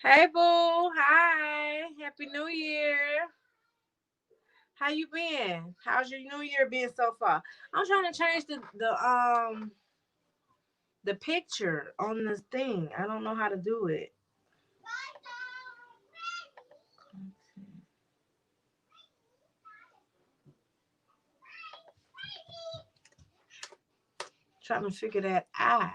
Hey boo, hi. Happy New Year. How you been? How's your New Year been so far? I'm trying to change the picture on this thing. I don't know how to do it. Trying to figure that out.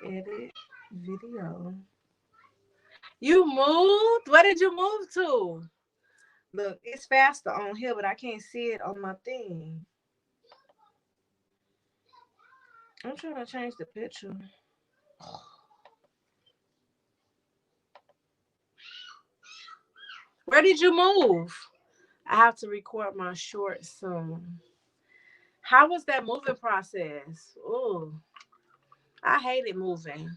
Edit video. You moved? Where did you move to? Look, it's faster on here, but I can't see it on my thing. I'm trying to change the picture. Where did you move? I have to record my short soon. How was that moving process? Oh, I hated moving.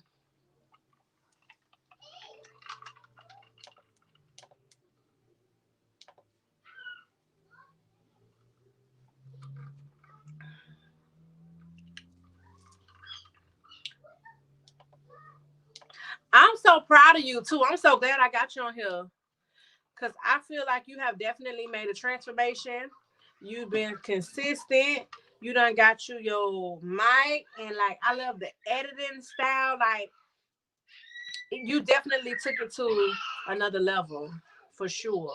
I'm so proud of you too. I'm so glad I got you on here because I feel like you have definitely made a transformation. You've been consistent. You done got you your mic and like I love the editing style. Like you definitely took it to another level for sure.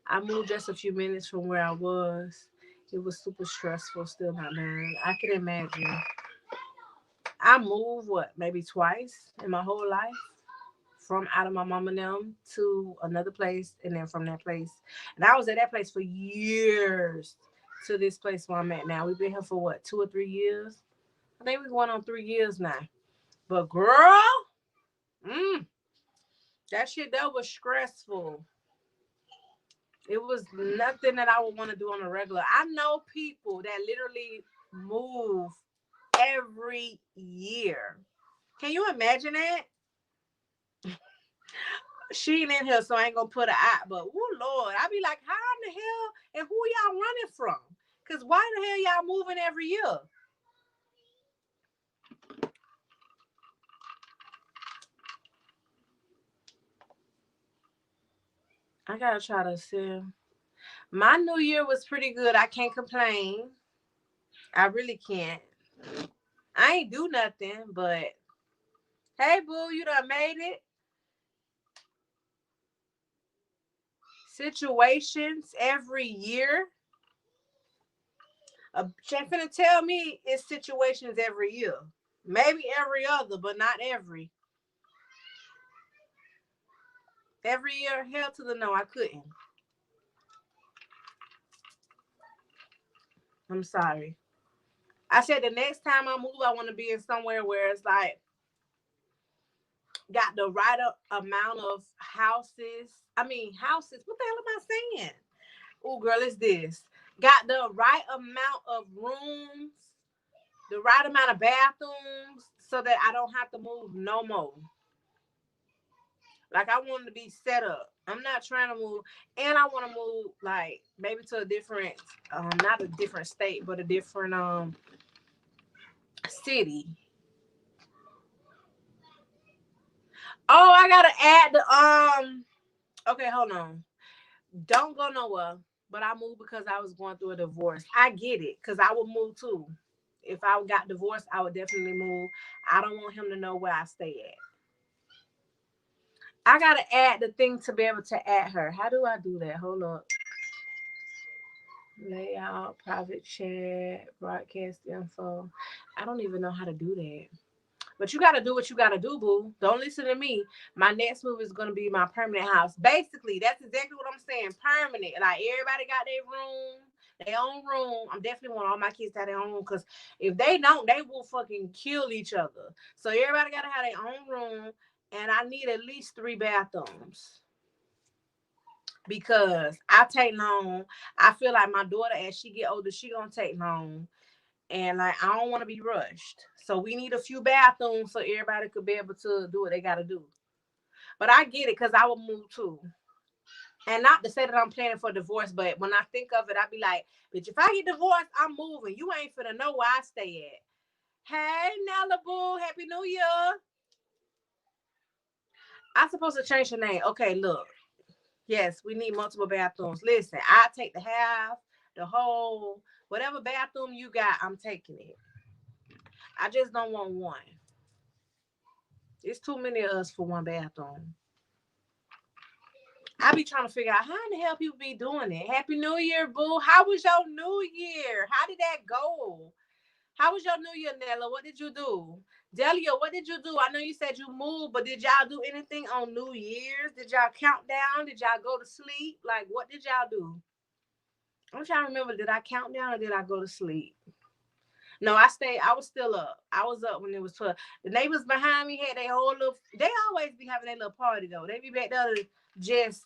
I moved just a few minutes from where I was. It was super stressful, still not bad. I can imagine. I moved what, maybe twice in my whole life from out of my mom and them to another place and then from that place. And I was at that place for years to this place where I'm at now. We've been here for what, 2 or 3 years? I think we're going on 3 years now. But girl, mm, that shit that was stressful. It was nothing that I would want to do on a regular. I know people that literally move every year. Can you imagine that? She ain't in here, so I ain't gonna put her out. But oh Lord, I be like, how in the hell and who y'all running from? Cause why the hell y'all moving every year? I gotta try to see. My New Year was pretty good. I can't complain. I really can't. I ain't do nothing, but hey, boo, you done made it. Situations every year. She finna tell me it's situations every year. Maybe every other, but not every. Every year, hell to the no, I couldn't. I'm sorry. I said the next time I move, I want to be in somewhere where it's like got the right amount of houses. I mean, houses. What the hell am I saying? Oh, girl, it's this. Got the right amount of rooms, the right amount of bathrooms, so that I don't have to move no more. Like I want to be set up. I'm not trying to move, and I want to move like maybe to a different, not a different state, but a different city. Oh, I gotta add the Okay, hold on. Don't go nowhere. But I moved because I was going through a divorce. I get it, cause I would move too. If I got divorced, I would definitely move. I don't want him to know where I stay at. I gotta add the thing to be able to add her. How do I do that? Hold up. Layout, private chat, broadcast info. I don't even know how to do that. But you got to do what you got to do, boo. Don't listen to me. My next move is going to be my permanent house. Basically, that's exactly what I'm saying. Permanent. Like everybody got their room, their own room. I'm definitely want all my kids to have their own room because if they don't, they will fucking kill each other. So everybody got to have their own room, and I need at least 3 bathrooms because I take long. I feel like my daughter, as she get older, she gonna take long. And like, I don't want to be rushed. So we need a few bathrooms so everybody could be able to do what they got to do. But I get it because I will move too. And not to say that I'm planning for divorce, but when I think of it, I be like, bitch, if I get divorced, I'm moving. You ain't finna know where I stay at. Hey, Nella Boo, Happy New Year. I'm supposed to change the name. Okay, look. Yes, we need multiple bathrooms. Listen, I take the half, the whole, whatever bathroom you got, I'm taking it. I just don't want one. It's too many of us for one bathroom. I be trying to figure out how in the hell people be doing it. Happy New Year, boo. How was your New Year? How did that go? How was your New Year, Nella? What did you do? Delia, what did you do? I know you said you moved, but did y'all do anything on New Year's? Did y'all count down? Did y'all go to sleep? Like, what did y'all do? I'm trying to remember. Did I count down or did I go to sleep? No, I stayed. I was still up. I was up when it was 12. The neighbors behind me had their whole little. They always be having their little party though. They be back there just.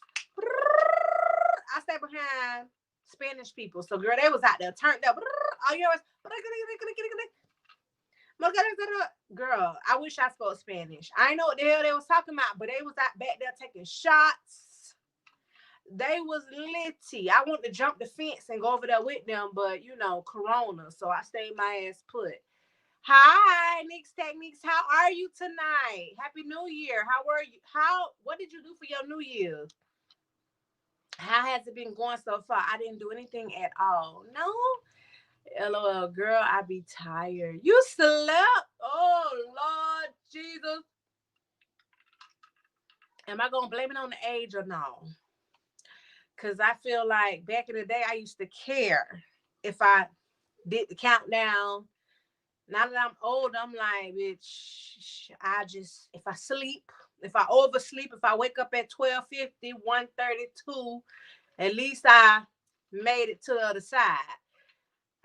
I stay behind Spanish people. So girl, they was out there turned up. All you was. Girl, I wish I spoke Spanish. I know what the hell they was talking about, but they was out back there taking shots. They was litty. I wanted to jump the fence and go over there with them, but you know, Corona. So I stayed my ass put. Hi, Nix Techniques. How are you tonight? Happy New Year. How are you? What did you do for your New Year? How has it been going so far? I didn't do anything at all. No? LOL, girl, I be tired. You slept? Oh, Lord Jesus. Am I going to blame it on the age or no? Because I feel like back in the day, I used to care if I did the countdown. Now that I'm old, I'm like, bitch, if I sleep, if I oversleep, if I wake up at 12:50, 1:32, at least I made it to the other side.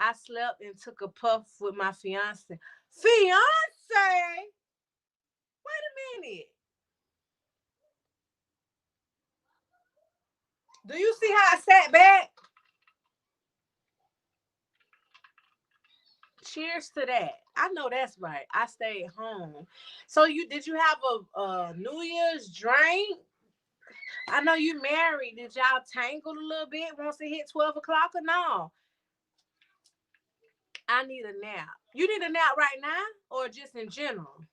I slept and took a puff with my fiance. Fiance? Wait a minute. Do you see how I sat back? Cheers to that. I know that's right. I stayed home. So did you have a New Year's drink? I know you married. Did y'all tangle a little bit once it hit 12 o'clock or no? I need a nap. You need a nap right now or just in general?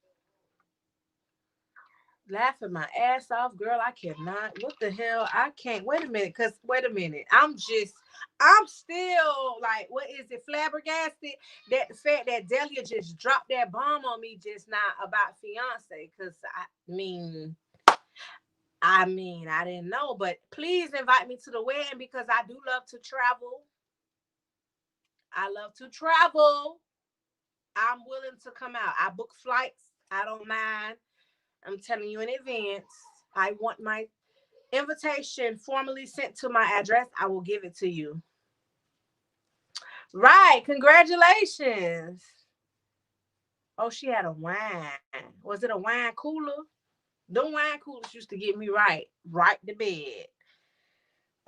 Laughing my ass off, girl. I cannot. What the hell? I can't. Wait a minute. Wait a minute. I'm still like, what is it? Flabbergasted that the fact that Delia just dropped that bomb on me just now about fiance. Cause I didn't know, but please invite me to the wedding because I do love to travel. I love to travel. I'm willing to come out. I book flights. I don't mind. I'm telling you in advance. I want my invitation formally sent to my address. I will give it to you. Right. Congratulations. Oh, she had a wine. Was it a wine cooler? Them wine coolers used to get me right to bed.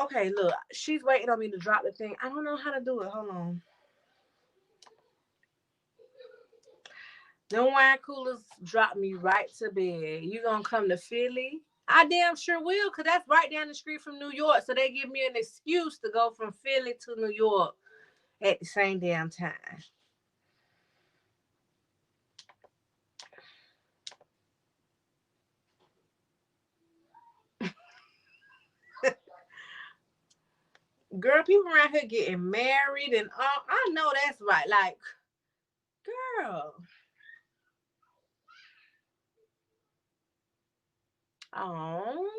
Okay, look, she's waiting on me to drop the thing. I don't know how to do it. Hold on. Them wine coolers drop me right to bed. You gonna come to Philly? I damn sure will, because that's right down the street from New York. So they give me an excuse to go from Philly to New York at the same damn time. Girl, people around here getting married and all. I know that's right. Like, girl. Oh,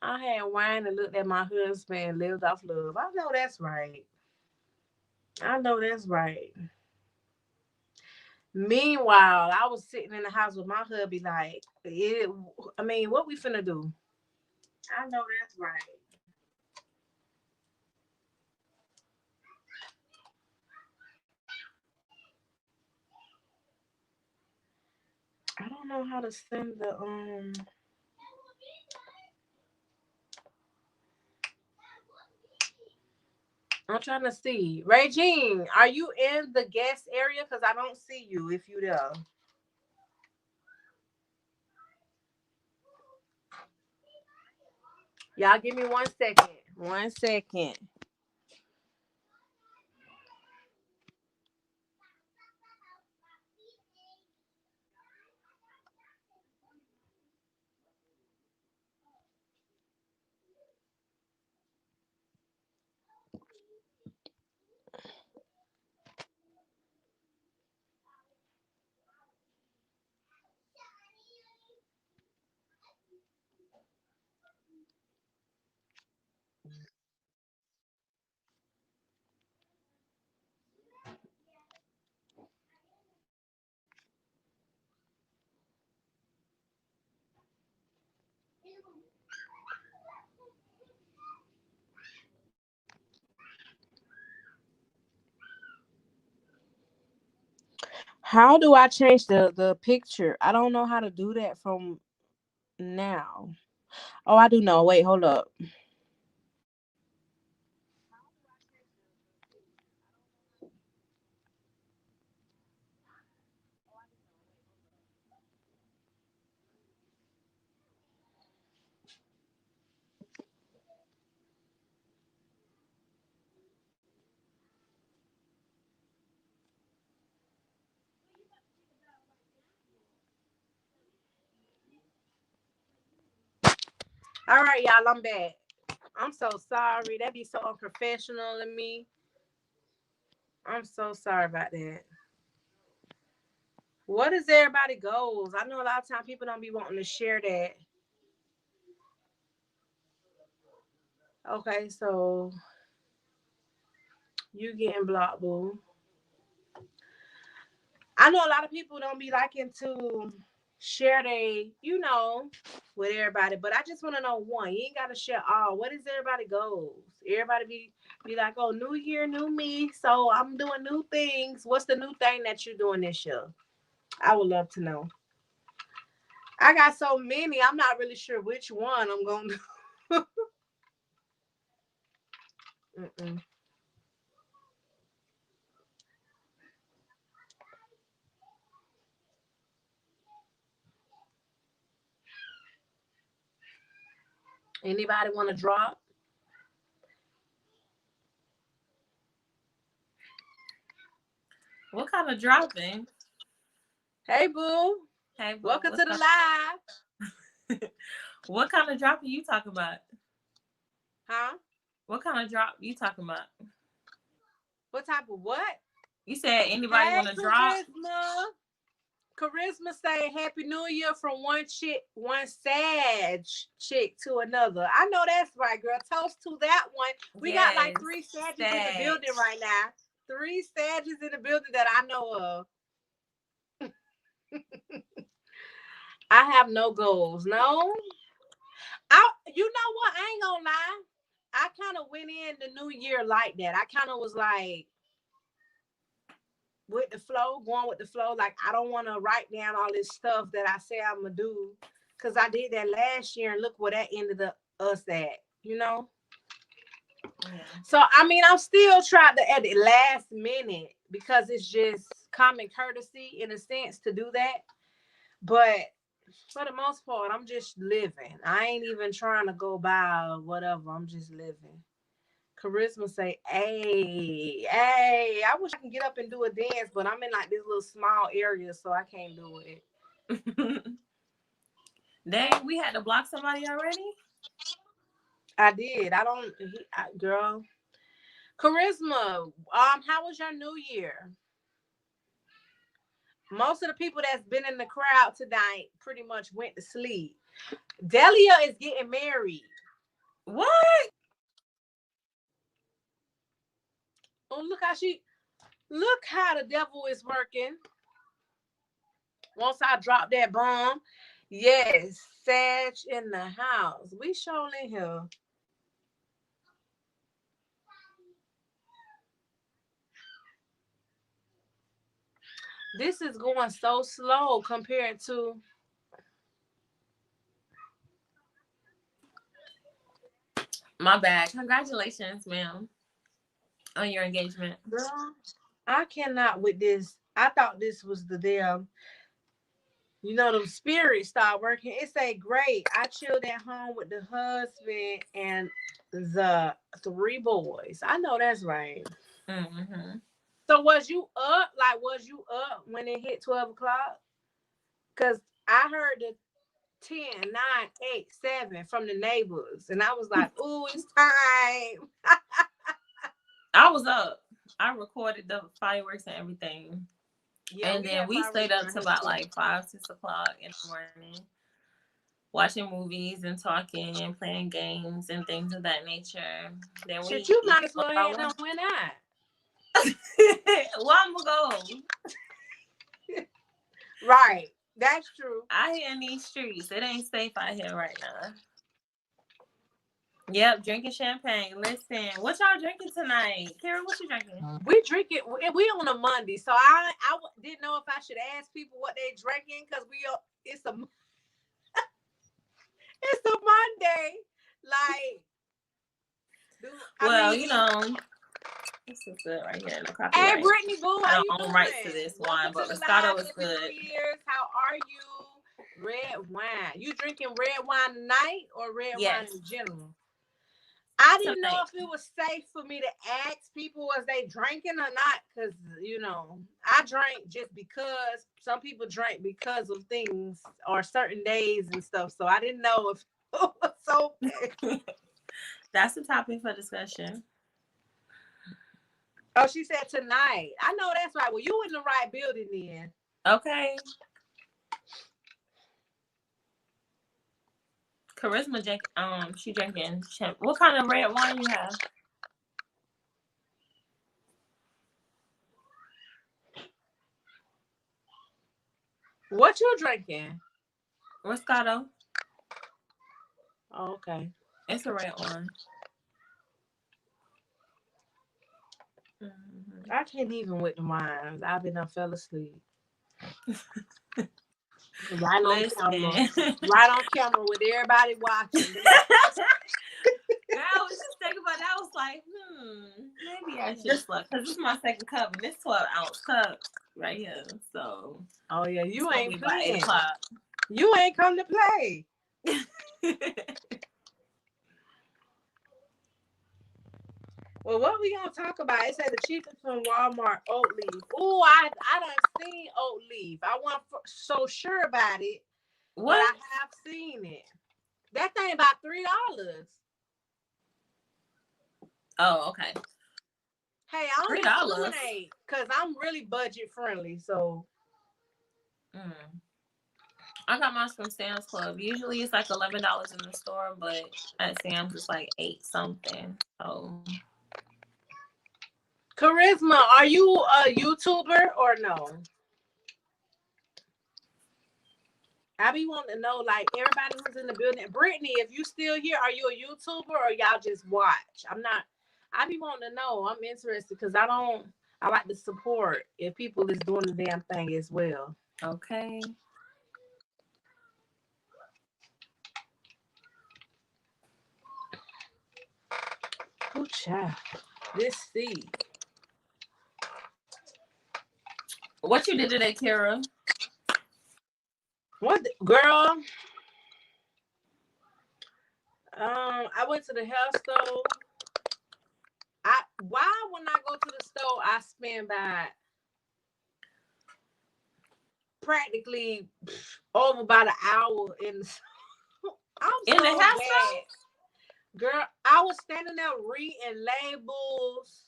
I had wine and looked at my husband and lived off love. I know that's right. I know that's right. Meanwhile, I was sitting in the house with my hubby, like, what we finna do? I know that's right. I don't know how to send the. I'm trying to see. Regine, are you in the guest area? Because I don't see you if you there. Y'all give me 1 second. 1 second. How do I change the picture? I don't know how to do that from now. Oh, I do know. Wait, hold up. All right, y'all, I'm back. I'm so sorry. That'd be so unprofessional in me. I'm so sorry about that. What is everybody goals? I know a lot of time people don't be wanting to share that. Okay, so you getting blocked, boo. I know a lot of people don't be liking to share with everybody, but I just want to know one. You ain't gotta share all. What is everybody goals? Everybody be like, oh, new year, new me. So I'm doing new things. What's the new thing that you're doing this year? I would love to know. I got so many. I'm not really sure which one I'm gonna do. Mm-mm. Anybody want to drop? What kind of dropping? Hey, boo. Hey, boo, Welcome to the live. what kind of dropping you talking about? Huh? What kind of drop you talking about? What type of what? You said anybody Hey, want to drop? Charisma. Charisma say Happy New Year from one Sag chick to another. I know that's right, girl. Toast to that one. We got like Yes, three Sages in the Sag. building right now. Three Sages in the building that I know of. I have no goals. No. You know what? I ain't gonna lie. I kind of went in the new year like that. I kind of was like with the flow, going with the flow. Like I don't want to write down all this stuff that I say I'm gonna do, cause I did that last year and look where that ended up us at. You know. Yeah. So I mean, I'm still trying to at the last minute because it's just common courtesy in a sense to do that. But for the most part, I'm just living. I ain't even trying to go by whatever. I'm just living. Charisma say, hey, hey, I wish I can get up and do a dance, but I'm in like this little small area, so I can't do it. Dang, we had to block somebody already? I did. I don't, girl. Charisma, how was your new year? Most of the people that's been in the crowd tonight pretty much went to sleep. Delia is getting married. What? Oh, look how the devil is working. Once I drop that bomb, yes, Sag in the house. We showing here. This is going so slow compared to. My bad. Congratulations, ma'am. on your engagement? Girl, I cannot with this. I thought this was the damn, them spirits start working. It say, great. I chilled at home with the husband and the 3 boys. I know that's right. Mm-hmm. So was you up? Like, was you up when it hit 12 o'clock? Because I heard the 10, 9, 8, 7 from the neighbors. And I was like, ooh, it's time. I was up. I recorded the fireworks and everything. Yeah, and then we stayed up to about like 5, 6 o'clock in the morning, watching movies and talking and playing games and things of that nature. Then Shit, you might as well have done went out. Well, I'm gonna go. Right. That's true. I here in these streets. It ain't safe out here right now. Yep, drinking champagne. Listen, what y'all drinking tonight? Kara, what you drinking? We drink it. We on a Monday, so I didn't know if I should ask people what they drinking because it's a Monday. Like, this is good right here. No copyright. Hey, Brittany Boo, I don't own rights to this wine, but Moscato is good. How are you? Red wine. You drinking red wine tonight or red wine in general? I didn't know if it was safe for me to ask people was they drinking or not, because I drank just because some people drink because of things or certain days and stuff. So I didn't know if it was okay. That's the topic for discussion. Oh, she said tonight. I know that's right. Well, you in the right building then. Okay. Charisma she drinking. What kind of red wine you have? What you drinking? Moscato. Oh, okay. It's a red one. Mm-hmm. I can't even with the wines. I've been fell asleep. Right on camera with everybody watching. Girl, I was just thinking about that. I was like, maybe I should sleep because this is my second cup and this 12-ounce cup right here. So, oh yeah, you ain't by 8 o'clock. You ain't come to play. Well, what we gonna talk about? It said the cheapest from Walmart, oat leaf. Oh, I done seen oat leaf. I wasn't so sure about it, but I have seen it. That thing about $3. Oh, okay. Hey, I don't discriminate because I'm really budget friendly. So, I got mine from Sam's Club. Usually it's like $11 in the store, but at Sam's it's like 8 something. So. Charisma, are you a YouTuber or no? I be wanting to know, like, everybody who's in the building. Brittany, if you still here, are you a YouTuber or y'all just watch? I be wanting to know. I'm interested because I like to support if people is doing the damn thing as well. Okay. Oh, child. Let's see. What you did today, Kara? What, girl? I went to the hair store. When I go to the store, I spend by practically over about an hour in the hair store. Girl, I was standing there reading labels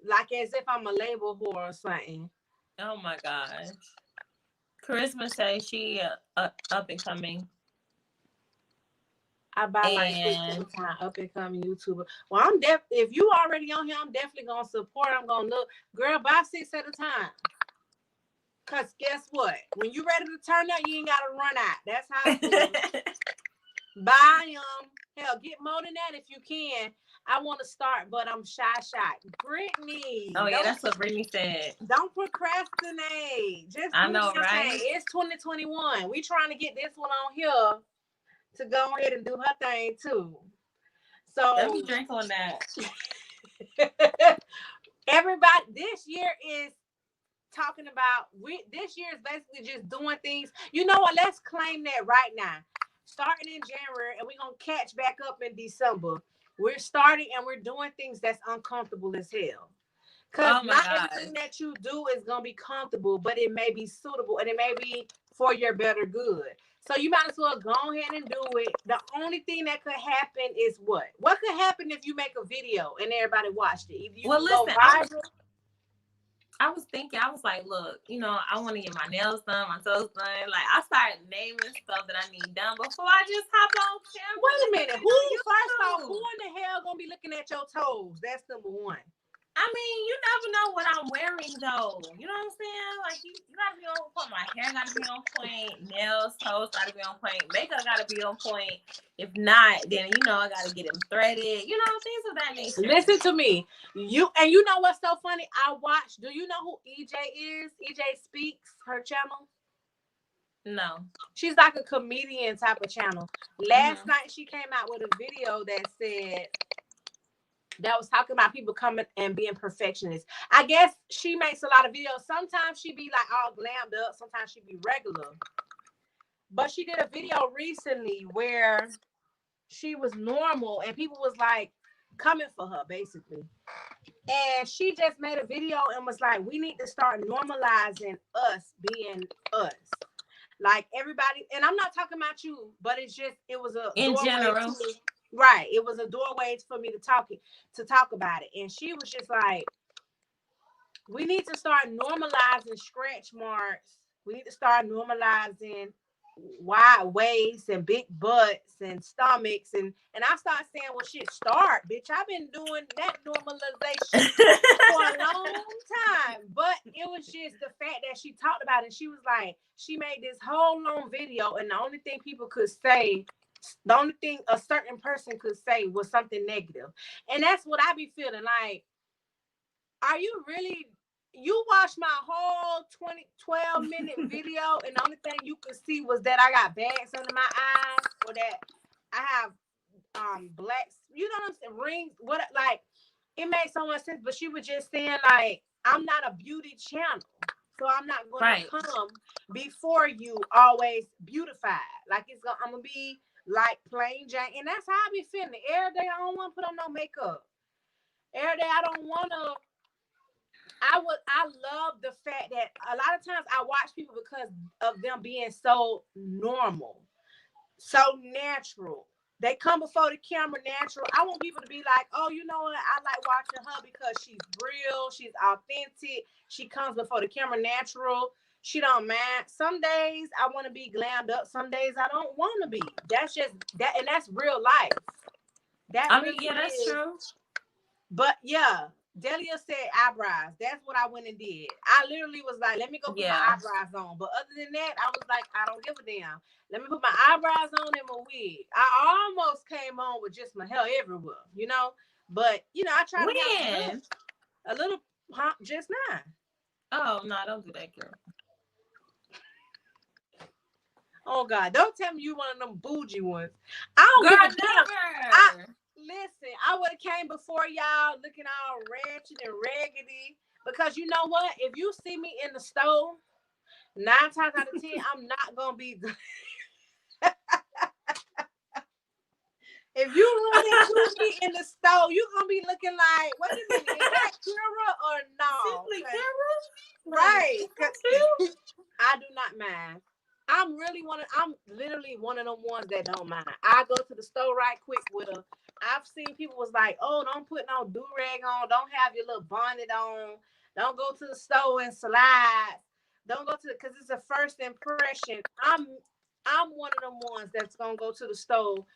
like as if I'm a label whore or something. Oh my gosh. Charisma says she up and coming. I buy like up and coming YouTuber. Well, if you already on here, I'm definitely gonna support. I'm gonna look, girl, buy 6 at a time. Cause guess what? When you ready to turn up, you ain't gotta run out. That's how it is. Buy them. Hell, get more than that if you can. I want to start, but I'm shy. Brittany. Oh yeah, that's what Brittany said. Don't procrastinate. Just I know, right? It's 2021. We trying to get this one on here to go ahead and do her thing too. So let me drink on that. Everybody, this year is talking about this year is basically just doing things. You know what? Let's claim that right now. Starting in January, and we're gonna catch back up in December. We're starting and we're doing things that's uncomfortable as hell. Because Oh my not God. everything that you do is gonna be comfortable, but it may be suitable and it may be for your better good. So you might as well go ahead and do it. The only thing that could happen is what? What could happen if you make a video and everybody watched it? Either you Well, can go listen, viral. I was thinking, I was like, look, I want to get my nails done, my toes done. Like, I started naming stuff that I need done before I just hop on camera. Wait a minute. Who, first off, who YouTube. in the hell gonna be looking at your toes? That's number one. I mean, you never know what I'm wearing, though. You know what I'm saying? Like, you gotta be on point. My hair gotta be on point. Nails, toes gotta be on point. Makeup gotta be on point. If not, then, I gotta get them threaded. Things of that nature. Listen to me. You know what's so funny? I watched. Do you know who EJ is? EJ Speaks, her channel. No. She's like a comedian type of channel. Last night she came out with a video that was talking about people coming and being perfectionists. I guess she makes a lot of videos. Sometimes she be like all glammed up. Sometimes she be regular. But she did a video recently where she was normal and people was like coming for her basically. And she just made a video and was like, we need to start normalizing us being us. Like everybody, and I'm not talking about you, but it was a in general. Right. It was a doorway for me to talk about it. And she was just like, we need to start normalizing stretch marks. We need to start normalizing wide waists and big butts and stomachs. And I started saying, well, shit, start, bitch. I've been doing that normalization for a long time. But it was just the fact that she talked about it. She was like, she made this whole long video, and the only thing people could say, the only thing a certain person could say was something negative. And that's what I be feeling like. Are you really, you watched my whole 12-minute video and the only thing you could see was that I got bags under my eyes or that I have blacks, you know what I'm saying, rings, what, like, it made so much sense. But she was just saying like, I'm not a beauty channel, so I'm not going to come before you always beautified. Like I'm gonna be like plain Jane, and that's how I be feeling. Every day I don't want to put on no makeup. Every day I don't want to. I love the fact that a lot of times I watch people because of them being so normal, so natural. They come before the camera natural. I want people to be like, oh, you know what? I like watching her because she's real, she's authentic. She comes before the camera natural. She don't mind. Some days I want to be glammed up. Some days I don't want to be. That's just that, and that's real life. That's true. But yeah, Delia said eyebrows. That's what I went and did. I literally was like, let me go put my eyebrows on. But other than that, I was like, I don't give a damn. Let me put my eyebrows on and my wig. I almost came on with just my hair everywhere, But, I tried to have a little hump just now. Oh, no, don't do that, girl. Oh, God. Don't tell me you one of them bougie ones. I don't give a damn. Listen, I would have came before y'all looking all ratchet and raggedy. Because you know what? If you see me in the store, 9 times out of 10, I'm not going to be... If you run into me in the store, you're going to be looking like, wait a minute, is that Kira or no? Simply Kira? Right. I do not mind. I'm literally one of them ones that don't mind. I go to the store right quick with I've seen people was like, oh, don't put no do-rag on. Don't have your little bonnet on. Don't go to the store and slide. Don't go to because it's a first impression. I'm one of them ones that's going to go to the store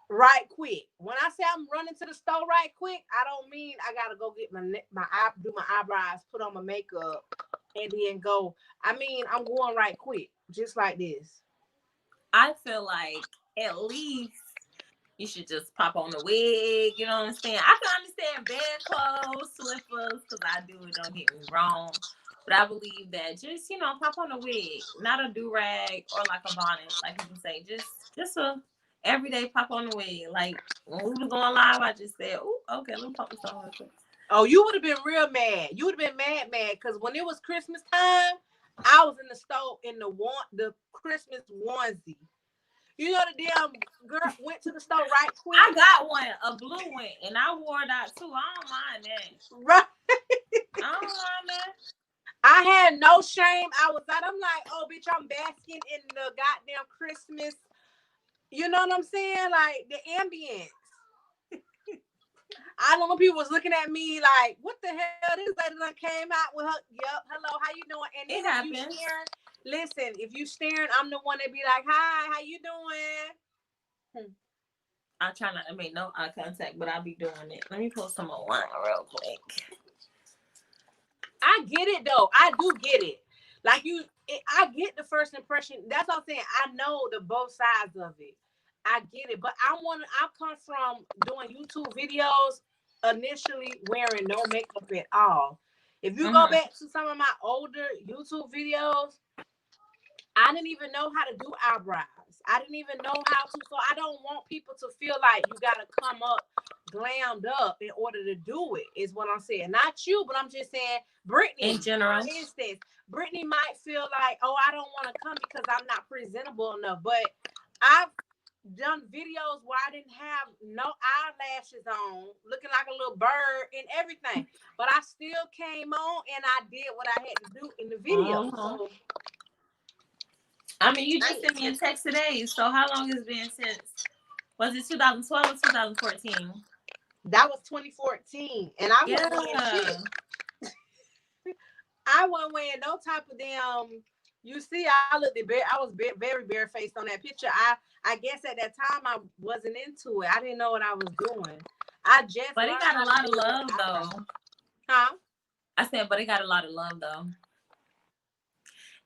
right quick. When I say I'm running to the store right quick, I don't mean I gotta go get do my eyebrows, put on my makeup, and then go. I mean I'm going right quick, just like this. I feel like at least you should just pop on the wig. You know what I'm saying? I can understand bed clothes, slippers, because I do it. Don't get me wrong. But I believe that just pop on a wig, not a do rag or like a bonnet, like you can say, just a every day pop on the wig. Like when we was going live, I just said, "Oh, okay, let me pop this on real quick." Oh, you would have been real mad. You would have been mad, because when it was Christmas time, I was in the store in the Christmas onesie. You know, the damn girl went to the store right quick. I got one, a blue one, and I wore it out too. I don't mind that. Right. I don't mind that. I had no shame. I was out. I'm like, oh, bitch, I'm basking in the goddamn Christmas. You know what I'm saying? Like the ambience. I don't know. People was looking at me like, what the hell? This lady done came out with her. Yep. Hello. How you doing? And It then if you happens. staring, listen, if you staring, I'm the one that be like, hi, how you doing? I try not to make no eye contact, but I'll be doing it. Let me pull some more wine real quick. I get it though. I do get it. Like I get the first impression. That's what I'm saying. I know the both sides of it. I get it, but I come from doing YouTube videos initially wearing no makeup at all. If you go back to some of my older YouTube videos, I didn't even know how to do eyebrows. I didn't even know how to. So I don't want people to feel like you got to come up glammed up in order to do it, is what I'm saying. Not you, but I'm just saying Brittany. In general. For instance, Brittany might feel like, oh, I don't want to come because I'm not presentable enough. But I've done videos where I didn't have no eyelashes on, looking like a little bird and everything. But I still came on and I did what I had to do in the video. So, I mean, you just sent me a text today. So how long has it been since? Was it 2012 or 2014? That was 2014, and I wasn't wearing shit. I wasn't wearing no type of damn. You see, I was very barefaced on that picture. I guess at that time I wasn't into it. I didn't know what I was doing. But it got a lot of love though. Huh? I said, but it got a lot of love though.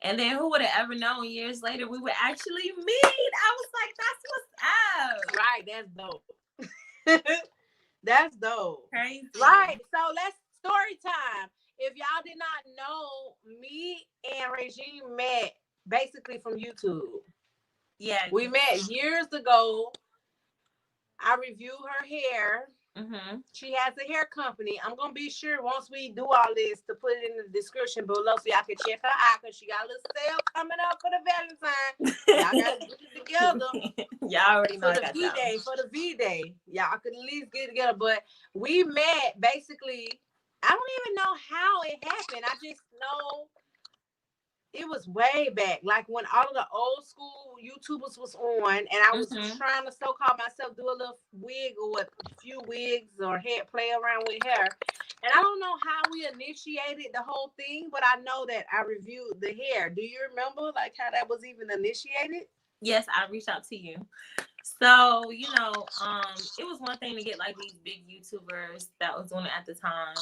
And then who would have ever known years later we would actually meet? I was like, that's what's up. Right, that's dope. That's dope. Crazy. Right. So let's story time. If y'all did not know, me and Regine met basically from YouTube. Yeah. We met years ago. I reviewed her hair. She has a hair company. I'm going to be sure once we do all this to put it in the description below so y'all can check her out because she got a little sale coming up for the Valentine. Y'all got to get it together. Y'all already know for the V-Day. Y'all could at least get it together. But we met basically, I don't even know how it happened. I just know it was way back, like when all of the old school YouTubers was on, and I was trying to so-called myself do a little wig or a few wigs or play around with hair. And I don't know how we initiated the whole thing, but I know that I reviewed the hair. Do you remember like how that was even initiated? Yes, I reached out to you. So, you know, it was one thing to get like these big YouTubers that was doing it at the time.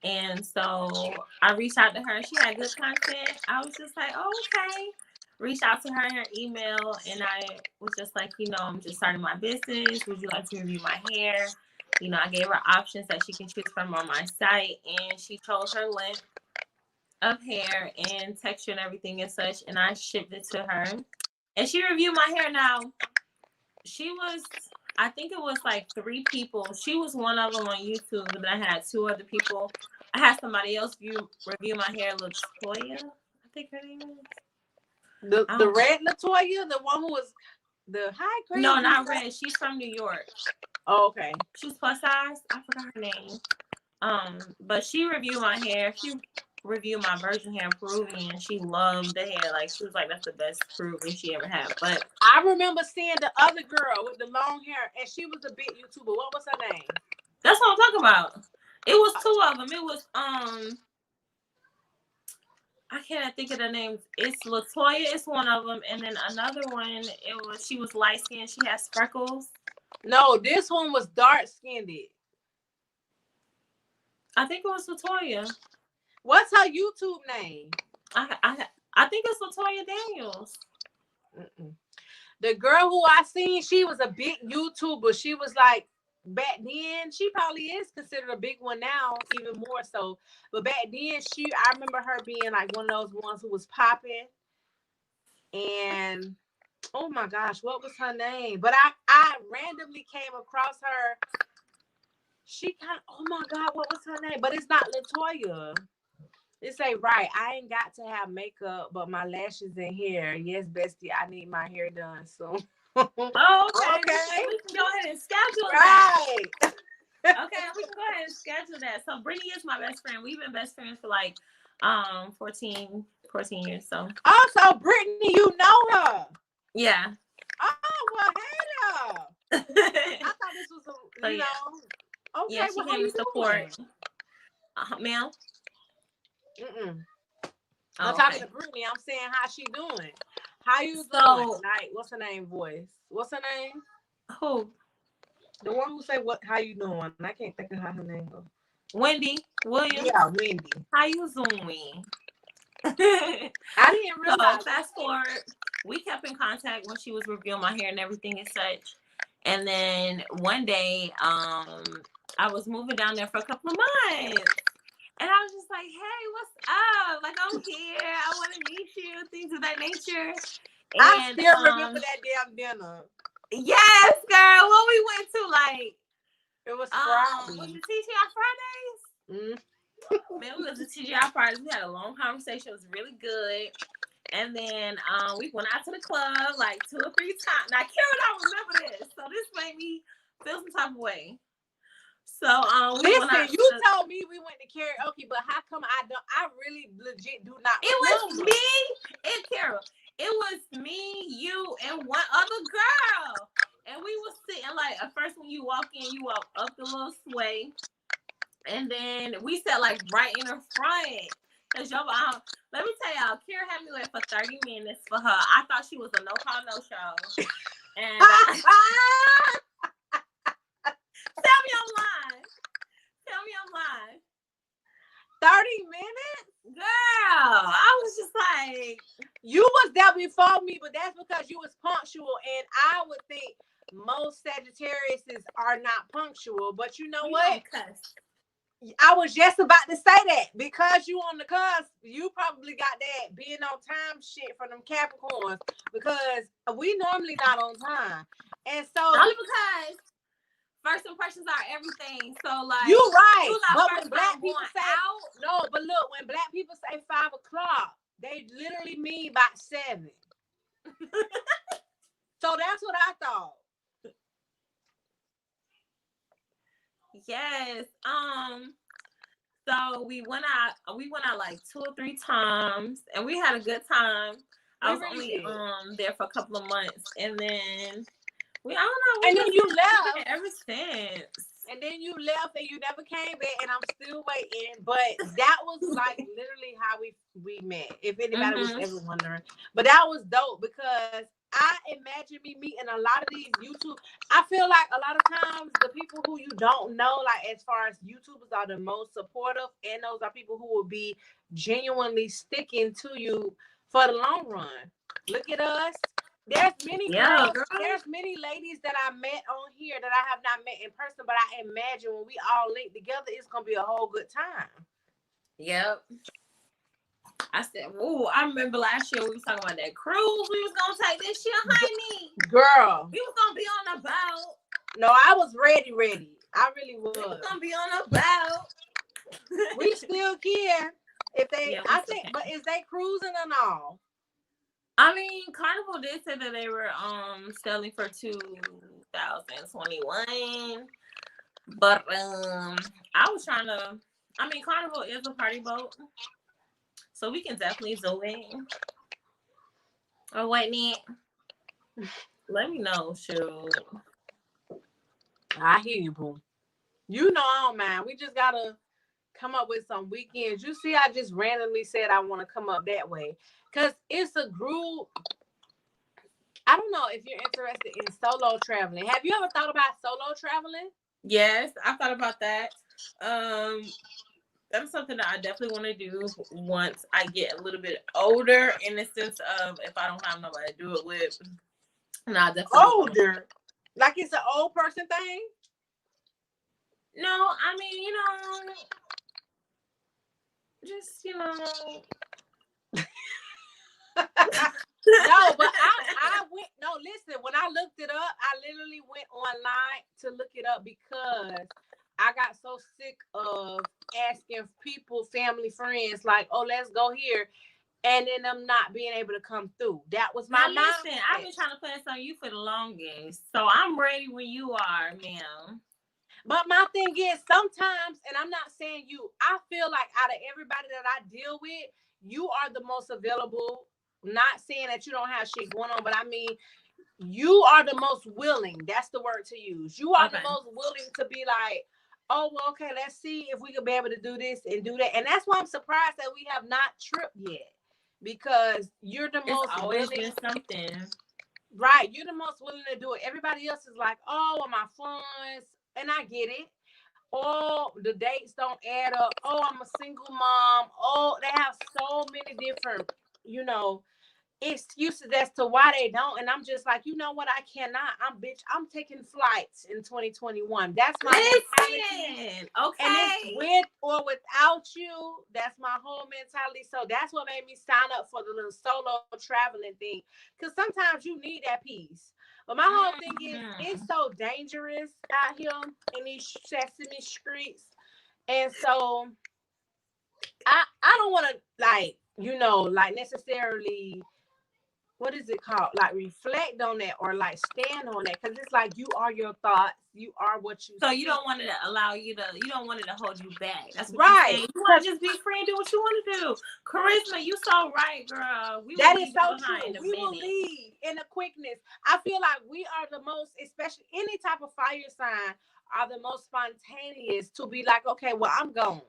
And so I reached out to her. She had good content. I was just like, oh, okay. Reached out to her in her email, and I was just like, you know, I'm just starting my business. Would you like to review my hair? You know, I gave her options that she can choose from on my site, and she chose her length of hair and texture and everything and such, and I shipped it to her. And she reviewed my hair. Now, I think it was like 3 people. She was one of them on YouTube, and I had 2 other people. I had somebody else review my hair, Latoya. I think her name is. The red Latoya, the one who was the high grade. No, not red. She's from New York. Oh, okay. She's plus size. I forgot her name. But she reviewed my hair. She reviewed my virgin hair Peruvian, and she loved the hair. Like, she was like, that's the best Peruvian she ever had. But I remember seeing the other girl with the long hair, and she was a big YouTuber. What was her name? That's what I'm talking about. It was 2 of them. It was I can't think of the names. It's Latoya. It's one of them, and then another one. She was light skinned. She has freckles. No, this one was dark skinned. I think it was Latoya. What's her YouTube name? I think it's Latoya Daniels. The girl who I seen, she was a big YouTuber. She was like, back then, she probably is considered a big one now, even more so. But back then, I remember her being like one of those ones who was popping. And Oh my gosh, what was her name? But I randomly came across her. She kind of, oh my God, what was her name? But it's not Latoya. It's like, right, I ain't got to have makeup, but my lashes and hair. Yes, bestie, I need my hair done soon. Oh, okay. Okay. We can go ahead and schedule that. Right. Okay, we can go ahead and schedule that. So Brittany is my best friend. We've been best friends for like 14 years. So Also, Brittany, you know her. yeah. Oh, well, hey, I So thought this was a, yeah. Okay, Yeah, she well, how came you to support. doing? Ma'am. I'm Oh, talking okay. to Brittany. I'm saying how she doing. How you So doing? Like, what's her name? Voice. What's her name? who? The one who say what? How you doing? I can't think of how her name goes. Wendy Williams. Yeah, Wendy. How you zooming? I didn't realize. So fast forward, we kept in contact when she was reviewing my hair and everything and such. And then one day, I was moving down there for a couple of months. And I was just like, hey, what's up? Like, I'm here. I want to meet you, things of that nature. And I still remember that damn dinner. Yes, girl. What we went to, like, it was Friday. Was it TGI Fridays? Man, we went to TGI Fridays. We had a long conversation. It was really good. And then we went out to the club like 2 or 3 times. Now, Karen, I remember this. So this made me feel some type of way. So listen, you told me we went to karaoke, but how come I really legit do not remember? Was me and Carol. It was me, you, and one other girl. And we were sitting like at first when you walk in, you walk up the little sway. And then we sat like right in the front. Cause y'all, let me tell y'all, Kira had me wait for 30 minutes for her. I thought she was a no call, no show. And tell me I'm lying. 30 minutes? Girl, I was just like, you was there before me, but that's because you was punctual. And I would think most Sagittariuses are not punctual. But you know what? I was just about to say that because you on the cusp, you probably got that being on time shit from them Capricorns because we normally not on time. And so only because first impressions are everything. So like you right. But when black people say no, but look, when black people say 5 o'clock, they literally mean about 7. So that's what I thought. Yes. So we went out like 2 or 3 times and we had a good time. I was only there for a couple of months and then I don't know. And then you left ever since. And then you left and you never came back and I'm still waiting. But that was like literally how we met. If anybody was ever wondering. But that was dope because I imagine me meeting a lot of these YouTube. I feel like a lot of times the people who you don't know, like as far as YouTubers, are the most supportive, and those are people who will be genuinely sticking to you for the long run. Look at us. There's many girls, there's many ladies that I met on here that I have not met in person, but I imagine when we all link together, it's gonna be a whole good time. Yep. I said, "Ooh, I remember last year we was talking about that cruise we was gonna take this year, honey. Girl, we was gonna be on a boat. No, I was ready. I really was. We was gonna be on a boat. We still can. If they, I think, but is they cruising or no? I mean, Carnival did say that they were selling for 2021, but I was trying to. I mean, Carnival is a party boat, so we can definitely zoom in. Oh wait, Nick. Let me know, shoot. I hear you, boo. You know I don't mind. We just gotta come up with some weekends. You see, I just randomly said I want to come up that way. Because it's a group. I don't know if you're interested in solo traveling. Have you ever thought about solo traveling? Yes, I thought about that. That's something that I definitely want to do once I get a little bit older, in the sense of if I don't have nobody to do it with. Nah, definitely older. Like it's an old person thing? No, I mean, just, No, but I went. No, listen. When I looked it up, I literally went online to look it up because I got so sick of asking people, family, friends, like, "Oh, let's go here," and then them not being able to come through. That was my Now listen, I've mindset. been trying to plan on you for the longest, so I'm ready when you are, ma'am. But my thing is, sometimes, and I'm not saying you, I feel like out of everybody that I deal with, you are the most available. Not saying that you don't have shit going on, but I mean, you are the most willing. That's the word to use. You are the Okay. most willing to be like, oh, well, okay, let's see if we could be able to do this and do that. And that's why I'm surprised that we have not tripped yet, because you're the It's most always willing. been something. Right. You're the most willing to do it. Everybody else is like, oh, well, my funds. And I get it. Oh, the dates don't add up. Oh, I'm a single mom. Oh, they have so many different, you know, excuses as to why they don't. And I'm just like, you know what? I cannot. I'm taking flights in 2021. That's my mentality. Listen, And it's okay. with or without you. That's my whole mentality. So that's what made me sign up for the little solo traveling thing. Because sometimes you need that peace. But my whole thing is, it's so dangerous out here in these Sesame streets. And so I don't want to, like, like necessarily, what is it called? Like, reflect on that or like stand on that, because it's like you are your thoughts, you are what you So see. you don't want it to allow you to, you don't want it to hold you back. That's what Right. you're saying. You want to just be free and do what you want to do. Charisma, you so right, girl. We will That leave is you so behind true. in a We will minute. leave in a quickness. I feel like we are the most, especially any type of fire sign, are the most spontaneous to be like, okay, well, I'm gone.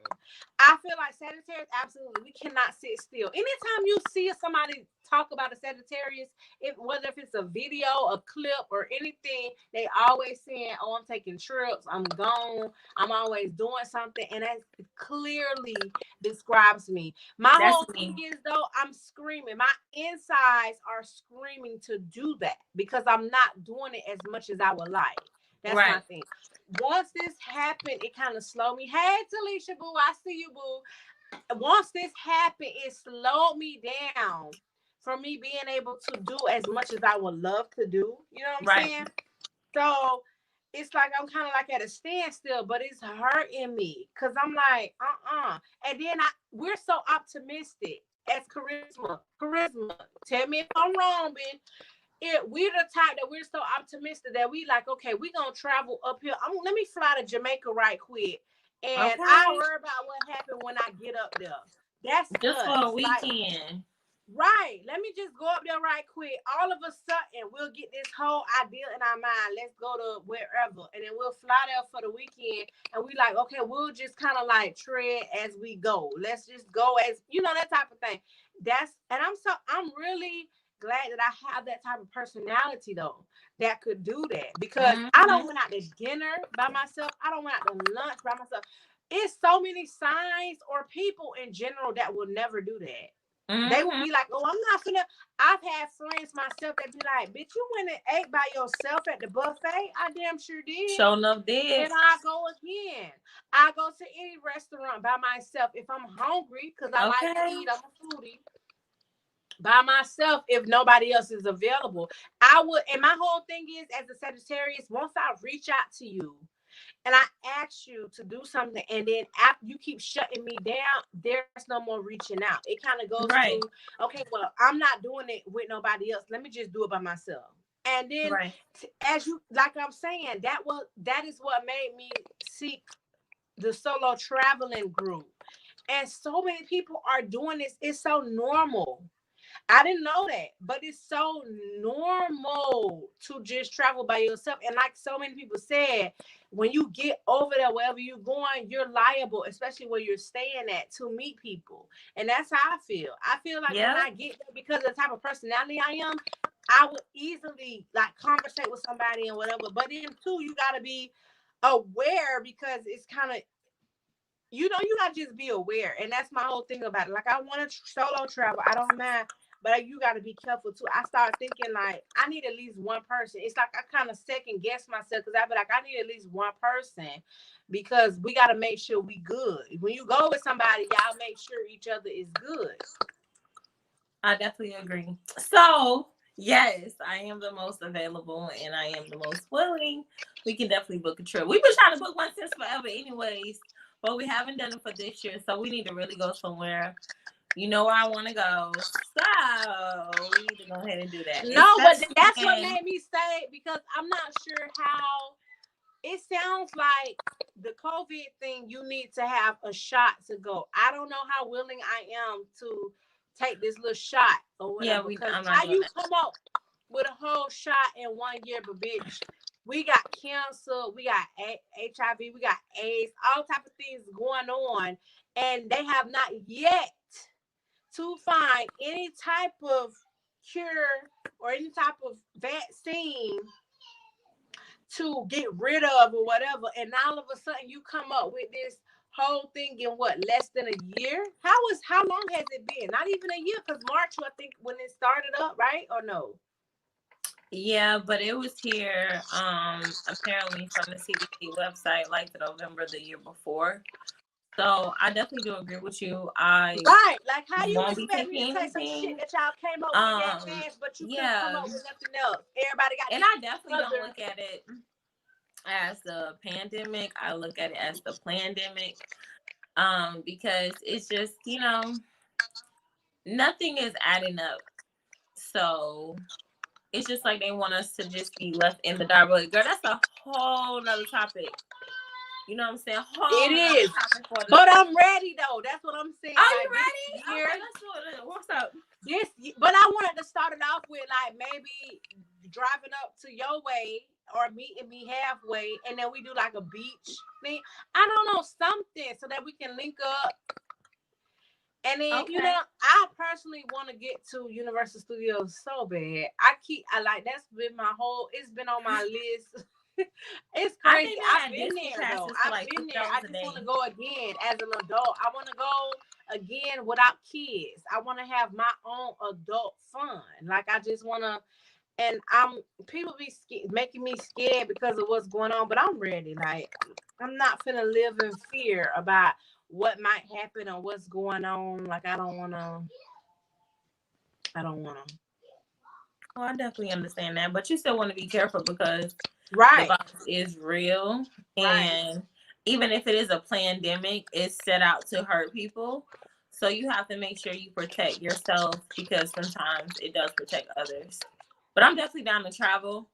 I feel like Sagittarius, absolutely, we cannot sit still. Anytime you see somebody talk about a Sagittarius, whether if it's a video, a clip, or anything, they always saying, oh, I'm taking trips, I'm gone, I'm always doing something. And that clearly describes me. My That's whole thing me. is, though, I'm screaming. My insides are screaming to do that because I'm not doing it as much as I would like. That's my Right. thing. Once this happened, it kind of slowed me. Hey, Talisha, boo, I see you, boo. Once this happened, it slowed me down from me being able to do as much as I would love to do. You know what I'm Right. saying? So it's like I'm kind of like at a standstill, but it's hurting me because I'm like, And then we're so optimistic as charisma. Tell me if I'm wrong, Ben. We're the type that we're so optimistic that we like, okay, we're gonna travel uphill. Let me fly to Jamaica right quick, and I'll Okay. worry about what happened when I get up there. That's Just for a us. Like, weekend. right. Let me just go up there right quick. All of a sudden, we'll get this whole idea in our mind. Let's go to wherever. And then we'll fly there for the weekend. And we like, okay, we'll just kind of like tread as we go. Let's just go as, that type of thing. And I'm really glad that I have that type of personality, though, that could do that. Because I don't went out to dinner by myself. I don't went out to lunch by myself. It's so many signs or people in general that will never do that. They would be like, oh, I'm not finna. I've had friends myself that be like, bitch, you went and ate by yourself at the buffet? I damn sure did. Show enough did. And I go again. I go to any restaurant by myself if I'm hungry, because I like to eat. I'm a foodie. By myself, if nobody else is available. I would, and my whole thing is, as a Sagittarius, once I reach out to you, and I ask you to do something, and then after you keep shutting me down, there's no more reaching out. It kind of goes to, okay, well, I'm not doing it with nobody else. Let me just do it by myself. And then, as you, like I'm saying, that is what made me seek the solo traveling group. And so many people are doing this. It's so normal. I didn't know that, but it's so normal to just travel by yourself. And like so many people said, when you get over there, wherever you're going, you're liable, especially where you're staying at, to meet people. And that's how I feel. I feel like when I get there, because of the type of personality I am, I would easily like conversate with somebody and whatever. But then too, you got to be aware, because it's kind of, you got to just be aware. And that's my whole thing about it. Like, I want to solo travel. I don't mind. But you got to be careful, too. I start thinking, like, I need at least one person. It's like I kind of second guess myself, because I be like, I need at least one person, because we got to make sure we good. When you go with somebody, y'all make sure each other is good. I definitely agree. So, yes, I am the most available and I am the most willing. We can definitely book a trip. We've been trying to book one since forever, anyways, but we haven't done it for this year. So, we need to really go somewhere. You know where I want to go. So, we need to go ahead and do that. No, but Especially that's what when, made me say, because I'm not sure how. It sounds like the COVID thing, you need to have a shot to go. I don't know how willing I am to take this little shot or yeah, whatever. Because I'm not how doing you that. come up with a whole shot in 1 year, but bitch, we got cancer, we got HIV, we got AIDS, all type of things going on, and they have not yet to find any type of cure or any type of vaccine to get rid of or whatever, and all of a sudden you come up with this whole thing in what, less than a year? How long has it been? Not even a year, because March, I think, when it started up, right? Or no? Yeah, but it was here apparently from the CDC website like the November the year before. So I definitely do agree with you. I Right. Like, how you won't be expect me to taking take some shit anything. that y'all came up with that fast, but you couldn't come Yeah. up with nothing else? Everybody got And this I definitely don't other. look at it as the pandemic. I look at it as the plandemic. Because it's just, nothing is adding up. So it's just like they want us to just be left in the dark. But girl, that's a whole nother topic. You know what I'm saying? It Whole nother is. topic for But discussion. I'm ready though. That's what I'm saying. Are you Like, this ready? year, Okay, let's do it. What's up? but I wanted to start it off with like maybe driving up to your way or meeting me halfway, and then we do like a beach thing. I don't know, something so that we can link up. And then, Okay. I personally want to get to Universal Studios so bad. I like, that's been it's been on my list. It's I crazy. think they I've had been Disney there though. passes for I've like been $50 there. I a just want day. to go again as an adult. I want to go again without kids. I want to have my own adult fun. Like, I just want to, and people be making me scared because of what's going on, but I'm ready. Like, I'm not finna live in fear about what might happen or what's going on. Like, I don't want to. I don't want to. Oh, I definitely understand that, but you still want to be careful because the Right. virus is real, Right. and even if it is a pandemic, it's set out to hurt people. So you have to make sure you protect yourself because sometimes it does protect others. But I'm definitely down to travel.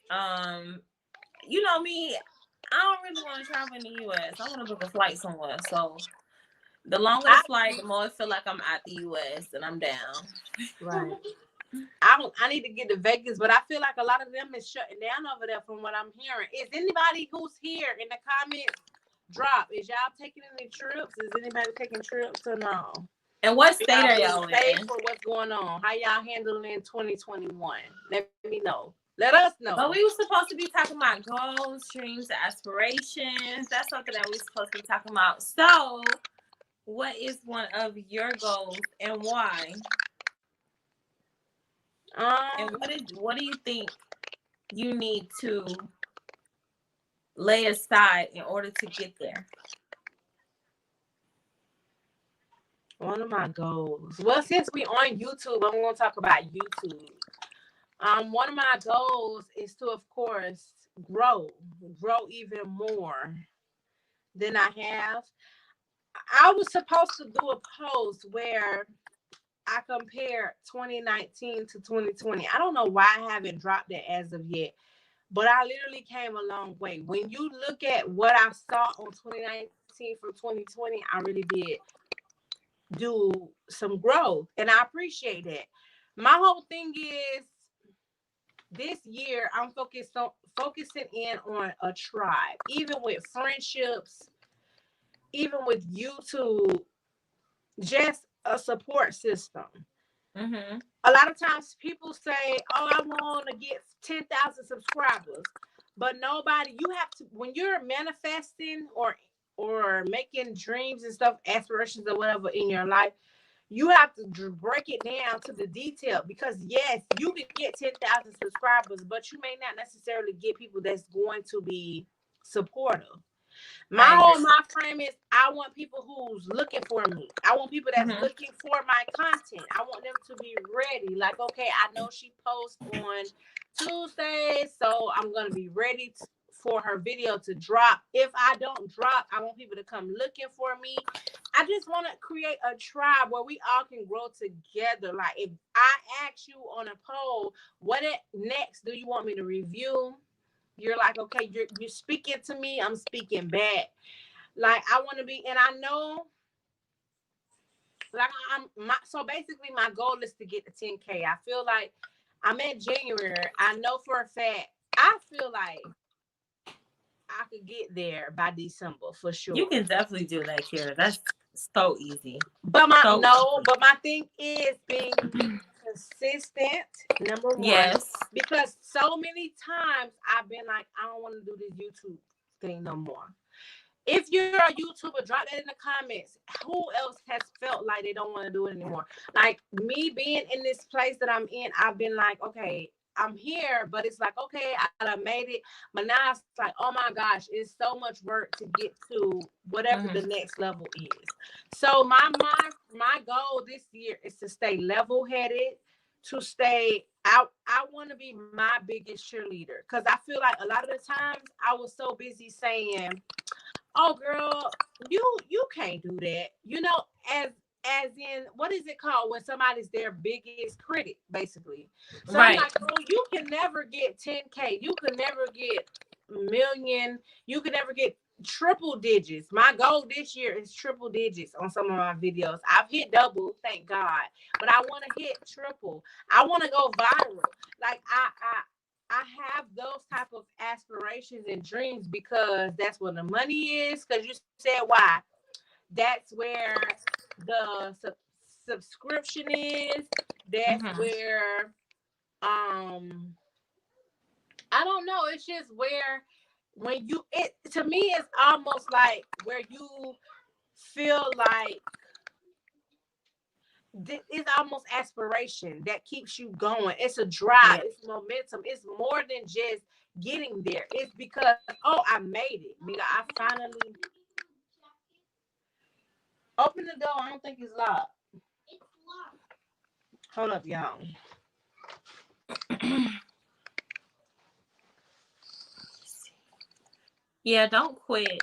Um, you know me, I don't really want to travel in the US. I want to book a flight somewhere. So the longer the I flight, the more I feel like I'm at the US and I'm down. right. I need to get to Vegas, but I feel like a lot of them is shutting down over there from what I'm hearing. Is anybody who's here in the comments drop? Is y'all taking any trips? Is anybody taking trips or no? And what Y'all state are being y'all safe in? for what's going on? How y'all handling 2021? Let me know. Let us know. But we were supposed to be talking about goals, dreams, aspirations. That's something that we're supposed to be talking about. So, what is one of your goals and why? And Um, what do you think you need to lay aside in order to get there? one of my goals. Well, since we on YouTube, I'm gonna talk about YouTube. One of my goals is to, of course, grow even more than I have. I was supposed to do a post where I compared 2019 to 2020. I don't know why I haven't dropped it as of yet, but I literally came a long way. When you look at what I saw on 2019 from 2020, I really did do some growth, and I appreciate it. My whole thing is, this year I'm focusing in on a tribe, even with friendships, even with YouTube, just a support system. Mm-hmm. A lot of times people say, "Oh, I want to get 10,000 subscribers," but nobody. You have to, when you're manifesting or making dreams and stuff, aspirations or whatever in your life, you have to break it down to the detail, because yes, you can get 10,000 subscribers, but you may not necessarily get people that's going to be supportive. My whole my frame is I want people who's looking for me. I want people that's looking for my content. I want them to be ready. Like, okay, I know she posts on Tuesdays, so I'm gonna be ready for her video to drop. If I don't drop, I want people to come looking for me. I just want to create a tribe where we all can grow together. Like, if I ask you on a poll, what next do you want me to review? You're like, okay, you're speaking to me, I'm speaking back. Like, I want to be, and I know, like, so basically my goal is to get to 10K. I feel like I'm at January. I know for a fact, I feel like I could get there by December for sure. You can definitely do that, Kira. That's so easy. But my thing is being consistent, number one. Yes. Because so many times I've been like, I don't want to do this YouTube thing no more. If you're a YouTuber, drop that in the comments. Who else has felt like they don't want to do it anymore? Like me being in this place that I'm in, I've been like, okay, I'm here, but it's like, okay, I made it. But now it's like, oh my gosh, it's so much work to get to whatever the next level is. So my goal this year is to stay level-headed, to stay out. I want to be my biggest cheerleader, because I feel like a lot of the times I was so busy saying, oh girl, you can't do that. You know, as in, what is it called when somebody's their biggest critic, basically? So right. I'm like, oh, you can never get 10K. You can never get million. You can never get triple digits. My goal this year is triple digits on some of my videos. I've hit double, thank God, but I want to hit triple. I want to go viral. Like I have those type of aspirations and dreams, because that's where the money is. Because you said why? That's where the subscription is. That's where I don't know. It's just where when you to me it's almost like where you feel like it's almost aspiration that keeps you going. It's a drive. It's momentum. It's more than just getting there. It's because, oh, I made it. Because I finally open the door. I don't think it's locked. It's locked. Hold up, y'all. Yeah, don't quit.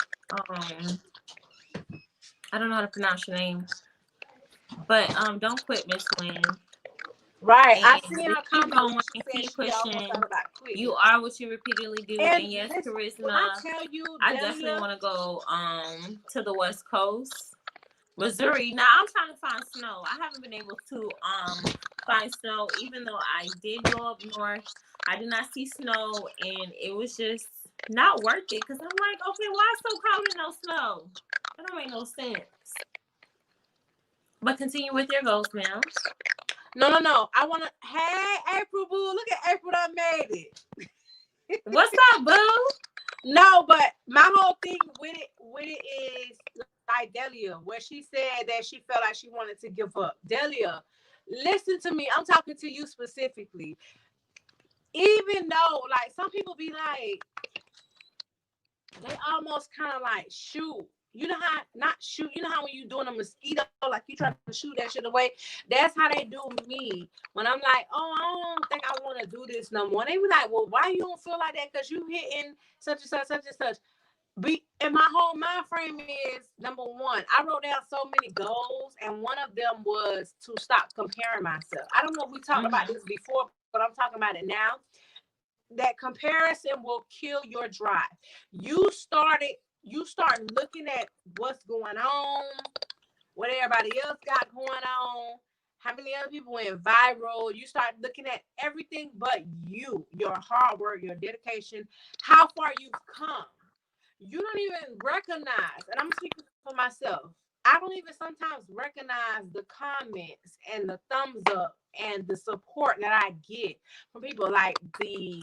I don't know how to pronounce your name. But don't quit, Miss Wynn. Right. I see her keep going and keep pushing. You are what you repeatedly do. And yes, Charisma, I definitely want to go to the West Coast. Missouri. Now I'm trying to find snow. I haven't been able to find snow, even though I did go up north. I did not see snow, and it was just not worth it, because I'm like, okay, why so cold and no snow? That don't make no sense. But continue with your goals, ma'am. No. I want to. Hey, April, boo. Look at April. I made it. What's up, boo? No, but my whole thing with it is like Delia, where she said that she felt like she wanted to give up. Delia, listen to me. I'm talking to you specifically. Even though, like, some people be like, they almost kind of like shoot. You know how, not shoot, you know how when you doing a mosquito, like you try to shoot that shit away? That's how they do me. When I'm like, oh, I don't think I want to do this no more. And they be like, well, why you don't feel like that? Because you hitting such and such, such and such. And my whole mind frame is, number one, I wrote down so many goals, and one of them was to stop comparing myself. I don't know if we talked about this before, but I'm talking about it now. That comparison will kill your drive. You start looking at what's going on, what everybody else got going on, how many other people went viral. You start looking at everything but you, your hard work, your dedication, how far you've come. You don't even recognize, and I'm speaking for myself, I don't even sometimes recognize the comments and the thumbs up and the support that I get from people, like the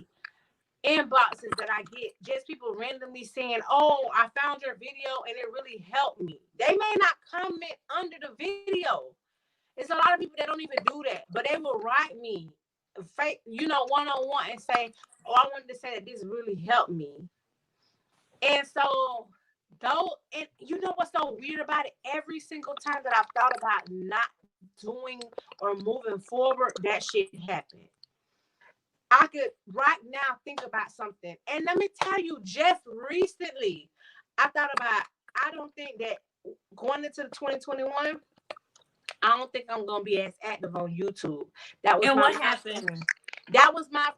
inboxes that I get, just people randomly saying, oh, I found your video and it really helped me. They may not comment under the video. It's a lot of people that don't even do that, but they will write me one-on-one and say, oh, I wanted to say that this really helped me. And so though, and you know what's so weird about it? Every single time that I've thought about not doing or moving forward, that shit happened. I could right now think about something. And let me tell you, just recently, I thought about, I don't think that going into 2021, I don't think I'm gonna be as active on YouTube. That was And my what happened? friend. That was my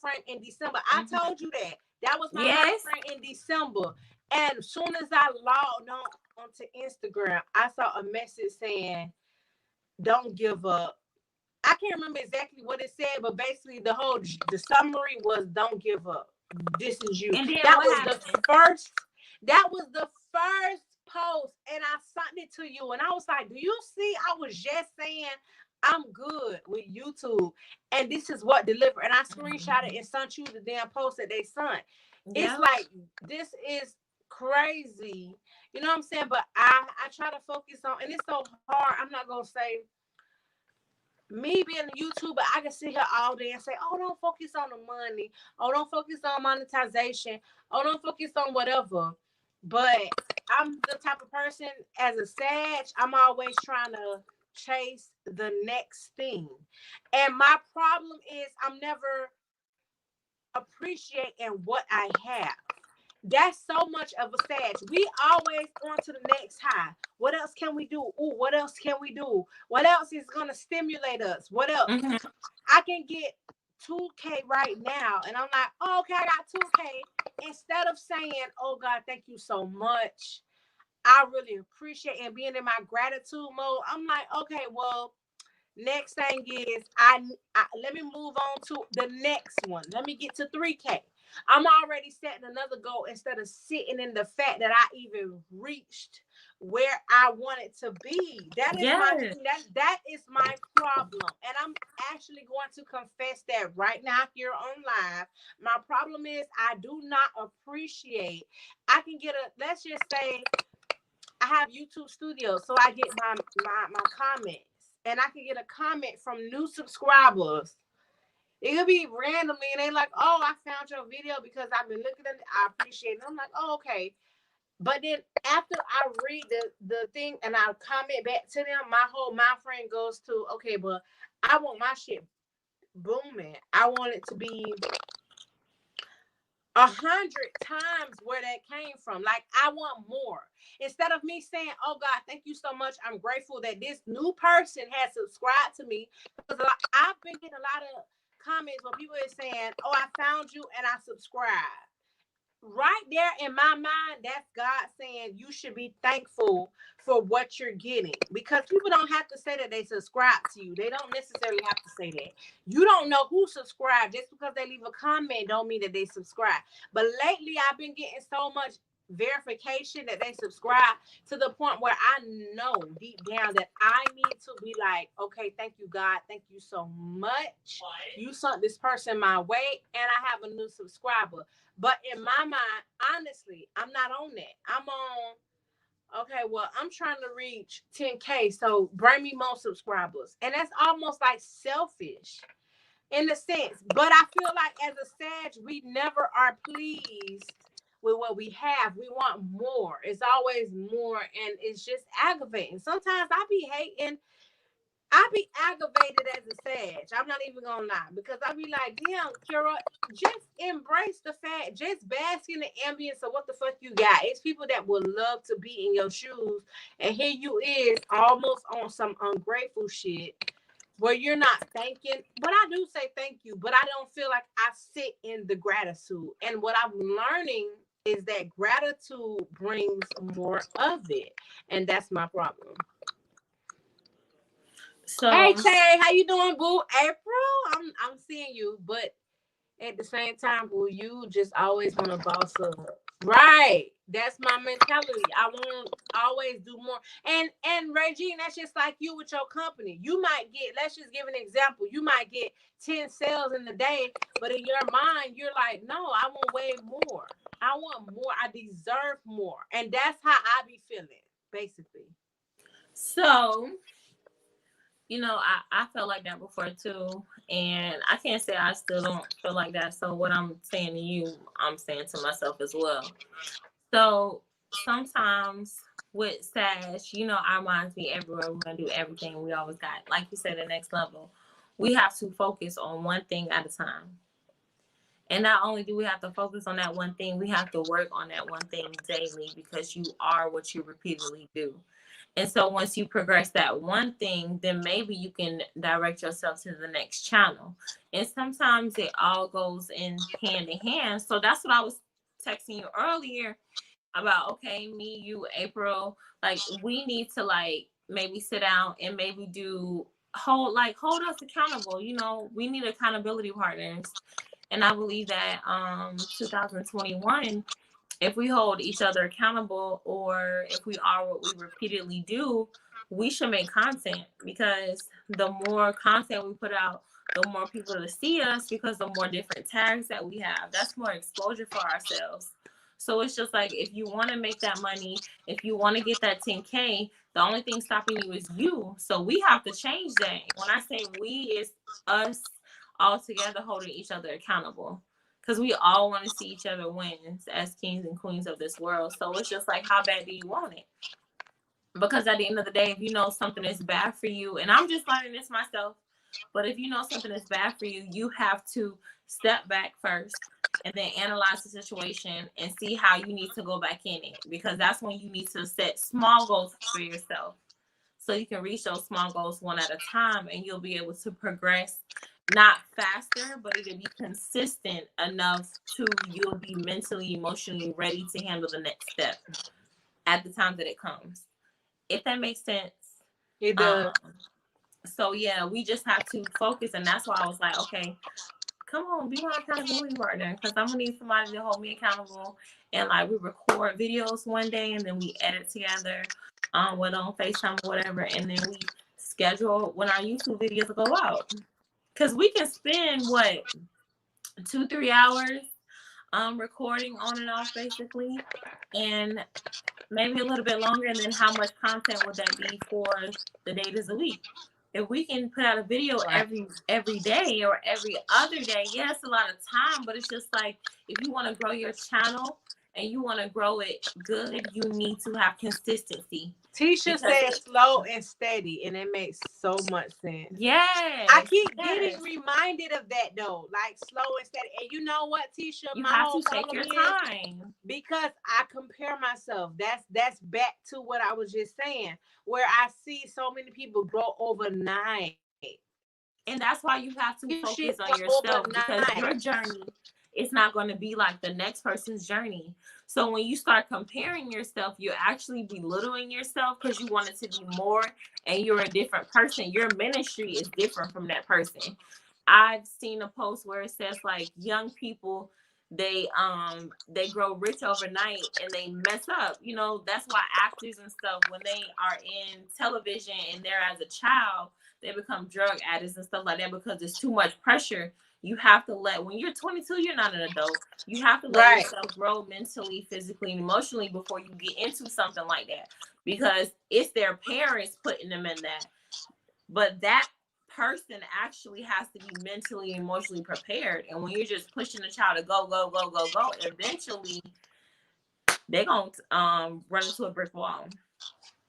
friend in December. I told you that. That was my Yes. friend in December. And as soon as I logged on onto Instagram, I saw a message saying, "Don't give up." I can't remember exactly what it said, but basically the summary was, "Don't give up. This is you." And then That what was happened? the first. That was the first post, and I sent it to you, and I was like, "Do you see? I was just saying I'm good with YouTube, and this is what delivered." And I screenshotted and sent you the damn post that they sent. It's Yeah. like, this is crazy, you know what I'm saying? But I try to focus on, and it's so hard. I'm not gonna say me being a YouTuber, I can sit here all day and say, "Oh, don't focus on the money. Oh, don't focus on monetization. Oh, don't focus on whatever." But I'm the type of person, as a Sag, I'm always trying to chase the next thing. And my problem is I'm never appreciating what I have. That's so much of a Sag. We always on to the next high. What else can we do? Ooh, what else can we do? What else is gonna stimulate us? What else? Mm-hmm. I can get 2K right now, and I'm like, oh, okay, I got 2K. Instead of saying, "Oh God, thank you so much, I really appreciate," and being in my gratitude mode, I'm like, okay, well, next thing is I let me move on to the next one. Let me get to 3K. I'm already setting another goal instead of sitting in the fact that I even reached where I wanted to be. That is my Yes. thing. That is my problem. And I'm actually going to confess that right now here on live. My problem is I do not appreciate. I can get a, let's just say I have YouTube Studios, so I get my comments, and I can get a comment from new subscribers. It could be randomly, and they like, "Oh, I found your video because I've been looking at it. I appreciate it." I'm like, "Oh, okay." But then after I read the thing and I comment back to them, my whole mind frame goes to, okay, but I want my shit booming. I want it to be 100 times where that came from. Like, I want more. Instead of me saying, "Oh God, thank you so much. I'm grateful that this new person has subscribed to me." Because I've been getting a lot of comments where people are saying, "Oh, I found you and I subscribed." Right there in my mind, that's God saying you should be thankful for what you're getting, because people don't have to say that they subscribe to you. They don't necessarily have to say that. You don't know who subscribed. Just because they leave a comment don't mean that they subscribe. But lately I've been getting so much verification that they subscribe, to the point where I know deep down that I need to be like, okay, thank you, God, thank you so much, you sent this person my way, and I have a new subscriber. But in my mind, honestly, I'm not on that. I'm on, okay, well, I'm trying to reach 10K, so bring me more subscribers. And that's almost like selfish in a sense. But I feel like as a Sag, we never are pleased with what we have. We want more. It's always more, and it's just aggravating. Sometimes I be aggravated as a Sag. I'm not even gonna lie, because I be like, damn, Kira, just embrace the fact, just bask in the ambience of what the fuck you got. It's people that would love to be in your shoes, and here you is almost on some ungrateful shit where you're not thanking. But I do say thank you, but I don't feel like I sit in the gratitude. And what I'm learning is that gratitude brings more of it, and that's my problem. So Hey Tay, how you doing, boo? April, I'm seeing you, but at the same time, boo, you just always want to boss up. Right. That's my mentality. I want to always do more. And Regine, that's just like you with your company. You might get, let's just give an example. You might get 10 sales in the day, but in your mind, you're like, no, I want way more. I want more. I deserve more. And that's how I be feeling, basically. so I felt like that before too. And I can't say I still don't feel like that. So what I'm saying to you, I'm saying to myself as well. So sometimes with Sash, you know, our minds be everywhere. We're gonna do everything. We always got, like you said, the next level. We have to focus on one thing at a time. And not only do we have to focus on that one thing, we have to work on that one thing daily because you are what you repeatedly do. And so once you progress that one thing, then maybe you can direct yourself to the next channel. And sometimes it all goes in hand in hand. So that's what I was texting you earlier about. Okay, me, you, April, like we need to like maybe sit down and maybe do hold us accountable. You know, we need accountability partners. And I believe that 2021, if we hold each other accountable or if we are what we repeatedly do, we should make content, because the more content we put out, the more people to see us, because the more different tags that we have, that's more exposure for ourselves. So it's just like, if you want to make that money, if you want to get that 10K, the only thing stopping you is you. So we have to change that. When I say we, it's us all together holding each other accountable, because we all want to see each other win as kings and queens of this world. So it's just like, how bad do you want it? Because at the end of the day, if you know something is bad for you, and I'm just learning this myself, but if you know something is bad for you, you have to step back first and then analyze the situation and see how you need to go back in it, because that's when you need to set small goals for yourself so you can reach those small goals one at a time, and you'll be able to progress, not faster, but it'll be consistent enough to you'll be mentally, emotionally ready to handle the next step at the time that it comes. If that makes sense. It does. So yeah, we just have to focus, and that's why I was like, okay, come on, be my accountability partner, because I'm gonna need somebody to hold me accountable. And like, we record videos one day and then we edit together, whether on FaceTime or whatever, and then we schedule when our YouTube videos go out. Because we can spend what, 2-3 hours recording on and off basically, and maybe a little bit longer. And then how much content would that be for the days a week? If we can put out a video every day or every other day, yeah, it's a lot of time, but it's just like, if you want to grow your channel and you want to grow it good, you need to have consistency. Tisha said slow and steady, and it makes so much sense. Yes. I keep getting reminded of that though, like slow and steady. And you know what, Tisha? You have to take your time, because I compare myself. That's back to what I was just saying, where I see so many people grow overnight. And that's why you have to focus on yourself, because your journey is not going to be like the next person's journey. So when you start comparing yourself, you're actually belittling yourself, because you want it to be more, and you're a different person. Your ministry is different from that person. I've seen a post where it says like, young people, they grow rich overnight and they mess up. You know, that's why actors and stuff, when they are in television and they're as a child, they become drug addicts and stuff like that, because it's too much pressure. You have to when you're 22, you're not an adult. You have to let yourself grow mentally, physically, and emotionally before you get into something like that, because it's their parents putting them in that. But that person actually has to be mentally and emotionally prepared. And when you're just pushing a child to go, eventually they're going to run into a brick wall.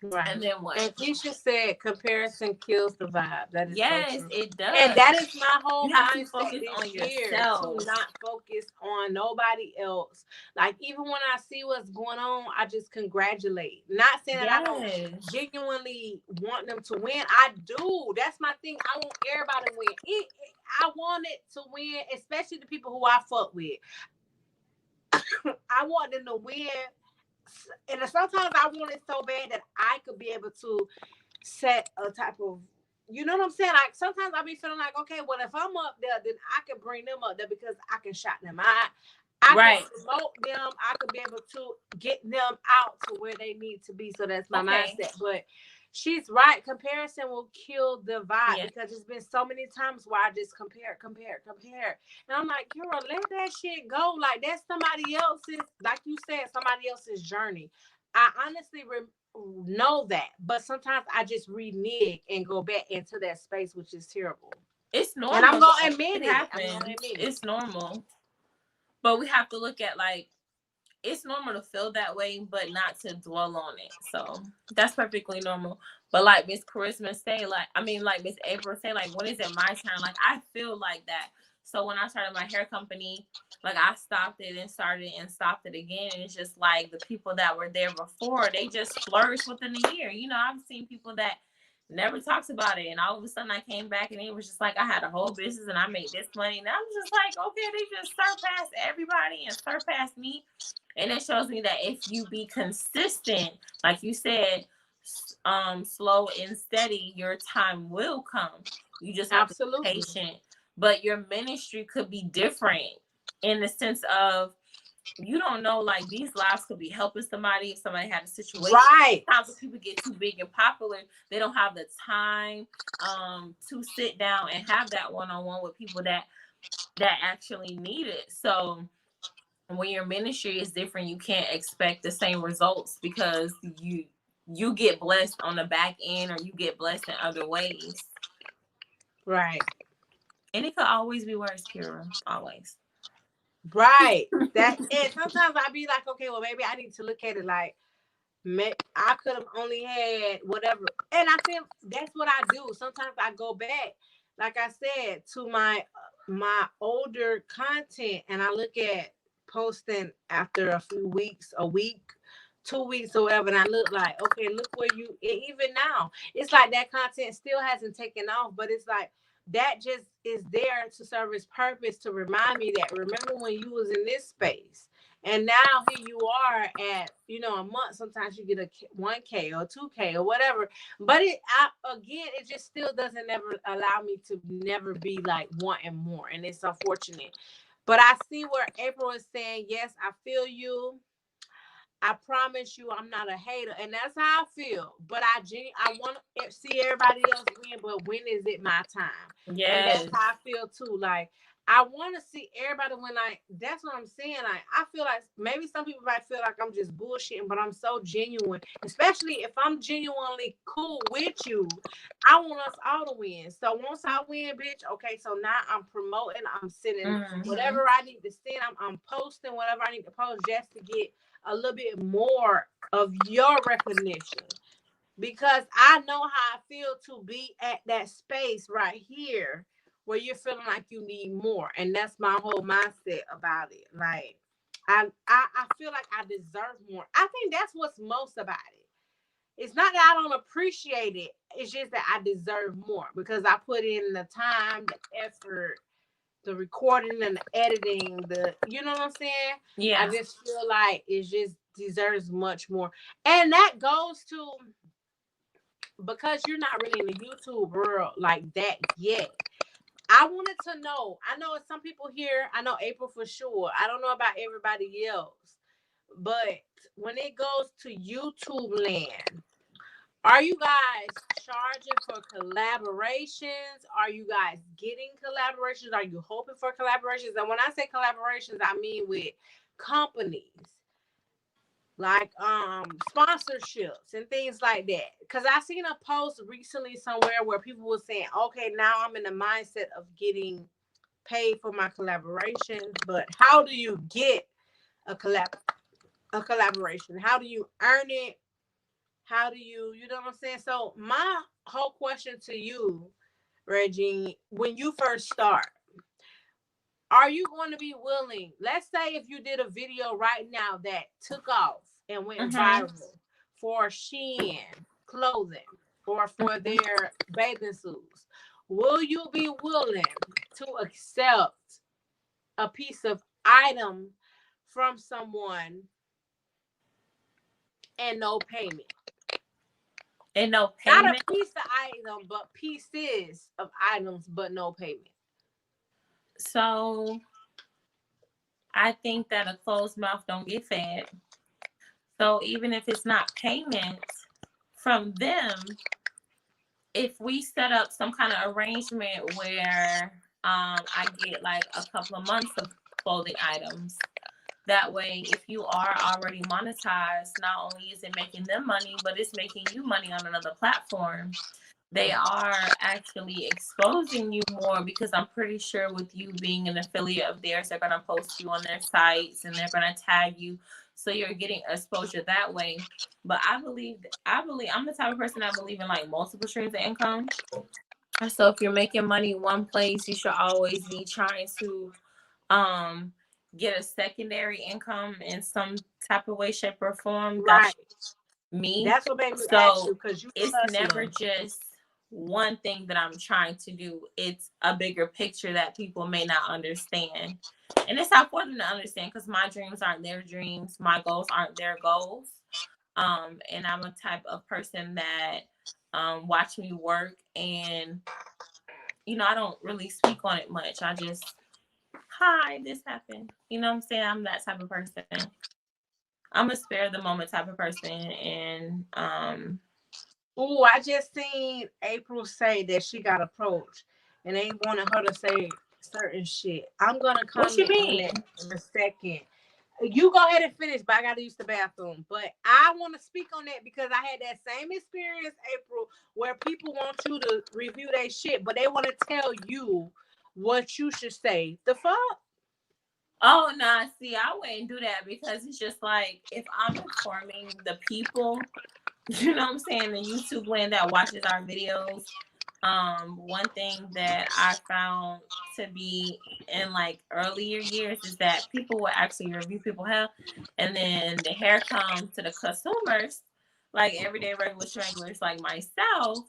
Right. And then what? And Tisha said comparison kills the vibe. That is yes, so it does. And that is my whole mindset focus on yourself. To not focus on nobody else. Like, even when I see what's going on, I just congratulate. Not saying that I don't genuinely want them to win. I do. That's my thing. I want everybody to win. I want it to win, especially the people who I fuck with. I want them to win. And sometimes I want it so bad that I could be able to set a type of, you know what I'm saying? Like, sometimes I be feeling like, okay, well, if I'm up there, then I can bring them up there because I can shout them out. I can promote them. I can be able to get them out to where they need to be. So that's my mindset. But she's right. Comparison will kill the vibe, because there's been so many times where I just compare. And I'm like, girl, let that shit go. Like, that's somebody else's, like you said, somebody else's journey. I honestly know that. But sometimes I just renege and go back into that space, which is terrible. It's normal. And I'm going to admit it. It's normal. But we have to look at, like, it's normal to feel that way, but not to dwell on it. So that's perfectly normal. But like Miss Charisma say, like Miss April say, like, when is it my turn? Like, I feel like that. So when I started my hair company, like, I stopped it and started and stopped it again. And it's just like the people that were there before, they just flourished within a year. You know, I've seen people that never talks about it, and all of a sudden I came back and it was just like I had a whole business and I made this money, and I was just like, okay, they just surpassed everybody and surpassed me. And it shows me that if you be consistent, like you said, slow and steady, your time will come. You just have to be patient. But your ministry could be different in the sense of, you don't know, like, these lives could be helping somebody if somebody had a situation. Right. Sometimes when people get too big and popular, they don't have the time to sit down and have that one-on-one with people that actually need it. So when your ministry is different, you can't expect the same results because you get blessed on the back end, or you get blessed in other ways. Right. And it could always be worse, Kira. Always. Right. That and sometimes I be like, okay, well, maybe I need to look at it like, I could have only had whatever. And I think that's what I do. Sometimes I go back, like I said, to my older content, and I look at posting after a few weeks, a week, 2 weeks or whatever, and I look like, okay, look where you, even now, it's like that content still hasn't taken off, but it's like that just is there to serve its purpose to remind me that, remember when you was in this space. And now here you are at, a month. Sometimes you get a 1K or 2K or whatever. But it just still doesn't ever allow me to never be like wanting more. And it's unfortunate. But I see where April is saying, yes, I feel you. I promise you, I'm not a hater, and that's how I feel. But I want to see everybody else win, but when is it my time? Yes. And that's how I feel too. Like, I want to see everybody when that's what I'm saying. I feel like maybe some people might feel like I'm just bullshitting, but I'm so genuine. Especially if I'm genuinely cool with you, I want us all to win. So once I win, bitch, okay, so now I'm promoting, I'm sending whatever I need to send, I'm posting whatever I need to post just to get a little bit more of your recognition, because I know how I feel to be at that space right here where you're feeling like you need more. And that's my whole mindset about it. Like, I feel like I deserve more. I think that's what's most about it. It's not that I don't appreciate it. It's just that I deserve more because I put in the time, the effort, the recording and the editing, you know what I'm saying? Yeah. I just feel like it just deserves much more. And that goes to, because you're not really in the YouTube world like that yet. I wanted to know, I know some people here, I know April for sure. I don't know about everybody else, but when it goes to YouTube land, are you guys charging for collaborations? Are you guys getting collaborations? Are you hoping for collaborations? And when I say collaborations, I mean with companies, like sponsorships and things like that. Because I seen a post recently somewhere where people were saying, okay, now I'm in the mindset of getting paid for my collaborations, but how do you get a collaboration? How do you earn it? How do you know what I'm saying? So my whole question to you, Reggie, when you first start, are you going to be willing? Let's say if you did a video right now that took off and went viral for Shein clothing or for their bathing suits, will you be willing to accept a piece of item from someone and no payment? And no payment? Not a piece of item, but pieces of items, but no payment. So I think that a closed mouth don't get fed. So even if it's not payment from them, if we set up some kind of arrangement where I get like a couple of months of clothing items, that way, if you are already monetized, not only is it making them money, but it's making you money on another platform. They are actually exposing you more, because I'm pretty sure with you being an affiliate of theirs, they're going to post you on their sites and they're going to tag you. so you're getting exposure that way. But I believe I'm the type of person that believe in like multiple streams of income. So if you're making money one place, you should always be trying to um get a secondary income in some type of way, shape, or form. Right. That's me. That's what made me ask you, So because you it's never hustling. just one thing that I'm trying to do. It's a bigger picture that people may not understand. And it's not for them to understand because my dreams aren't their dreams. My goals aren't their goals. And I'm a type of person that watch me work, and I don't really speak on it much. I just, hi, this happened. You know what I'm saying? I'm that type of person. I'm a spare the moment type of person. And Ooh, I just seen April say that she got approached and they wanted her to say certain shit. I'm gonna what you comment on mean? that in a second. You go ahead and finish, but I gotta use the bathroom. But I want to speak on that because I had that same experience, April, where people want you to review their shit, but they want to tell you what you should say. The fuck? Oh, nah, see, I wouldn't do that because it's just like if I'm informing the people, you know what I'm saying, the YouTube land that watches our videos. One thing that I found to be in like earlier years is that people will actually review people hair, and then the hair comes to the consumers, like everyday regular stragglers like myself,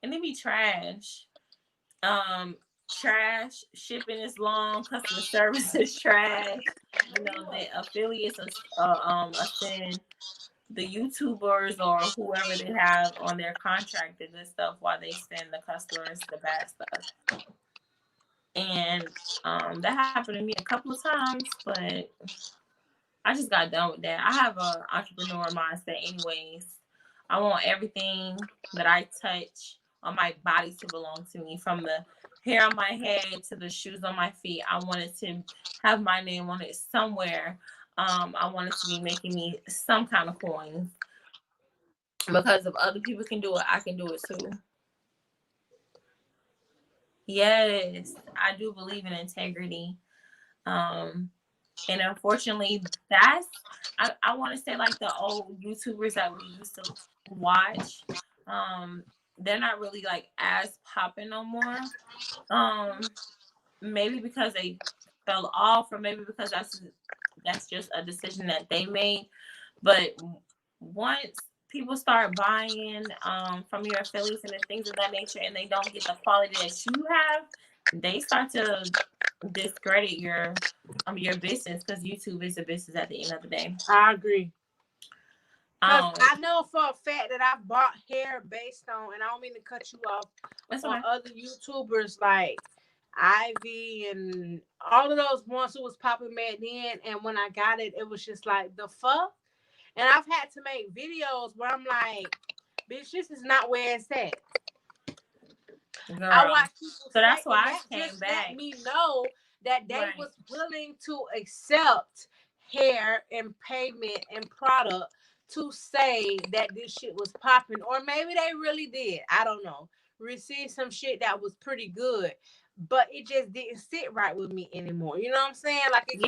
and they be trash. Trash, shipping is long, customer service is trash. The affiliates send the YouTubers or whoever they have on their contract the good stuff while they send the customers the bad stuff. And that happened to me a couple of times, but I just got done with that. I have an entrepreneur mindset anyways. I want everything that I touch on my body to belong to me, from the hair on my head to the shoes on my feet. I wanted to have my name on it somewhere. I wanted to be making me some kind of coins, because if other people can do it, I can do it too. Yes, I do believe in integrity. And unfortunately, I want to say like the old YouTubers that we used to watch. They're not really like as popping no more. Maybe because they fell off, or maybe because that's just a decision that they made. But once people start buying from your affiliates and things of that nature, and they don't get the quality that you have, they start to discredit your business, because YouTube is a business at the end of the day. I agree. Because I know for a fact that I bought hair based on, and I don't mean to cut you off, on other YouTubers like Ivy and all of those ones who was popping back then. And when I got it, it was just like, the fuck? And I've had to make videos where I'm like, bitch, this is not where it's at. Girl. I watch people so that's why I came back. Let me know that they was willing to accept hair and payment and product to say that this shit was popping, or maybe they really did. I don't know. Received some shit that was pretty good, but it just didn't sit right with me anymore. You know what I'm saying? Like, it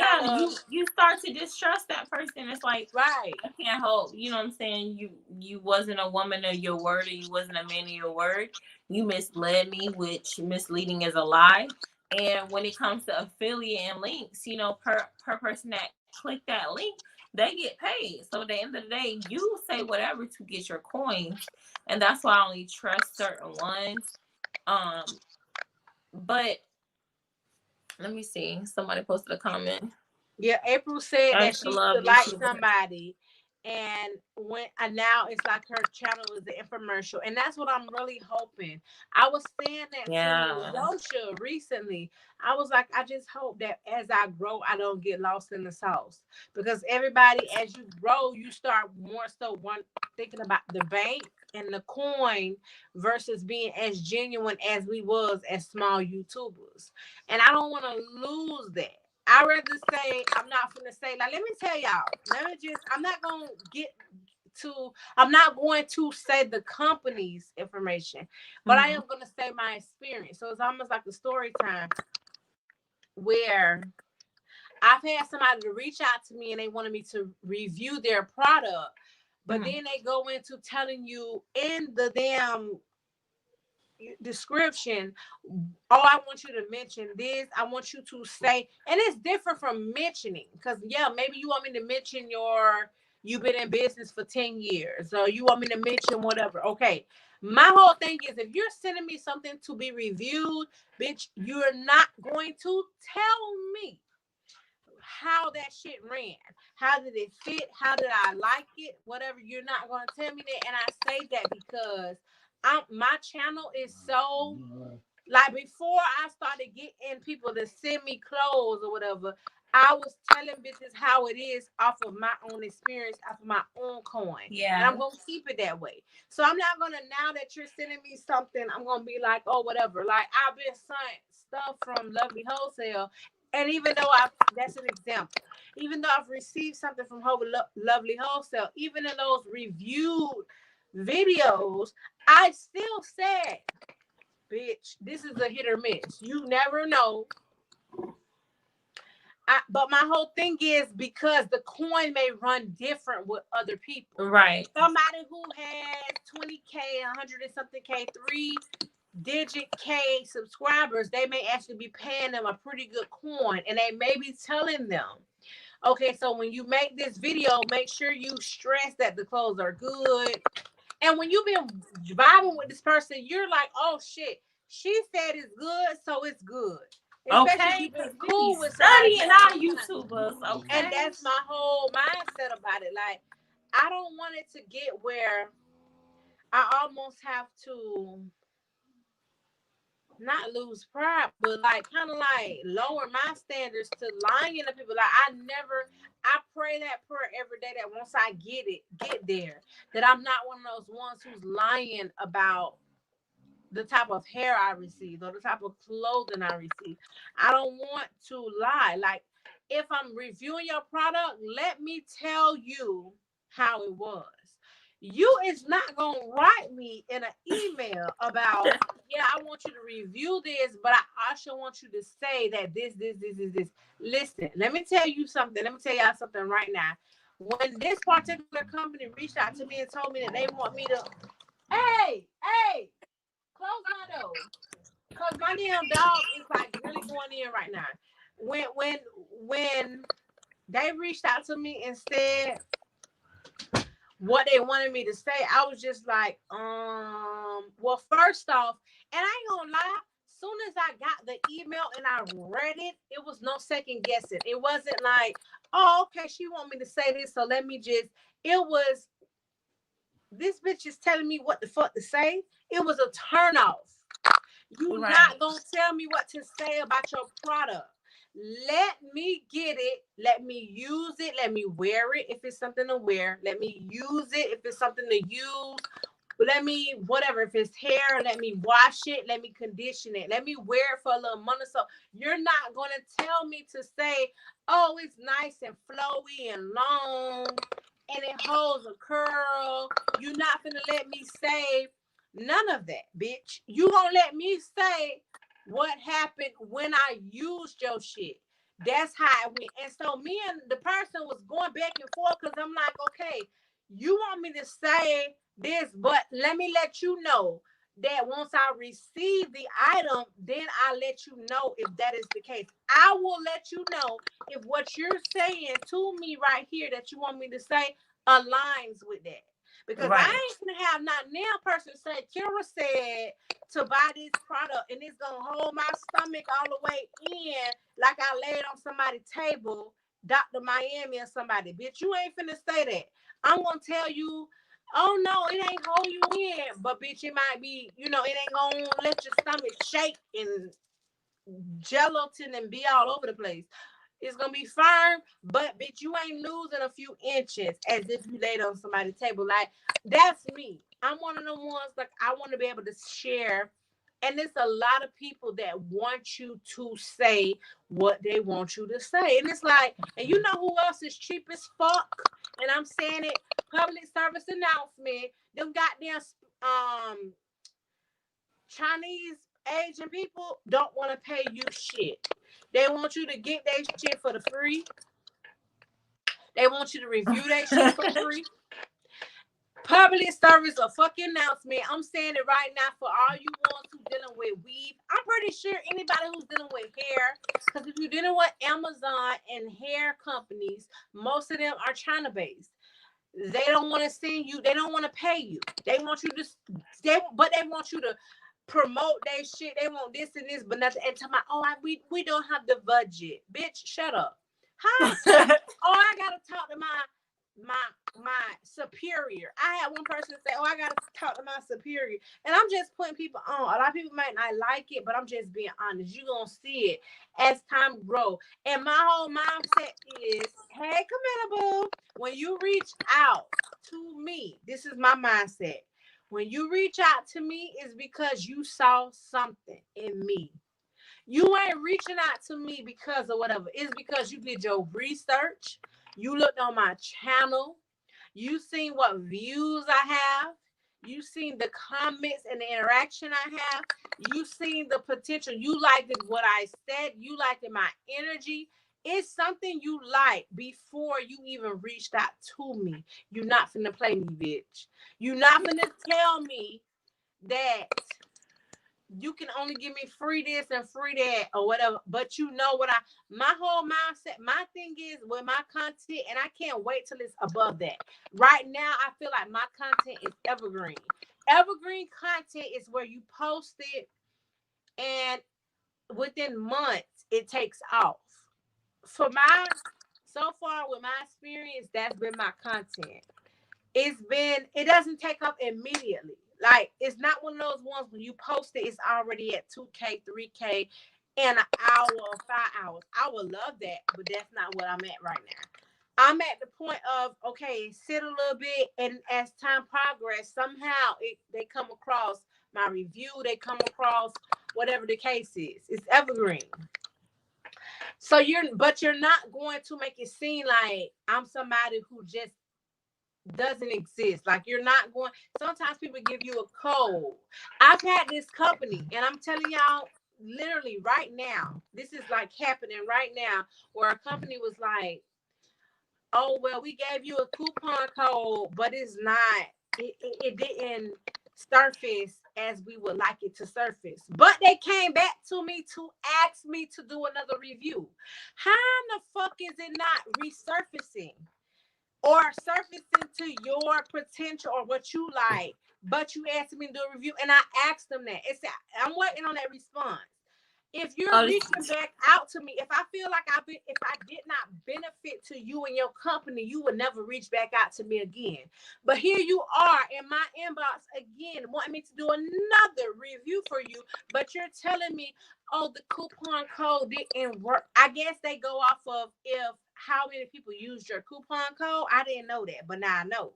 you start to distrust that person. It's like, right, I can't hold. You know what I'm saying? You wasn't a woman of your word, or you wasn't a man of your word. You misled me, which misleading is a lie. And when it comes to affiliate and links, per person that click that link, they get paid. So at the end of the day, you say whatever to get your coins, and that's why I only trust certain ones. But let me see. Somebody posted a comment. Yeah, April said that she used to like somebody, and now it's like her channel is the infomercial, and that's what I'm really hoping. I was saying that to Yosha recently. I was like, I just hope that as I grow, I don't get lost in the sauce, because everybody, as you grow, you start more so thinking about the bank and the coin versus being as genuine as we was as small YouTubers, and I don't want to lose that. I'd rather say, I'm not going to say, like, let me tell y'all, I'm not going to say the company's information, but I am going to say my experience. So it's almost like a story time where I've had somebody to reach out to me and they wanted me to review their product, but then they go into telling you in the damn description, oh, I want you to mention this. I want you to say, and it's different from mentioning, because yeah, maybe you want me to mention you've been in business for 10 years, or you want me to mention whatever. Okay. My whole thing is, if you're sending me something to be reviewed, bitch, you're not going to tell me how that shit ran. How did it fit? How did I like it? Whatever. You're not going to tell me that. And I say that because my channel is so, like, before I started getting people to send me clothes or whatever, I was telling bitches how it is off of my own experience, off of my own coin. Yeah. And I'm going to keep it that way. So I'm not going to, now that you're sending me something, I'm going to be like, oh, whatever. Like, I've been sent stuff from Lovely Wholesale. And even though that's an example, even though I've received something from Lovely Wholesale, even in those reviewed videos, I still said, bitch, this is a hit or miss. You never know. But my whole thing is, because the coin may run different with other people. Right. Somebody who has 20K, 100 and something K, 3-digit K subscribers, they may actually be paying them a pretty good coin, and they may be telling them, okay, so when you make this video, make sure you stress that the clothes are good. And when you've been vibing with this person, you're like, oh shit, she said it's good, so it's good. Especially okay, cool with studying our YouTubers. Okay. And that's my whole mindset about it. Like, I don't want it to get where I almost have to not lose pride, but like kind of like lower my standards to lying to people. Like, I pray that prayer every day that once I get there, that I'm not one of those ones who's lying about the type of hair I receive or the type of clothing I receive. I don't want to lie. Like, if I'm reviewing your product, let me tell you how it was. You is not gonna write me in an email about, yeah, I want you to review this, but I also want you to say that this. Listen, let me tell you something. Let me tell y'all something right now. When this particular company reached out to me and told me that they want me to, hey, close my door, cause my damn dog is like really going in right now. When they reached out to me and said what they wanted me to say, I was just like, well, first off, and I ain't gonna lie, soon as I got the email and I read it, it was no second guessing. It wasn't like, oh, okay, she want me to say this, so let me just, it was, this bitch is telling me what the fuck to say. It was a turn off. You're not gonna tell me what to say about your product. Let me get it. Let me use it. Let me wear it if it's something to wear. Let me use it if it's something to use. Let me, whatever, if it's hair, let me wash it. Let me condition it. Let me wear it for a little month or so. You're not going to tell me to say, oh, it's nice and flowy and long and it holds a curl. You're not going to let me say none of that, bitch. You gonna let me say what happened when I used your shit. That's how it went. And so me and the person was going back and forth because I'm like, okay, you want me to say this, but let me let you know that once I receive the item, then I'll let you know if that is the case. I will let you know if what you're saying to me right here that you want me to say aligns with that. Because I ain't gonna have not now person say, Kira said to buy this product and it's gonna hold my stomach all the way in like I laid on somebody's table, Dr. Miami or somebody. Bitch, you ain't finna say that. I'm gonna tell you, oh no, it ain't hold you in, but bitch, it might be, it ain't gonna let your stomach shake and gelatin and be all over the place. It's gonna be firm, but bitch, you ain't losing a few inches as if you laid on somebody's table. Like, that's me. I'm one of the ones, like, I want to be able to share. And there's a lot of people that want you to say what they want you to say. And it's like, and you know who else is cheap as fuck? And I'm saying it, public service announcement. Them goddamn Chinese Asian people don't want to pay you shit. They want you to get their shit for the free. They want you to review their shit for free. Public service or fucking announcement. I'm saying it right now for all you ones who dealing with weave. I'm pretty sure anybody who's dealing with hair, because if you're dealing with Amazon and hair companies, most of them are China based. They don't want to send you. They don't want to pay you. They want you to. They want you to promote their shit. They want this and this, but nothing. And tell my, we don't have the budget, bitch. Shut up. Huh? I gotta talk to my superior. I had one person say, I gotta talk to my superior, and I'm just putting people on. A lot of people might not like it, but I'm just being honest. You're gonna see it as time grow. And my whole mindset is, hey, Camilla boo, when you reach out to me, this is my mindset. When you reach out to me, it's because you saw something in me. You ain't reaching out to me because of whatever. It's because you did your research. You looked on my channel. You seen what views I have. You seen the comments and the interaction I have. You seen the potential. You liked what I said. You liked my energy. It's something you like before you even reached out to me. You're not finna play me, bitch. You're not finna tell me that you can only give me free this and free that or whatever. But you know what my whole mindset, my thing is with my content, and I can't wait till it's above that. Right now, I feel like my content is evergreen. Evergreen content is where you post it and within months it takes off. So far with my experience, that's been my content. It doesn't take off immediately. Like, it's not one of those ones when you post it, it's already at 2K, 3K in an hour or 5 hours. I would love that, but that's not what I'm at right now. I'm at the point of, okay, sit a little bit, and as time progresses, somehow they come across my review, they come across whatever the case is. It's evergreen. So you're not going to make it seem like I'm somebody who just doesn't exist. Like, you're not going. Sometimes people give you a code. I've had this company, and I'm telling y'all literally right now, this is like happening right now, where a company was like, oh, well, we gave you a coupon code, but it's not, it didn't surface as we would like it to surface. But they came back to me to ask me to do another review. How the fuck is it not resurfacing or surfacing to your potential or what you like, but you asked me to do a review? And I asked them that. I'm waiting on that response. If you're reaching back out to me, if I feel like if I did not benefit to you and your company, you would never reach back out to me again. But here you are in my inbox again, wanting me to do another review for you. But you're telling me, oh, the coupon code didn't work. I guess they go off of how many people used your coupon code. I didn't know that, but now I know.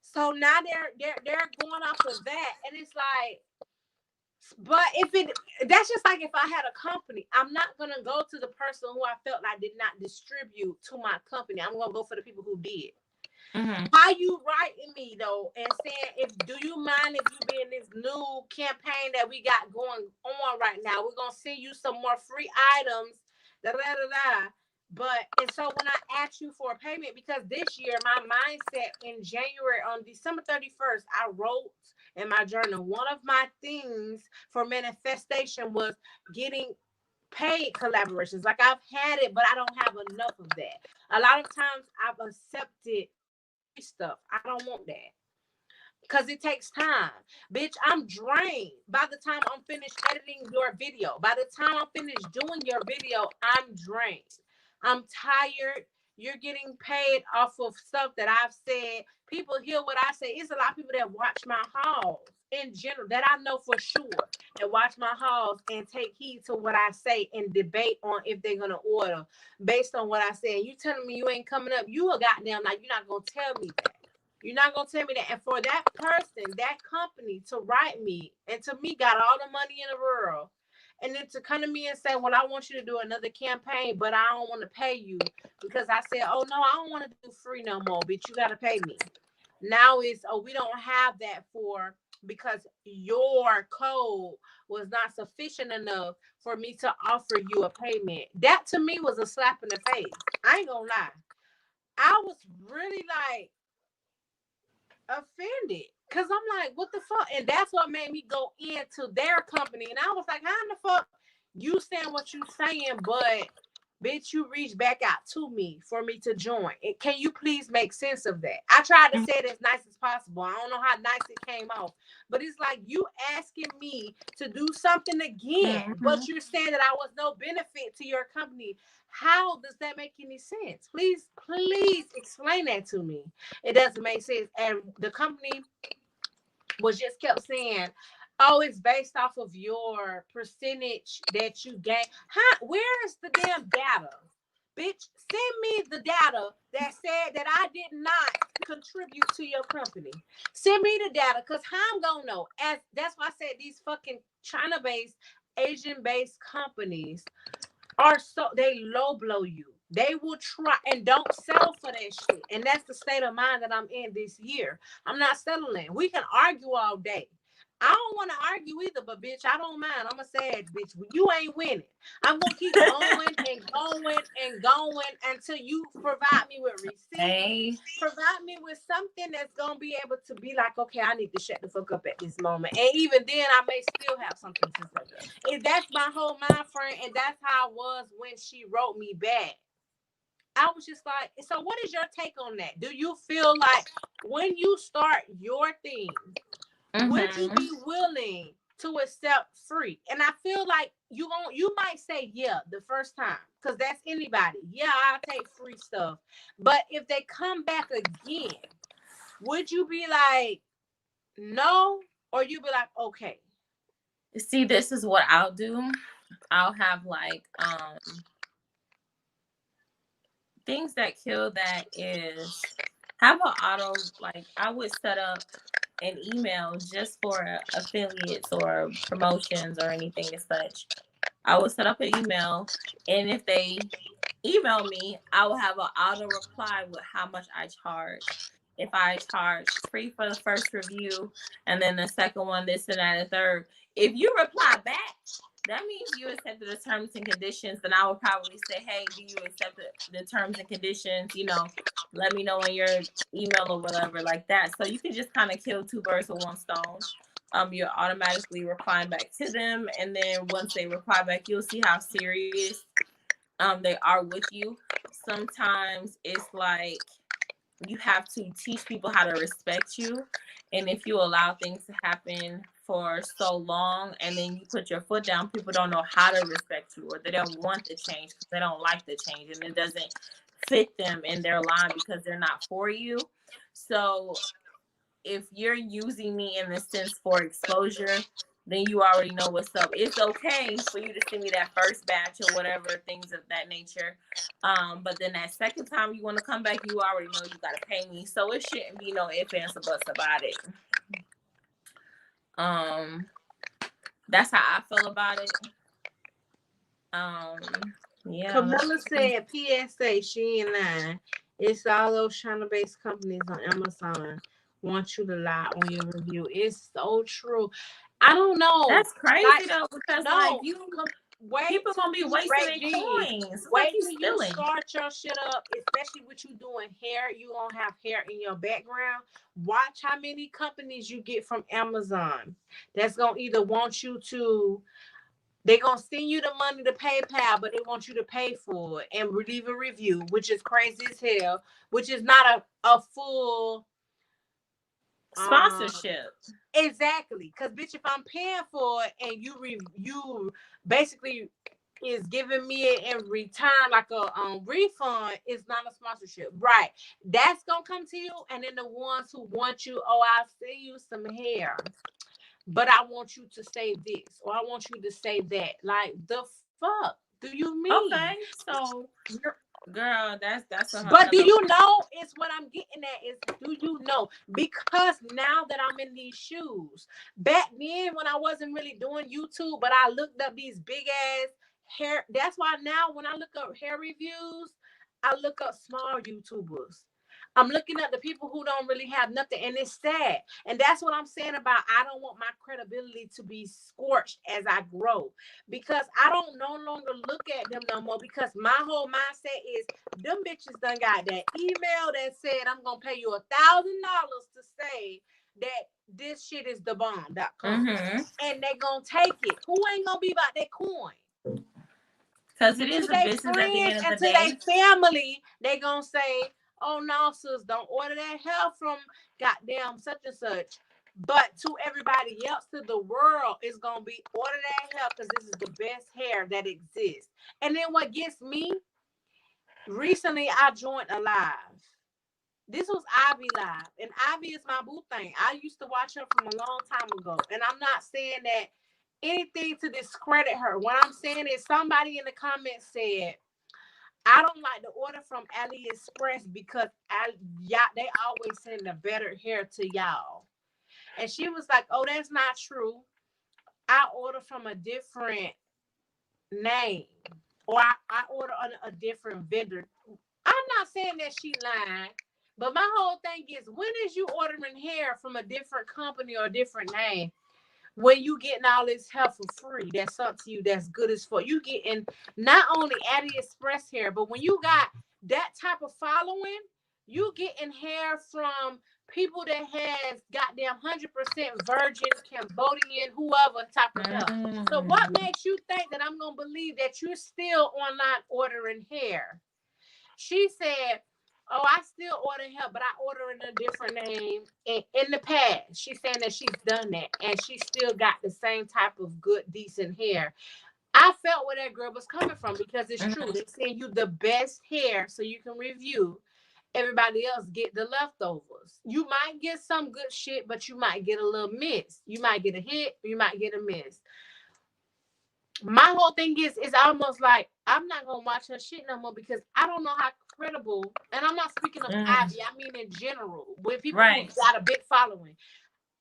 So now they're going off of that, and it's like. But that's just like if I had a company, I'm not going to go to the person who I felt like did not distribute to my company. I'm going to go for the people who did. Mm-hmm. How you writing me though and saying, do you mind if you be in this new campaign that we got going on right now? We're going to send you some more free items, and so when I asked you for a payment, because this year my mindset in January, on December 31st, I wrote in my journal, one of my things for manifestation was getting paid collaborations. Like, I've had it, but I don't have enough of that. A lot of times I've accepted stuff. I don't want that because it takes time. Bitch, I'm drained by the time I'm finished editing your video. By the time I'm finished doing your video, I'm drained. I'm tired. You're getting paid off of stuff that I've said. People hear what I say. It's a lot of people that watch my hauls in general, that I know for sure, that watch my hauls and take heed to what I say and debate on if they're going to order based on what I say. And you telling me you ain't coming up, you a goddamn, like, you're not going to tell me that. You're not going to tell me that. And for that person, that company to write me, and to me got all the money in the world, and then to come to me and say, well, I want you to do another campaign, but I don't want to pay you because I said, oh, no, I don't want to do free no more, bitch. You got to pay me. Now it's, oh, we don't have that for, because your code was not sufficient enough for me to offer you a payment. That to me was a slap in the face. I ain't gonna lie. I was really like offended because I'm like, what the fuck? And that's what made me go into their company. And I was like, how in the fuck you saying what you saying, but bitch, you reached back out to me for me to join. Can you please make sense of that? I tried to say it as nice as possible. I don't know how nice it came off, but it's like you asking me to do something again, but you're saying that I was no benefit to your company. How does that make any sense? Please explain that to me. It doesn't make sense. And the company was just kept saying, oh, it's based off of your percentage that you gain. Huh? Where's the damn data? Bitch, send me the data that said that I did not contribute to your company. Send me the data, because how I'm gonna know? As that's why I said these fucking China-based, Asian-based companies are so, they low blow you. They will try and don't settle for that shit. And that's the state of mind that I'm in this year. I'm not settling. We can argue all day. I don't want to argue either, but bitch, I don't mind. I'm a sad bitch. You ain't winning. I'm gonna keep going and going and going until you provide me with receipts, provide me with something that's gonna be able to be like, okay, I need to shut the fuck up at this moment. And even then, I may still have something to say. And that's my whole mind frame, and that's how I was when she wrote me back. I was just like, so what is your take on that? Do you feel like when you start your thing, would you be willing to accept free? And I feel like you might say yeah the first time, because that's anybody. Yeah, I'll take free stuff. But if they come back again, would you be like no, or you be like okay? See, this is what I'll do. I'll have like things that kill that is have an auto, like I would set up an email just for affiliates or promotions or anything as such. I would set up an email, and if they email me, I will have an auto reply with how much I charge. If I charge free for the first review, and then the second one, this and that, and third. If you reply back, that means you accepted the terms and conditions. Then I would probably say, hey, do you accept the terms and conditions? You know, let me know in your email or whatever, like that. So you can just kind of kill two birds with one stone. You're automatically replying back to them, and then once they reply back, you'll see how serious they are with you. Sometimes it's like you have to teach people how to respect you, and if you allow things to happen for so long and then you put your foot down, people don't know how to respect you, or they don't want the change because they don't like the change and it doesn't fit them in their line because they're not for you. So if you're using me in the sense for exposure, then you already know what's up. It's okay for you to send me that first batch or whatever, things of that nature. But then that second time you want to come back, you already know you got to pay me. So it shouldn't be no ifs, ands, or buts about it. That's how I feel about it. Yeah. Camilla said, PSA, she ain't lying. It's all those China-based companies on Amazon want you to lie on your review. It's so true. I don't know. That's crazy like, though, because no, like people gonna be wasting their coins. Wait till you start your shit up, especially with you doing hair. You gonna have hair in your background. Watch how many companies you get from Amazon that's gonna either want you to, they're going to send you the money to PayPal, but they want you to pay for it and leave a review, which is crazy as hell, which is not a full sponsorship. Exactly. Because, bitch, if I'm paying for it and you basically is giving me it in return like a refund, it's not a sponsorship. Right. That's going to come to you. And then the ones who want you, oh, I'll send you some hair, but I want you to say this, or I want you to say that. Like, the fuck do you mean? Okay, so girl, that's a but do you know? It's what I'm getting at is, do you know? Because now that I'm in these shoes, back then when I wasn't really doing YouTube, but I looked up these big ass hair. That's why now when I look up hair reviews, I look up small YouTubers. I'm looking at the people who don't really have nothing, and it's sad. And that's what I'm saying about I don't want my credibility to be scorched as I grow, because I don't no longer look at them no more, because my whole mindset is them bitches done got that email that said I'm gonna pay you $1,000 to say that this shit is the bomb.com. And they gonna take it. Who ain't gonna be about that coin? Because it is a business at the end of the day. And to their family, they gonna say, oh no, sis, don't order that hair from goddamn such and such. But to everybody else, to the world, it's gonna be order that hair because this is the best hair that exists. And then what gets me, recently I joined a live. This was Ivy Live, and Ivy is my boo thing. I used to watch her from a long time ago, and I'm not saying that anything to discredit her. What I'm saying is somebody in the comments said, I don't like to order from AliExpress because they always send the better hair to y'all. And she was like, oh, that's not true. I order from a different name, or I order on a different vendor. I'm not saying that she lying, but my whole thing is, when is you ordering hair from a different company or a different name when you getting all this hair for free? That's up to you. That's good as for you getting not only AliExpress hair, but when you got that type of following, you getting hair from people that has goddamn 100% virgin, Cambodian, whoever type of hair. So what makes you think that I'm gonna believe that you're still online ordering hair? She said, oh, I still order hair, but I order in a different name. And in the past, she's saying that she's done that, and she still got the same type of good, decent hair. I felt where that girl was coming from, because it's true. They send you the best hair so you can review. Everybody else get the leftovers. You might get some good shit, but you might get a little miss. You might get a hit, you might get a miss. My whole thing is, it's almost like I'm not gonna watch her shit no more, because I don't know how credible. And I'm not speaking of Ivy, I mean in general, when people who got a big following.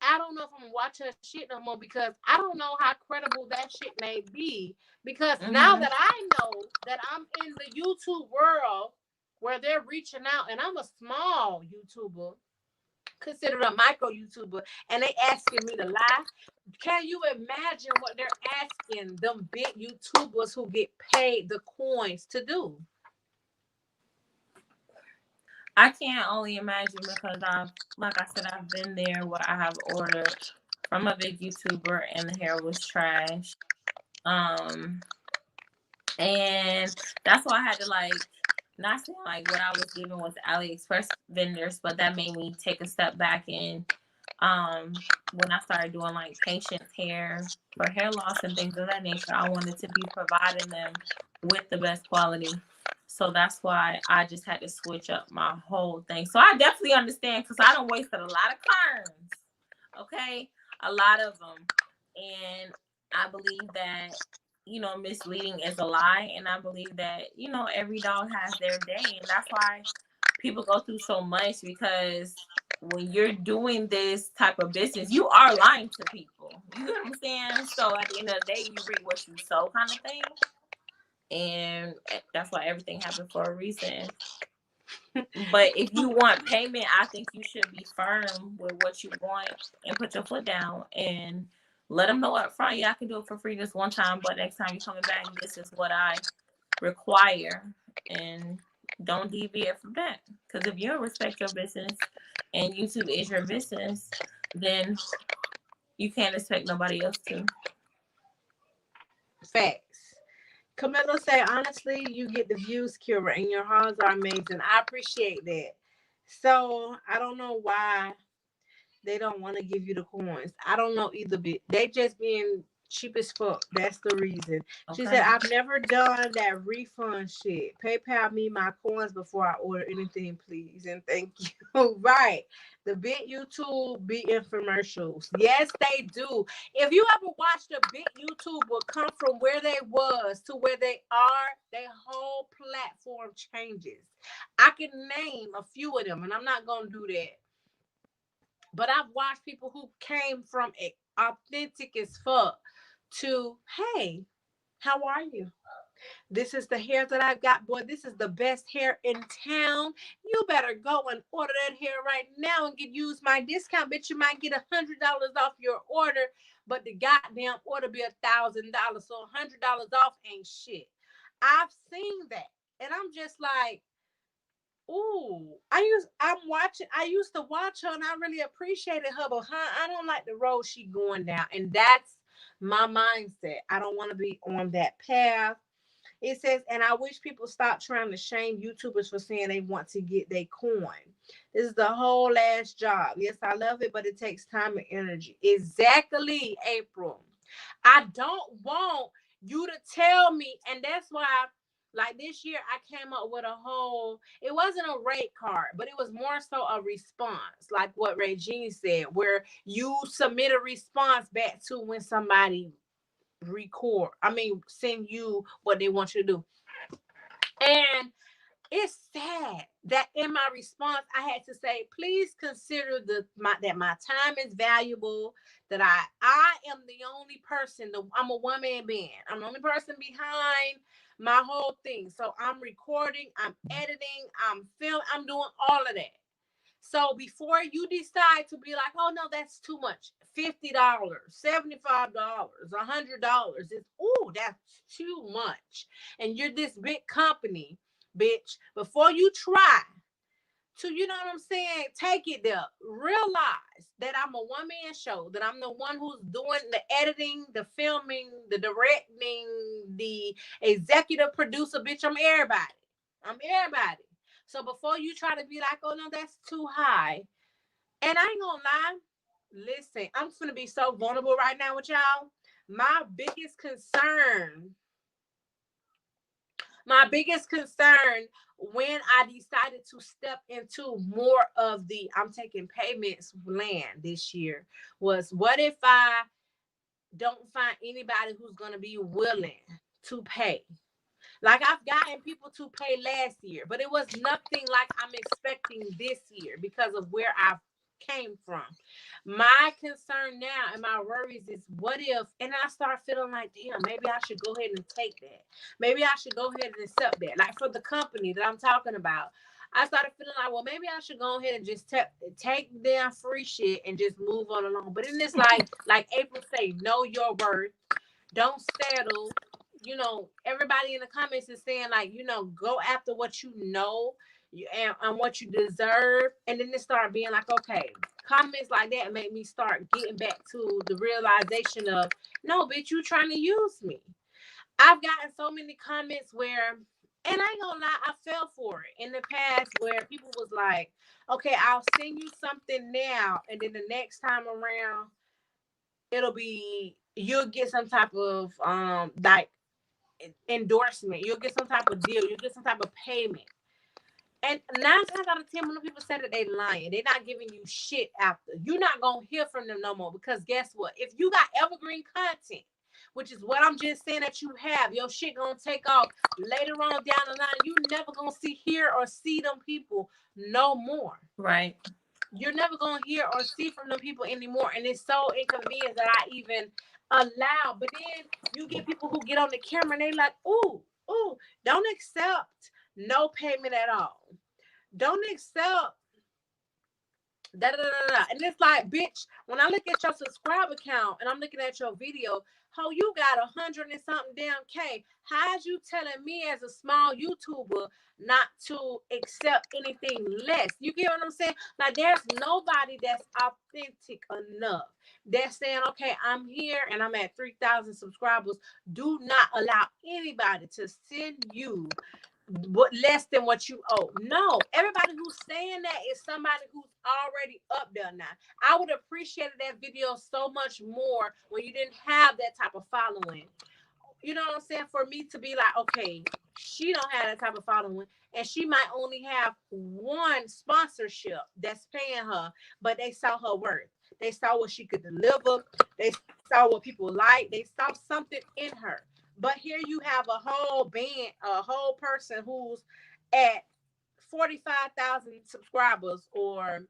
I don't know if I'm gonna watch her shit no more, because I don't know how credible that shit may be. Because now that I know that I'm in the YouTube world where they're reaching out, and I'm a small YouTuber, considered a micro YouTuber, and they asking me to lie. Can you imagine what they're asking them big YouTubers who get paid the coins to do? I can't only imagine, because like I said, I've been there where I have ordered from a big YouTuber and the hair was trash. And that's why I had to, like, not saying like what I was given was AliExpress vendors, but that made me take a step back. And when I started doing like patients' hair for hair loss and things of that nature, I wanted to be providing them with the best quality. So that's why I just had to switch up my whole thing. So I definitely understand, because I done wasted a lot of kerns, okay? A lot of them. And I believe that, you know, misleading is a lie. And I believe that, you know, every dog has their day. And that's why people go through so much, because when you're doing this type of business, you are lying to people. You know what I'm saying? So at the end of the day, you reap what you sow, kind of thing. And that's why everything happened for a reason. But if you want payment, I think you should be firm with what you want and put your foot down and let them know up front. Yeah, I can do it for free this one time, but next time you're coming back, this is what I require. And don't deviate from that. Because if you don't respect your business and YouTube is your business, then you can't expect nobody else to. Facts. Camilla say, honestly, you get the views, Kira, and your hauls are amazing. I appreciate that. So I don't know why they don't want to give you the coins. I don't know either bit. They just being cheap as fuck. That's the reason. Okay. She said, I've never done that refund shit. PayPal me my coins before I order anything, please. And thank you. Right. The big YouTube be infomercials. Yes, they do. If you ever watched a big YouTuber come from where they was to where they are, their whole platform changes. I can name a few of them, and I'm not going to do that. But I've watched people who came from authentic as fuck to, hey, how are you? This is the hair that I got, boy. This is the best hair in town. You better go and order that hair right now and use my discount. Bitch, you might get $100 off your order, but the goddamn order be $1,000. So $100 off ain't shit. I've seen that, and I'm just like, ooh, I used to watch her and I really appreciated her, but I don't like the road she going down. And that's my mindset. I don't want to be on that path. It says, and I wish people stop trying to shame YouTubers for saying they want to get their coin. This is the whole last job. Yes, I love it, but it takes time and energy. Exactly, April. I don't want you to tell me, and that's why, like this year, I came up with a whole. It wasn't a rate card, but it was more so a response, like what Regine said, where you submit a response back to when somebody send you what they want you to do. And it's sad that in my response I had to say, please consider that my time is valuable, that I am the only person, I'm a one-man band. I'm the only person behind my whole thing. So I'm recording, I'm editing, I'm filming, I'm doing all of that. So before you decide to be like, oh no, that's too much, $50, $75, $100, that's too much. And you're this big company, bitch. Before you try to, you know what I'm saying, take it there. Realize that I'm a one-man show, that I'm the one who's doing the editing, the filming, the directing, the executive producer, bitch. I'm everybody. I'm everybody. So before you try to be like, oh no, that's too high. And I ain't gonna lie. Listen, I'm just gonna be so vulnerable right now with y'all. My biggest concern when I decided to step into more of the I'm taking payments land this year was, what if I don't find anybody who's gonna be willing to pay? Like, I've gotten people to pay last year, but it was nothing like I'm expecting this year because of where I came from. My concern now and my worries is, what if, and I start feeling like, damn, maybe I should go ahead and take that. Maybe I should go ahead and accept that. Like for the company that I'm talking about, I started feeling like, well, maybe I should go ahead and just take their free shit and just move on along. But then it's like April say, know your worth. Don't settle. You know, everybody in the comments is saying, like, you know, go after what you know and what you deserve. And then it started being like, okay, comments like that make me start getting back to the realization of, no, bitch, you trying to use me. I've gotten so many comments where, and I ain't gonna lie, I fell for it in the past, where people was like, okay, I'll send you something now, and then the next time around, you'll get some type of like endorsement. You'll get some type of deal. You'll get some type of payment. And 9 times out of 10, when people say that, they lying. They're not giving you shit after. You're not gonna hear from them no more, because guess what? If you got evergreen content, which is what I'm just saying that you have, your shit gonna take off later on down the line. You never gonna hear or see them people no more. Right. You're never gonna hear or see from them people anymore, and it's so inconvenient that I even allow. But then you get people who get on the camera and they like, ooh, don't accept no payment at all. Don't accept da da da da. And it's like, bitch, when I look at your subscriber count and I'm looking at your video, how you got 100 and something damn K. How's you telling me as a small YouTuber not to accept anything less? You get what I'm saying? Like, there's nobody that's authentic enough that's saying, okay, I'm here and I'm at 3,000 subscribers. Do not allow anybody to send you less than what you owe. No, everybody who's saying that is somebody who's already up there now. I would appreciate that video so much more when you didn't have that type of following. You know what I'm saying? For me to be like, okay, she don't have that type of following, and she might only have one sponsorship that's paying her, but they saw her worth. They saw what she could deliver. They saw what people like. They saw something in her. But here you have a whole band, a whole person who's at 45,000 subscribers, or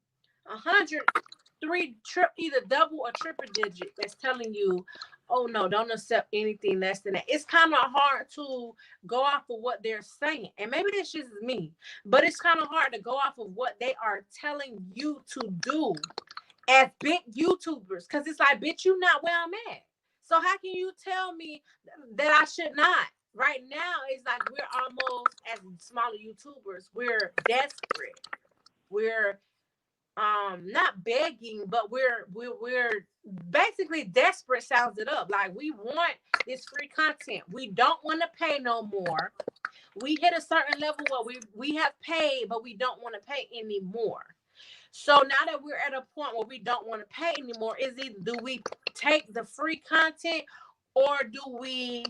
103, either double or triple digit, that's telling you, oh no, don't accept anything less than that. It's kind of hard to go off of what they're saying. And maybe this just is me, but it's kind of hard to go off of what they are telling you to do as big YouTubers. Cause it's like, bitch, you not where I'm at. So how can you tell me that I should not? Right now, it's like we're almost as smaller YouTubers. We're desperate. We're not begging, but we're basically desperate. Sounds it up like we want this free content. We don't want to pay no more. We hit a certain level where we have paid, but we don't want to pay anymore. So now that we're at a point where we don't want to pay anymore, is either do we take the free content or do we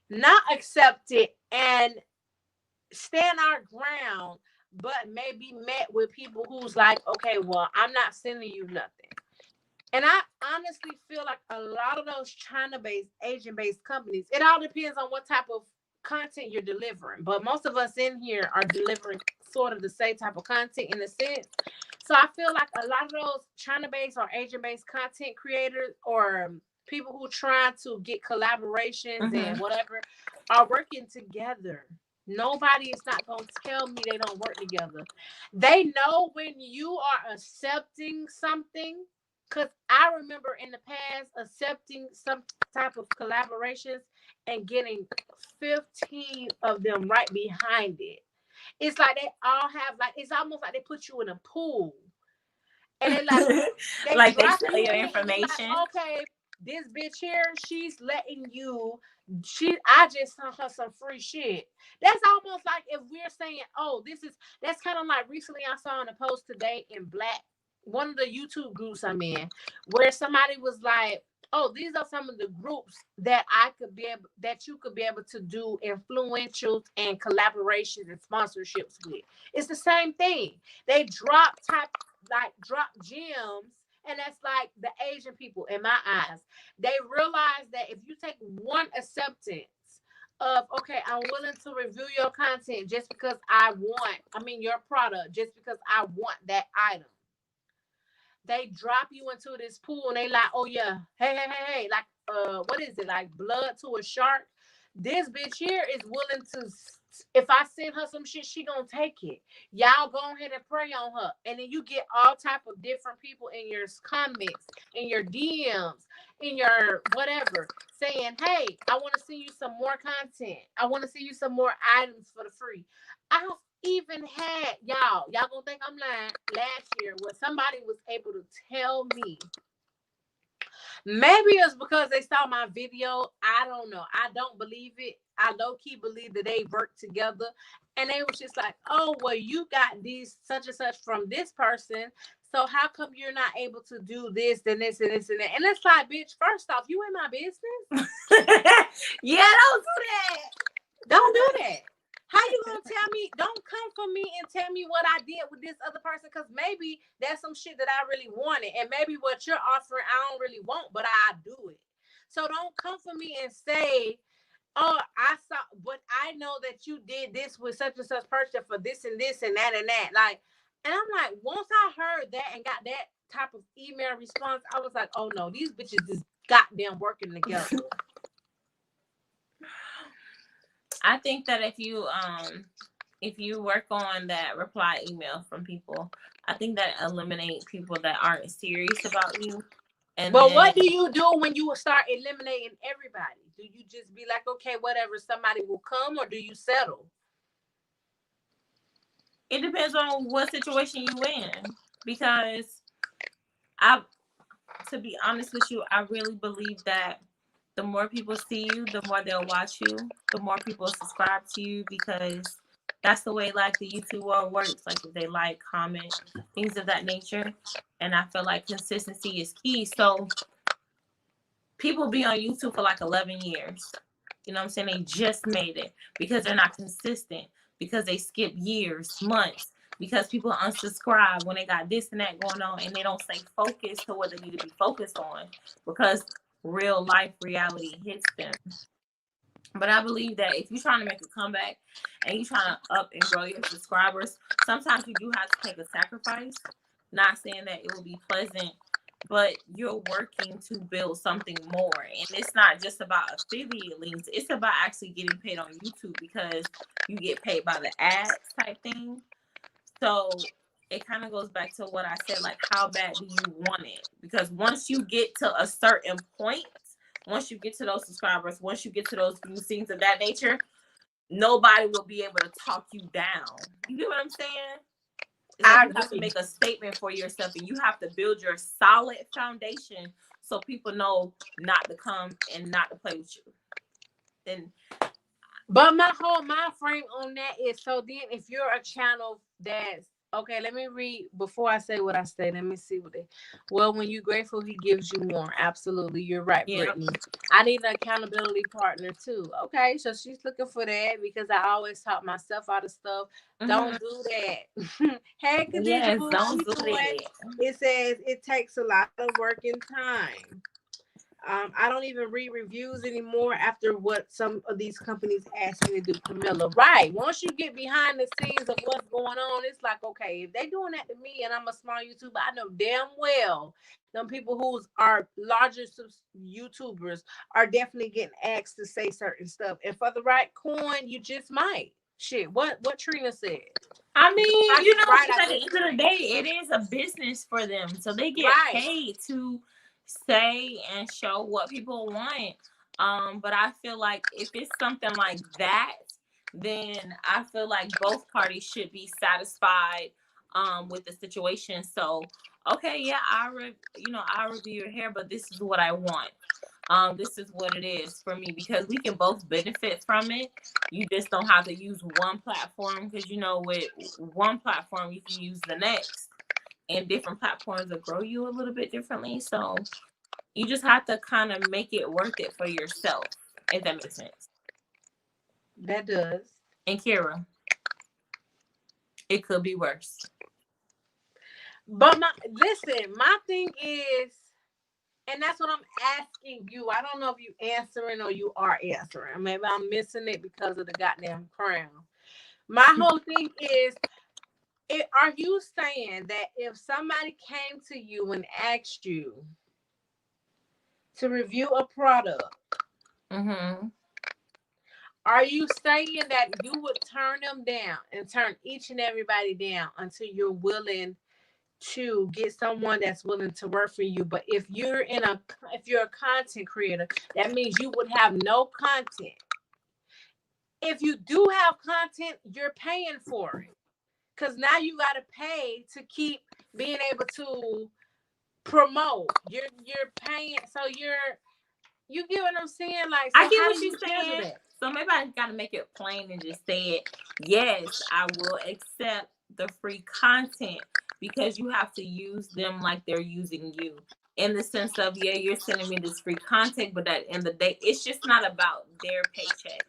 not accept it and stand our ground, but maybe met with people who's like, okay, well, I'm not sending you nothing. And I honestly feel like a lot of those China-based, Asian-based companies, it all depends on what type of content you're delivering. But most of us in here are delivering sort of the same type of content in a sense. So I feel like a lot of those China-based or Asian-based content creators or people who try to get collaborations and whatever are working together. Nobody is not going to tell me they don't work together. They know when you are accepting something. Because I remember in the past accepting some type of collaborations and getting 15 of them right behind it. It's like they all have, like, it's almost like they put you in a pool. And they like, like they sell your information. Like, okay, this bitch here, she's letting you, I just sent her some free shit. That's almost like if we're saying, oh, that's kind of like recently I saw in a post today in Black, one of the YouTube groups I'm in, where somebody was like, oh, these are some of the groups that you could be able to do influentials and collaborations and sponsorships with. It's the same thing. They drop gems, and that's like the Asian people in my eyes. They realize that if you take one acceptance of, okay, I'm willing to review your content just because your product, just because I want that item. They drop you into this pool and they like, oh yeah, hey, like what is it, like blood to a shark? This bitch here is willing to, if I send her some shit, she gonna take it. Y'all go ahead and pray on her. And then you get all type of different people in your comments, in your DMs, in your whatever, saying, hey, I want to send you some more content. I want to send you some more items for the free. I even had y'all gonna think I'm lying, last year when somebody was able to tell me, maybe it's because they saw my video, I don't know, I don't believe it, I low-key believe that they worked together, and they was just like, oh, well, you got these such and such from this person, so how come you're not able to do this and this and this and that? And it's like, bitch, first off, you in my business. Yeah, don't do that. Don't do that. How you gonna tell me? Don't come for me and tell me what I did with this other person, because maybe that's some shit that I really wanted, and maybe what you're offering I don't really want, but I do it. So don't come for me and say, oh, I saw, but I know that you did this with such and such person for this and this and that and that. Like, and I'm like, once I heard that and got that type of email response, I was like, oh no, these bitches is goddamn working together. I think that if you work on that reply email from people, I think that eliminates people that aren't serious about you. But what do you do when you start eliminating everybody? Do you just be like, okay, whatever, somebody will come, or do you settle? It depends on what situation you in. Because to be honest with you, I really believe that the more people see you, the more they'll watch you, the more people subscribe to you, because that's the way like the YouTube world works. Like if they like, comment, things of that nature. And I feel like consistency is key. So people be on YouTube for like 11 years. You know what I'm saying? They just made it because they're not consistent, because they skip years, months, because people unsubscribe when they got this and that going on, and they don't stay focused to what they need to be focused on because real life reality hits them. But I believe that if you're trying to make a comeback and you're trying to up and grow your subscribers, sometimes you do have to take a sacrifice. Not saying that it will be pleasant but you're working to build something more. And it's not just about affiliate links, it's about actually getting paid on YouTube because you get paid by the ads type thing. So it kind of goes back to what I said, like, how bad do you want it? Because once you get to a certain point, once you get to those subscribers, once you get to those views, things of that nature, nobody will be able to talk you down. You get what I'm saying? It's like you have to make a statement for yourself, and you have to build your solid foundation so people know not to come and not to play with you. And But my whole mind frame on that is, so then if you're a channel that's okay, let me read before I say what I say. Let me see what they. Well, when you're grateful, he gives you more. Absolutely, you're right, yeah, Brittany. I need an accountability partner too. Okay, so she's looking for that because I always talk myself out of stuff. Don't do that. Hey, Khadija, yes, boo, don't keep do going. that. It says it takes a lot of work and time. I don't even read reviews anymore after what some of these companies ask me to do, Camilla. Right. Once you get behind the scenes of what's going on, it's like, okay, if they doing that to me and I'm a small YouTuber, I know damn well them people who are larger YouTubers are definitely getting asked to say certain stuff. And for the right coin, you just might. Shit, what Trina said. I mean, you know, Right, because I at the just end of the day, it is a business for them. So they get right. paid to say and show what people want. But I feel like if it's something like that, then I feel like both parties should be satisfied with the situation. So, okay, yeah, I review your hair, but this is what I want. This is what it is for me, because we can both benefit from it. You just don't have to use one platform, because with one platform you can use the next, and different platforms will grow you a little bit differently. So you just have to kind of make it worth it for yourself, if that makes sense. That does. And Kira, it could be worse. But my thing is, and that's what I'm asking you. I don't know if you answering or you are answering. Maybe I'm missing it because of the goddamn crown. My whole thing is, are you saying that if somebody came to you and asked you to review a product, Mm-hmm. are you saying that you would turn them down and turn each and everybody down until you're willing to get someone that's willing to work for you? But if you're a content creator, that means you would have no content. If you do have content, you're paying for it, because now you got to pay to keep being able to promote. You're paying, so you get what I'm saying? Like, so I get how what do you're you schedule saying. that? So maybe I got to make it plain and just say it. Yes, I will accept the free content, because you have to use them like they're using you. In the sense of, yeah, you're sending me this free content, but at the end of the day, it's just not about their paycheck.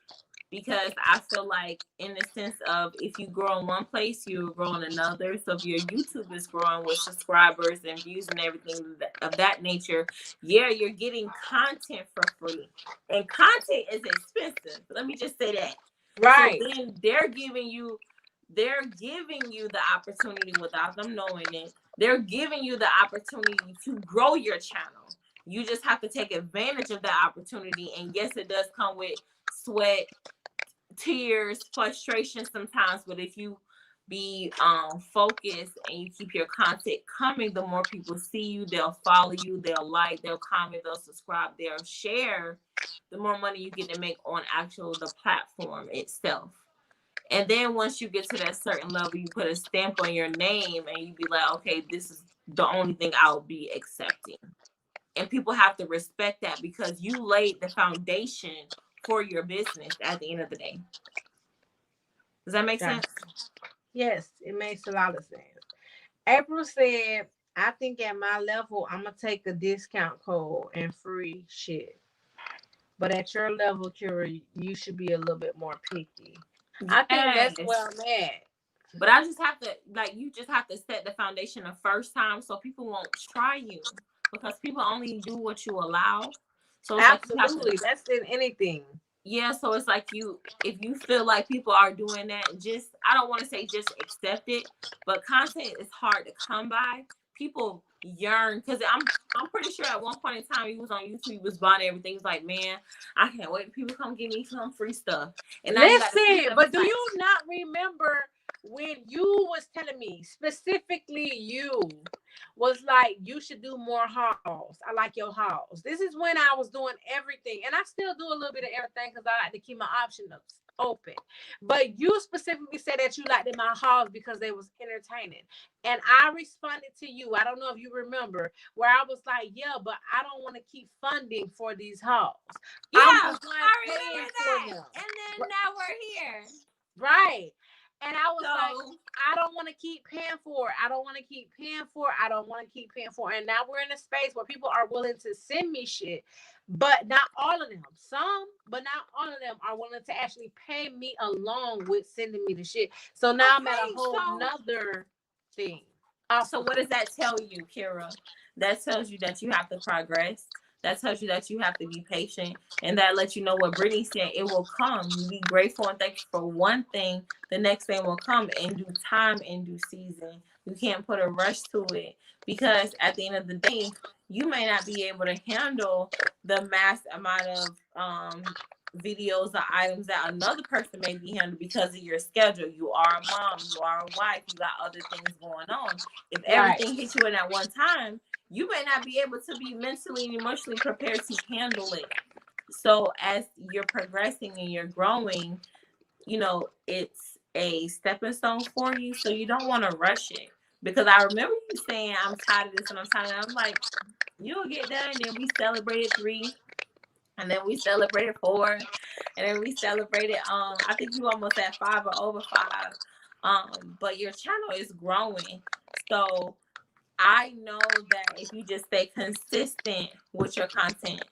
Because I feel like, in the sense of, if you grow in one place, you grow in another. So if your YouTube is growing with subscribers and views and everything of that nature, yeah, you're getting content for free. And content is expensive. Let me just say that. So Right. then they're giving you the opportunity, without them knowing it. They're giving you the opportunity to grow your channel. You just have to take advantage of that opportunity. And yes, it does come with sweat, tears, frustration sometimes, but if you be focused and you keep your content coming, the more people see you, they'll follow you, they'll like, they'll comment, they'll subscribe, they'll share, the more money you get to make on the platform itself. And then once you get to that certain level, you put a stamp on your name and you be like, okay, this is the only thing I'll be accepting. And people have to respect that, because you laid the foundation for your business at the end of the day. Does that make sense? Yes, it makes a lot of sense. April said, I think at my level, I'm going to take a discount code and free shit. But at your level, Kira, you should be a little bit more picky. I think that's Yes. where I'm at. But I just have to, you just have to set the foundation the first time, so people won't try you, because people only do what you allow. So it's Absolutely. That's in anything. yeah, so it's like, if you feel like people are doing that, I don't want to say just accept it, but content is hard to come by. people yearn, because I'm pretty sure at one point in time he was on YouTube, he was buying everything. He was like, man, I can't wait for people to come give me some free stuff. And now you got the free Listen, stuff. but It's do like, you not remember when you was telling me, specifically you was like, you should do more hauls? I like your hauls. This is when I was doing everything, and I still do a little bit of everything because I like to keep my options open. But you specifically said that you liked my hauls because they was entertaining, and I responded to you. I don't know if you remember, where I was like, yeah, but I don't want to keep funding for these hauls. yeah, I'm the one I paying remember for that. them. And then now we're here. Right. And I was So, like, I don't want to keep paying for it. I don't want to keep paying for it. I don't want to keep paying for it. And now we're in a space where people are willing to send me shit, but not all of them. Some, but not all of them are willing to actually pay me along with sending me the shit. So now I'm at a whole nother thing. So what does that tell you, Kira? That tells you that you have to progress. That tells you that you have to be patient, and that lets you know what Brittany said. It will come. You be grateful and thankful for one thing. The next thing will come in due time, in due season. You can't put a rush to it, because at the end of the day, you may not be able to handle the mass amount of videos or items that another person may be handling because of your schedule. You are a mom, you are a wife, you got other things going on. If everything hits you in at one time, you may not be able to be mentally and emotionally prepared to handle it. So as you're progressing and you're growing, you know, it's a stepping stone for you. So you don't want to rush it. Because I remember you saying, I'm tired of this and I'm tired of that. I'm like, you'll get done. And then we celebrated 3. And then we celebrated 4. And then we celebrated, I think you almost at 5 or over 5. But your channel is growing. So I know that if you just stay consistent with your content,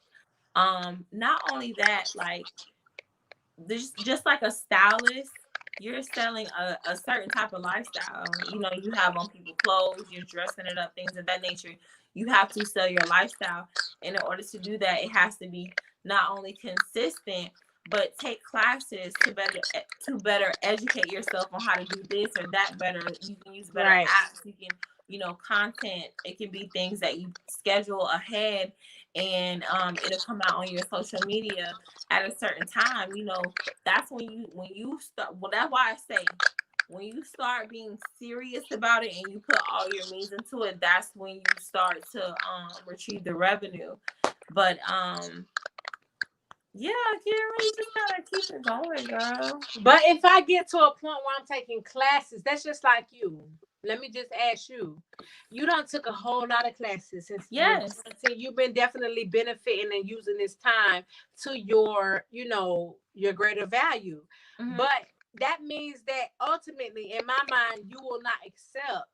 not only that, like this, just like a stylist, you're selling a certain type of lifestyle. You know, you have on people clothes, you're dressing it up, things of that nature. You have to sell your lifestyle. And in order to do that, it has to be not only consistent, but take classes to better educate yourself on how to do this or that better. You can use better apps. You can, you know, content. It can be things that you schedule ahead, and it'll come out on your social media at a certain time. You know, that's when you start. Well, that's why I say, when you start being serious about it and you put all your means into it, that's when you start to retrieve the revenue. But yeah, Kira, you just gotta keep it going, girl. But if I get to a point where I'm taking classes, that's just like you. Let me just ask you. You done took a whole lot of classes since you've been definitely benefiting and using this time to your, you know, your greater value. Mm-hmm. But that means that ultimately, in my mind, you will not accept.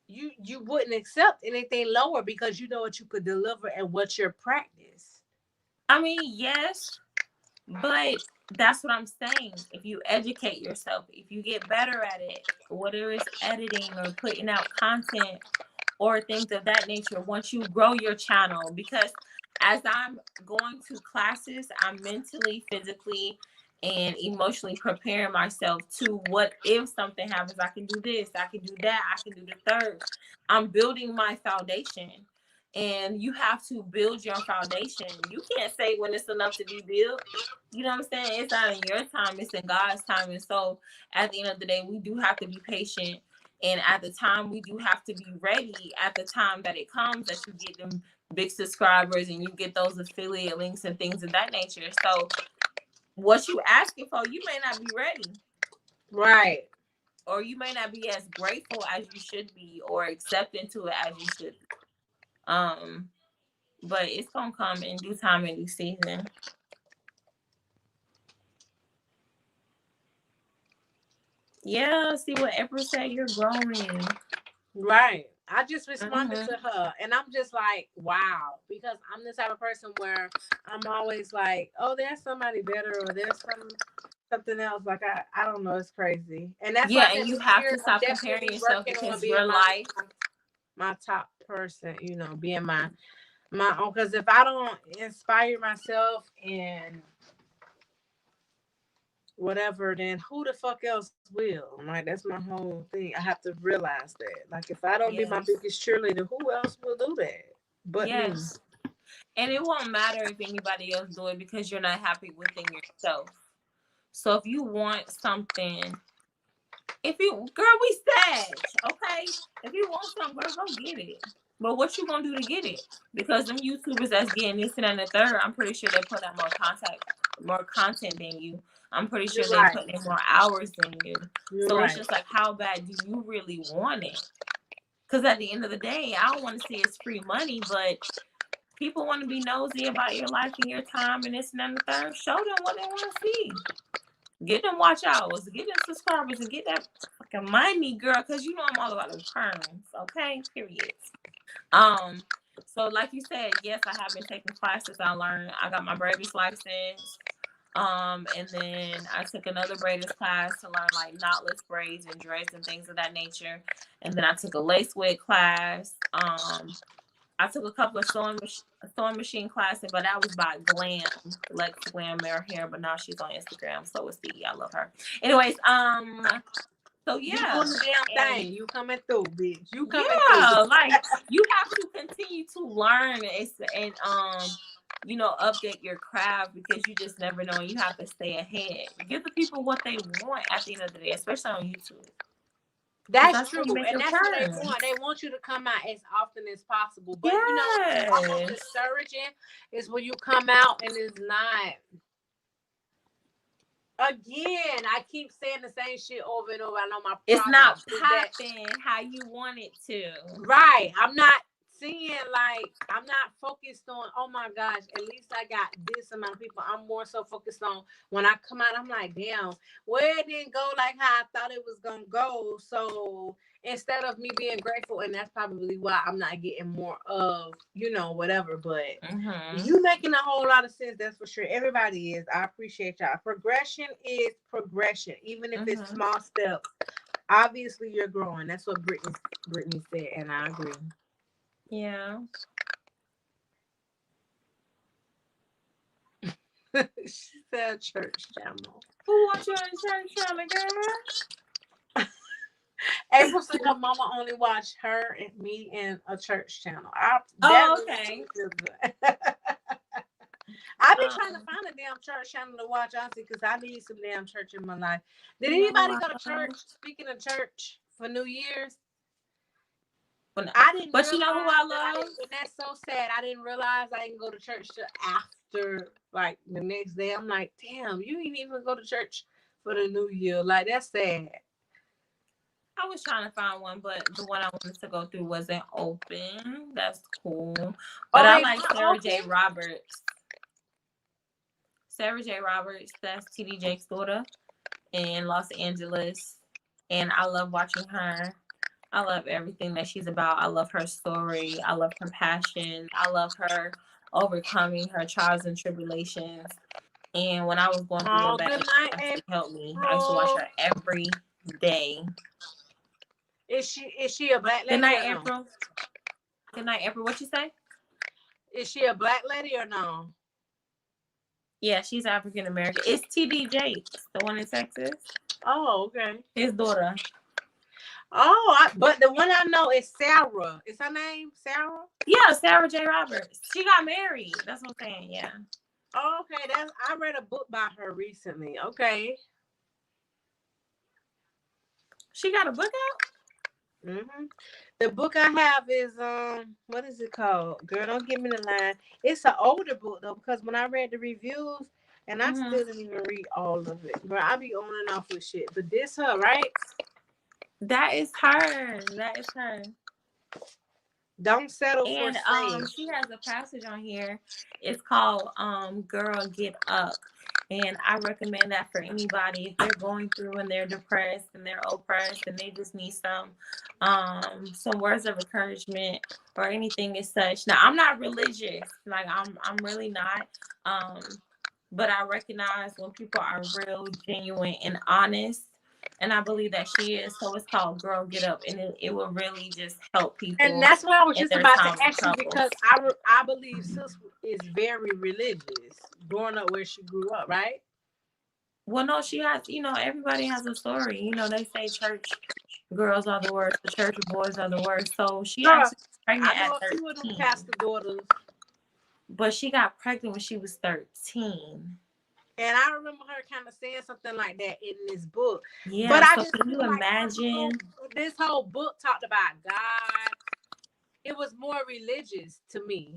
You wouldn't accept anything lower because you know what you could deliver and what your practice. I mean, yes, but that's what I'm saying. If you educate yourself, if you get better at it, whether it's editing or putting out content or things of that nature, once you grow your channel, because as I'm going to classes, I'm mentally, physically, and emotionally preparing myself to what if something happens. I can do this, I can do that, I can do the third. I'm building my foundation. And you have to build your foundation. You can't say when it's enough to be built. You know what I'm saying? It's not in your time, it's in God's time. And so at the end of the day, we do have to be patient. And at the time, we do have to be ready at the time that it comes, that you get them big subscribers and you get those affiliate links and things of that nature. So what you asking for, you may not be ready. Right. Or you may not be as grateful as you should be or accepting to it as you should be. But it's gonna come in due time and due season. Yeah, see what April said, you're growing. Right. I just responded to her and I'm just like, wow, because I'm the type of person where I'm always like, oh, there's somebody better or there's something else. Like I don't know, it's crazy. And that's why and you have to stop comparing yourself because your life, my top person, you know, being my own. Because if I don't inspire myself and whatever, then who the fuck else will? Like that's my whole thing. I have to realize that. Like if I don't be my Yes. biggest cheerleader, who else will do that but me? Yes. And it won't matter if anybody else do it because you're not happy within yourself. So if you want something, if you, girl, we Sag, okay? If you want something, girl, go get it. But what you gonna do to get it? Because them YouTubers that's getting this and the third, I'm pretty sure they put out more content than you. I'm pretty sure You're they right. put in more hours than you. You're So it's right. just like, how bad do you really want it? Because at the end of the day, I don't want to see it's free money, but people want to be nosy about your life and your time and this and the third. Show them what they want to see. Get them watch hours, get them subscribers, and get that fucking money, girl. Because you know I'm all about the returns. Okay, period. So like you said, yes, I have been taking classes. I got my braiders license. And then I took another braiders class to learn like knotless braids and dreads and things of that nature. And then I took a lace wig class. I took a couple of sewing machine classes, but that was by Glam, Lex Glam Hair Hair. But now she's on Instagram, so is the I love her. Anyways, so You yeah, doing the damn thing. You coming through, bitch. You coming yeah, through. like you have to continue to learn and you know, update your craft because you just never know and you have to stay ahead. Give the people what they want at the end of the day, especially on YouTube. That's How true, you make and your that's what they turn. want. They want you to come out as often as possible. But you know, what's almost Yes. discouraging is when you come out and it's not. Again, I keep saying the same shit over and over. I know my It's not problem is that popping how you want it to. right. I'm not seeing like I'm not focused on. Oh my gosh, at least I got this amount of people. I'm more so focused on when I come out. I'm like, damn, well, it didn't go like how I thought it was gonna go. So instead of me being grateful, and that's probably why I'm not getting more of whatever. But you making a whole lot of sense. That's for sure. Everybody is. I appreciate y'all. Progression is progression, even if it's small steps. Obviously, you're growing. That's what Brittany said, and I agree. Yeah. She said church channel. Who wants you on church channel, girl? April said her mama only watched her and me in a church channel. Okay. I've been trying to find a damn church channel to watch, honestly, because I need some damn church in my life. Did anybody go to church? Speaking of church, for New Year's, I didn't. But you know who I love? And that's so sad. I didn't realize I didn't go to church till after, like the next day. I'm like, damn, you didn't even go to church for the New Year. Like that's sad. I was trying to find one, but the one I wanted to go through wasn't open. That's cool. But I like Sarah J. Roberts. Sarah J. Roberts, that's TD Jake's daughter in Los Angeles. And I love watching her. I love everything that she's about. I love her story. I love her passion. I love her overcoming her trials and tribulations. And when I was going through a bad time, she helped me. I used to watch her every day. Is she a black lady? Good night, April. Good night, April. What you say? Is she a black lady or no? Yeah, she's African American. It's TD Jakes, the one in Texas. Oh, okay. His daughter. Oh, but the one I know is Sarah. Is her name Sarah? Yeah, Sarah J. Roberts. She got married. That's what I'm saying. Yeah. Oh, okay. I read a book by her recently. Okay. She got a book out? Mm-hmm. The book I have is what is it called? Girl, don't give me the line. It's an older book though, because when I read the reviews, and I still didn't even read all of it. But I be on and off with shit. But this her, right? That is her. That is her. Don't settle for safe. She has a passage on here. It's called Girl Get Up. And I recommend that for anybody if they're going through and they're depressed and they're oppressed and they just need some words of encouragement or anything as such. Now I'm not religious, like I'm really not. But I recognize when people are real, genuine, and honest. And I believe that she is. So it's called Girl Get Up. And it will really just help people. And that's what I was just about to ask you, because I believe sis is very religious, growing up where she grew up, right? Well, no, she has, everybody has a story. They say church girls are the worst, the church boys are the worst. So she Girl, actually was pregnant I know at a few of them 13. pastor daughters. But she got pregnant when she was 13. And I remember her kind of saying something like that in this book. Yeah, But I so just can you feel like imagine? this whole book talked about God. It was more religious to me.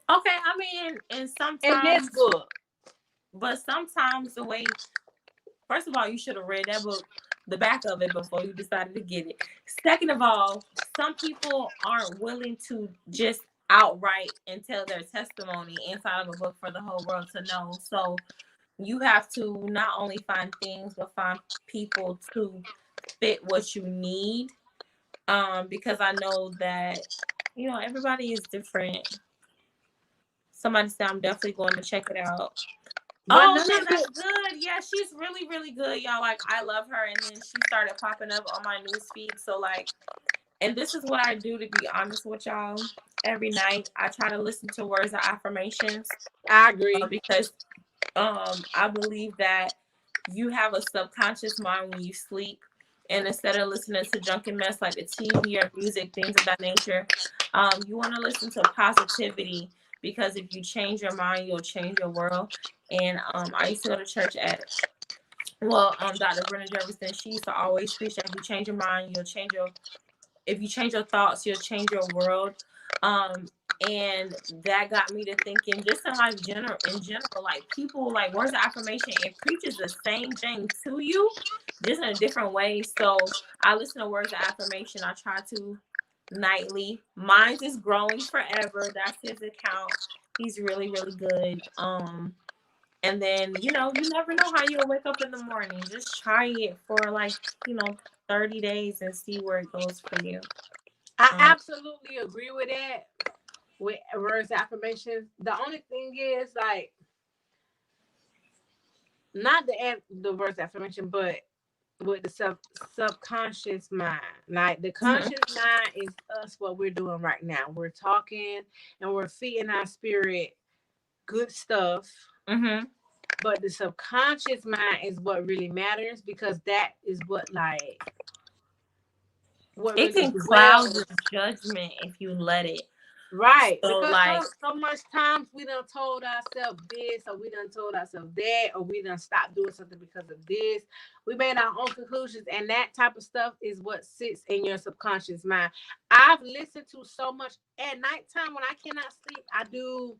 Okay, I mean, and In this sometimes, book. but sometimes the way, first of all, you should have read that book, the back of it, before you decided to get it. Second of all, some people aren't willing to just outright and tell their testimony inside of a book for the whole world to know. So you have to not only find things, but find people to fit what you need. Because I know that, everybody is different. Somebody said I'm definitely going to check it out. But Oh, none no, of that's it. good. Yeah, she's really, really good, y'all. Like, I love her. And then she started popping up on my news feed. So, like, and this is what I do, to be honest with y'all. Every night, I try to listen to words of affirmations, I agree. because I believe that you have a subconscious mind when you sleep. And instead of listening to junket mess like the TV or music, things of that nature, you want to listen to positivity, because if you change your mind, you'll change your world. And I used to go to church Dr. Brenda Jefferson. She used to always preach that if you change your mind, if you change your thoughts, you'll change your world. And that got me to thinking, just in life in general, like, people, like, words of affirmation, it preaches the same thing to you, just in a different way. So I listen to words of affirmation. I try to nightly. Mine is Growing Forever. That's his account. He's really, really good. And then, you never know how you'll wake up in the morning. Just try it for, like, 30 days and see where it goes for you. I absolutely agree with that. With words affirmations. The only thing is, like, not the words affirmation, but with the subconscious mind. Like, the conscious mind is us, what we're doing right now. We're talking and we're feeding our spirit good stuff. Mm-hmm. But the subconscious mind is what really matters, because that is what, like, what It really can cloud dwells. your judgment if you let it. Right. So, Because like, so much times we done told ourselves this, or we done told ourselves that, or we done stopped doing something because of this. We made our own conclusions, and that type of stuff is what sits in your subconscious mind. I've listened to so much at nighttime when I cannot sleep. I do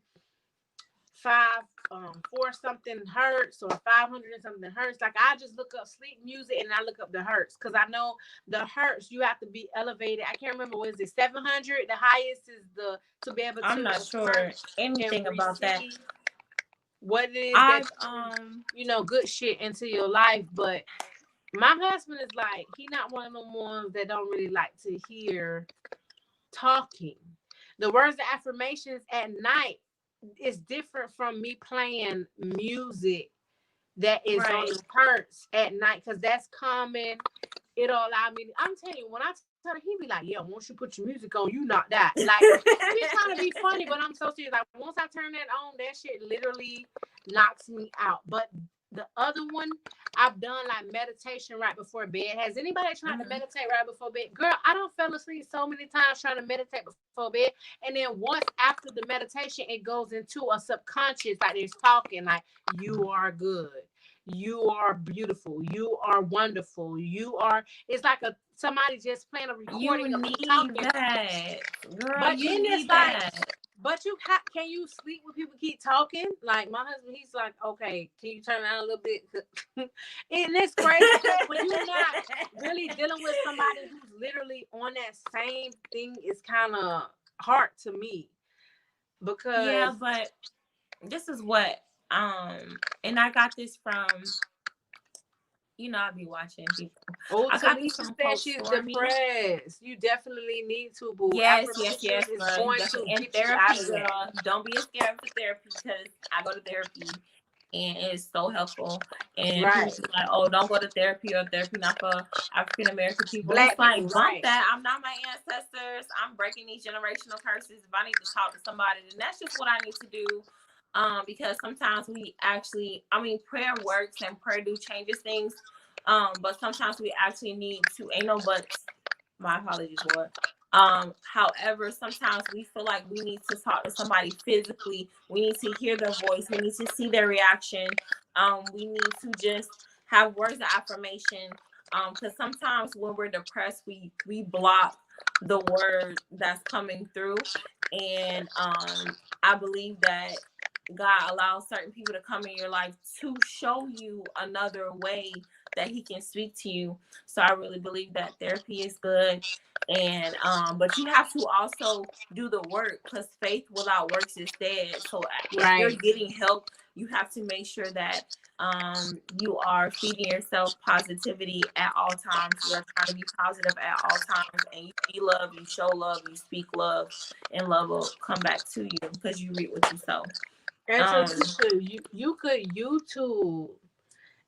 4 something hertz, or 500 and something hertz. Like, I just look up sleep music and I look up the hertz, because I know the hertz, you have to be elevated. I can't remember, what is it, 700? The highest is the to be able to. I'm not sure anything about that. What it is I've that good shit into your life. But my husband is like, he not one of them ones that don't really like to hear talking. The words of affirmations at night is different from me playing music that is on the hertz at night, because that's common. It'll allow me. I'm telling you, when I tell him, he be like, "Yeah, once you put your music on, you knock that." Like, he's trying to be funny, but I'm so serious. Like, once I turn that on, that shit literally knocks me out. But the other one, I've done like meditation right before bed. Has anybody tried to meditate right before bed? Girl, I don't fell asleep so many times trying to meditate before bed. And then once after the meditation, it goes into a subconscious, like, it's talking like, you are good. You are beautiful. You are wonderful. You are. It's like somebody just playing a recording of me talking. That, girl. But you then need it's that. like, but can you sleep when people keep talking? Like, my husband, he's like, okay, can you turn down a little bit? And it's crazy when you're not really dealing with somebody who's literally on that same thing. It's kind of hard to me, because but this is what and I got this from, I be watching people. I got this Talisa from said Coach she's Stormy. depressed. You definitely need to, boo. Yes, Is girl. going to get you out of that. Don't be scared for therapy, because I go to therapy and it's so helpful. And Right. people be like, oh, don't go to therapy, or therapy not for African American people. Black It's like, people, bump right. that. I'm not my ancestors. I'm breaking these generational curses. If I need to talk to somebody, then that's just what I need to do. Because sometimes we actually, I mean, prayer works and prayer do changes things. But sometimes we actually need to, ain't no buts. My apologies, Lord. However, sometimes we feel like we need to talk to somebody physically. We need to hear their voice. We need to see their reaction. We need to just have words of affirmation. Because sometimes when we're depressed, we block the word that's coming through. And I believe that God allows certain people to come in your life to show you another way that He can speak to you. So I really believe that therapy is good. And but you have to also do the work, because faith without works is dead. So if you're Right. getting help, you have to make sure that you are feeding yourself positivity at all times. You are trying to be positive at all times, and you be love, you show love, you speak love, and love will come back to you because you reap what you sow. And so Um, you could YouTube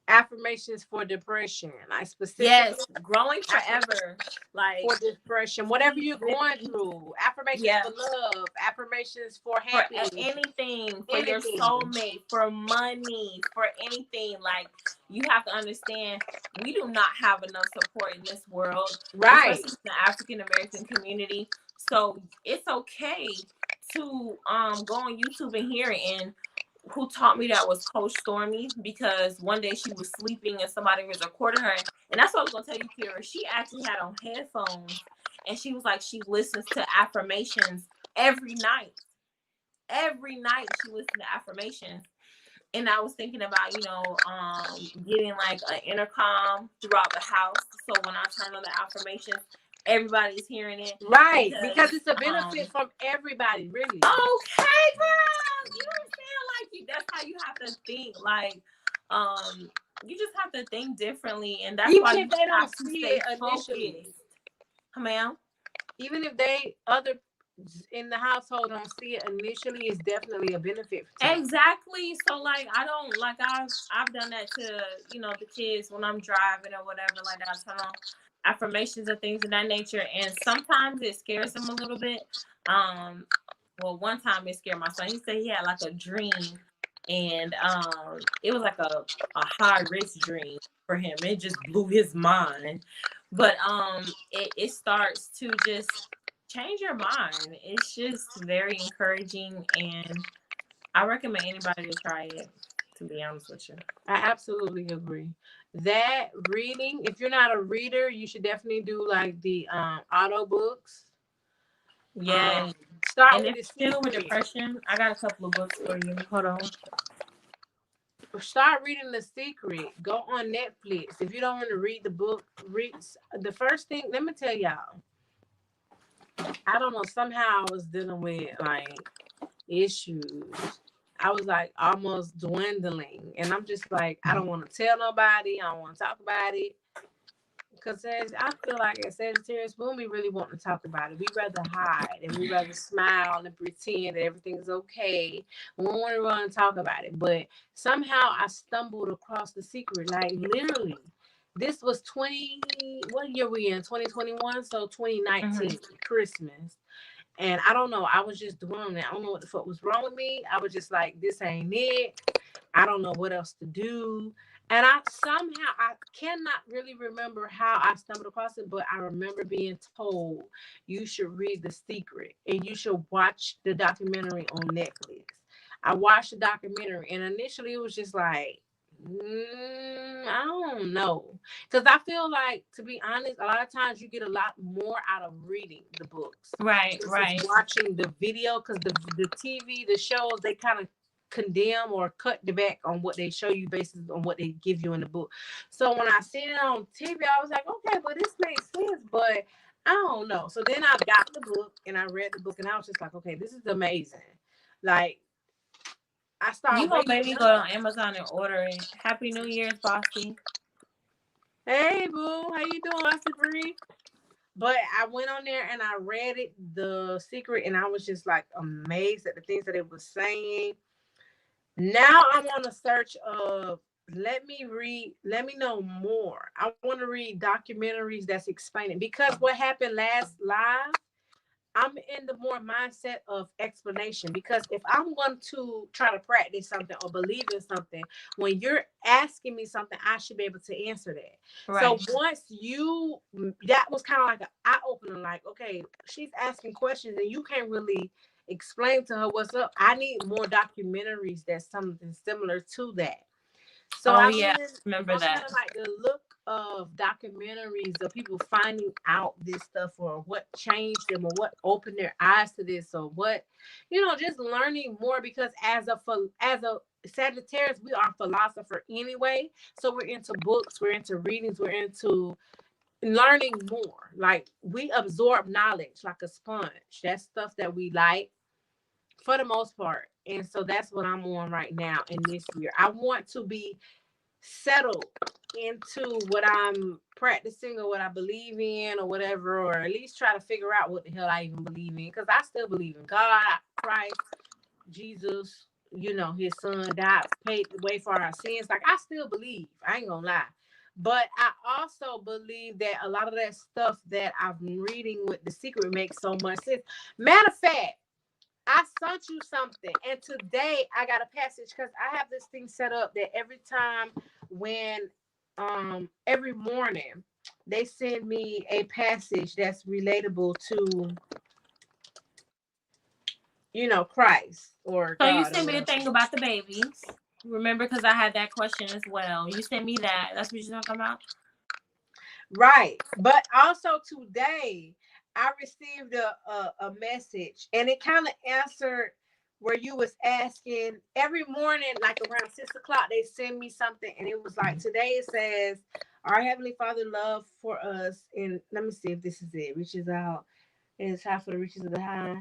affirmations for depression, like specifically yes, growing affirmations forever, like for depression, whatever we you're going literally, through, affirmations yeah, for love, affirmations for for happiness, anything, for your anything. soulmate, for money, for anything. Like, you have to understand, we do not have enough support in this world, Right. especially in the African American community. So it's okay to go on YouTube and hear it. And who taught me that was Coach Stormy, because one day she was sleeping and somebody was recording her. And that's what I was gonna tell you, Kira. She actually had on headphones, and she was like, she listens to affirmations every night. Every night she listened to affirmations. And I was thinking about, getting like an intercom throughout the house. So when I turn on the affirmations, everybody's hearing it. Right. Because Because it's a benefit from everybody, really. okay, girl, you know what I'm saying? Like, that's how you have to think. Like, you just have to think differently, and that's why Even you if they don't have to see stay it initially. focused. Ma'am? Even if they other in the household don't see it initially, it's definitely a benefit to them. Exactly. So like, I don't like, I've done that to, the kids when I'm driving or whatever, like that. I turn on affirmations and things of that nature, and sometimes it scares them a little bit. Um, well, one time it scared my son. He said he had like a dream, and it was like a high risk dream for him. It just blew his mind. But it starts to just change your mind. It's just very encouraging, and I recommend anybody to try it, to be honest with you. I absolutely agree. That reading, if you're not a reader, you should definitely do like the auto books. Yes. Um Start And with if the you're dealing with secret. depression, I got a couple of books for you. Hold on. Start reading The Secret. Go on Netflix. If you don't want to read the book, read the first thing. Let me tell y'all. I don't know. Somehow I was dealing with like issues. I was like almost dwindling, and I'm just like, I don't want to tell nobody. I don't want to talk about it. Because I feel like at Sagittarius, when we really want to talk about it, we rather hide and we rather smile and pretend that everything's okay. We don't want to run and talk about it. But somehow I stumbled across The Secret. Like literally, this was 20, what year we in? 2021, so 2019, Christmas. And I don't know. I was just doing that. I don't know what the fuck was wrong with me. I was just like, this ain't it. I don't know what else to do. And I cannot really remember how I stumbled across it, but I remember being told you should read The Secret and you should watch the documentary on Netflix. I watched the documentary, and initially it was just like, I don't know. Because I feel like, to be honest, a lot of times you get a lot more out of reading the books Right, versus right. watching the video. Because the TV, the shows, they kind of condemn or cut the back on what they show you based on what they give you in the book. So when I seen it on TV, I was like, okay, well, this makes sense, but I don't know. So then I got the book and I read the book, and I was just like, okay, this is amazing. Like, I You started gonna waking make me go up. on Amazon and order it. Happy New Year's, Bossy. Hey, boo, how you doing, Austin Bree? But I went on there and I read it, The Secret, and I was just like amazed at the things that it was saying. Now I'm on a search of, let me know more. I want to read documentaries that's explaining, because what happened last live, I'm in the more mindset of explanation, because if I'm going to try to practice something or believe in something, when you're asking me something, I should be able to answer that. So Right. once that was kind of like an eye opener, like, okay, she's asking questions and you can't really explain to her what's up. I need more documentaries that's something similar to that. So Oh I've yeah, been remember on kind that. of like the look of documentaries of people finding out this stuff, or what changed them, or what opened their eyes to this, or what, just learning more, because as a Sagittarius, we are philosopher anyway. So we're into books, we're into readings, we're into learning more. Like, we absorb knowledge like a sponge. That's stuff that we like for the most part. And so that's what I'm on right now in this year. I want to be settled into what I'm practicing or what I believe in or whatever, or at least try to figure out what the hell I even believe in. Because I still believe in God, Christ, Jesus, his son died, paid the way for our sins. Like, I still believe. I ain't gonna lie. But I also believe that a lot of that stuff that I'm reading with The Secret makes so much sense. Matter of fact, I sent you something, and today I got a passage, because I have this thing set up that every time when every morning they send me a passage that's relatable to Christ or So you God or sent me the whatever. thing about the babies. Remember, because I had that question as well. You sent me that. That's what you're talking about. Right. But also today, I received a message, and it kind of answered where you was asking. Every morning, like around 6 o'clock, they send me something, and it was like, today it says, our Heavenly Father love for us. And let me see if this is it. Reaches out. It's high for the reaches of the high.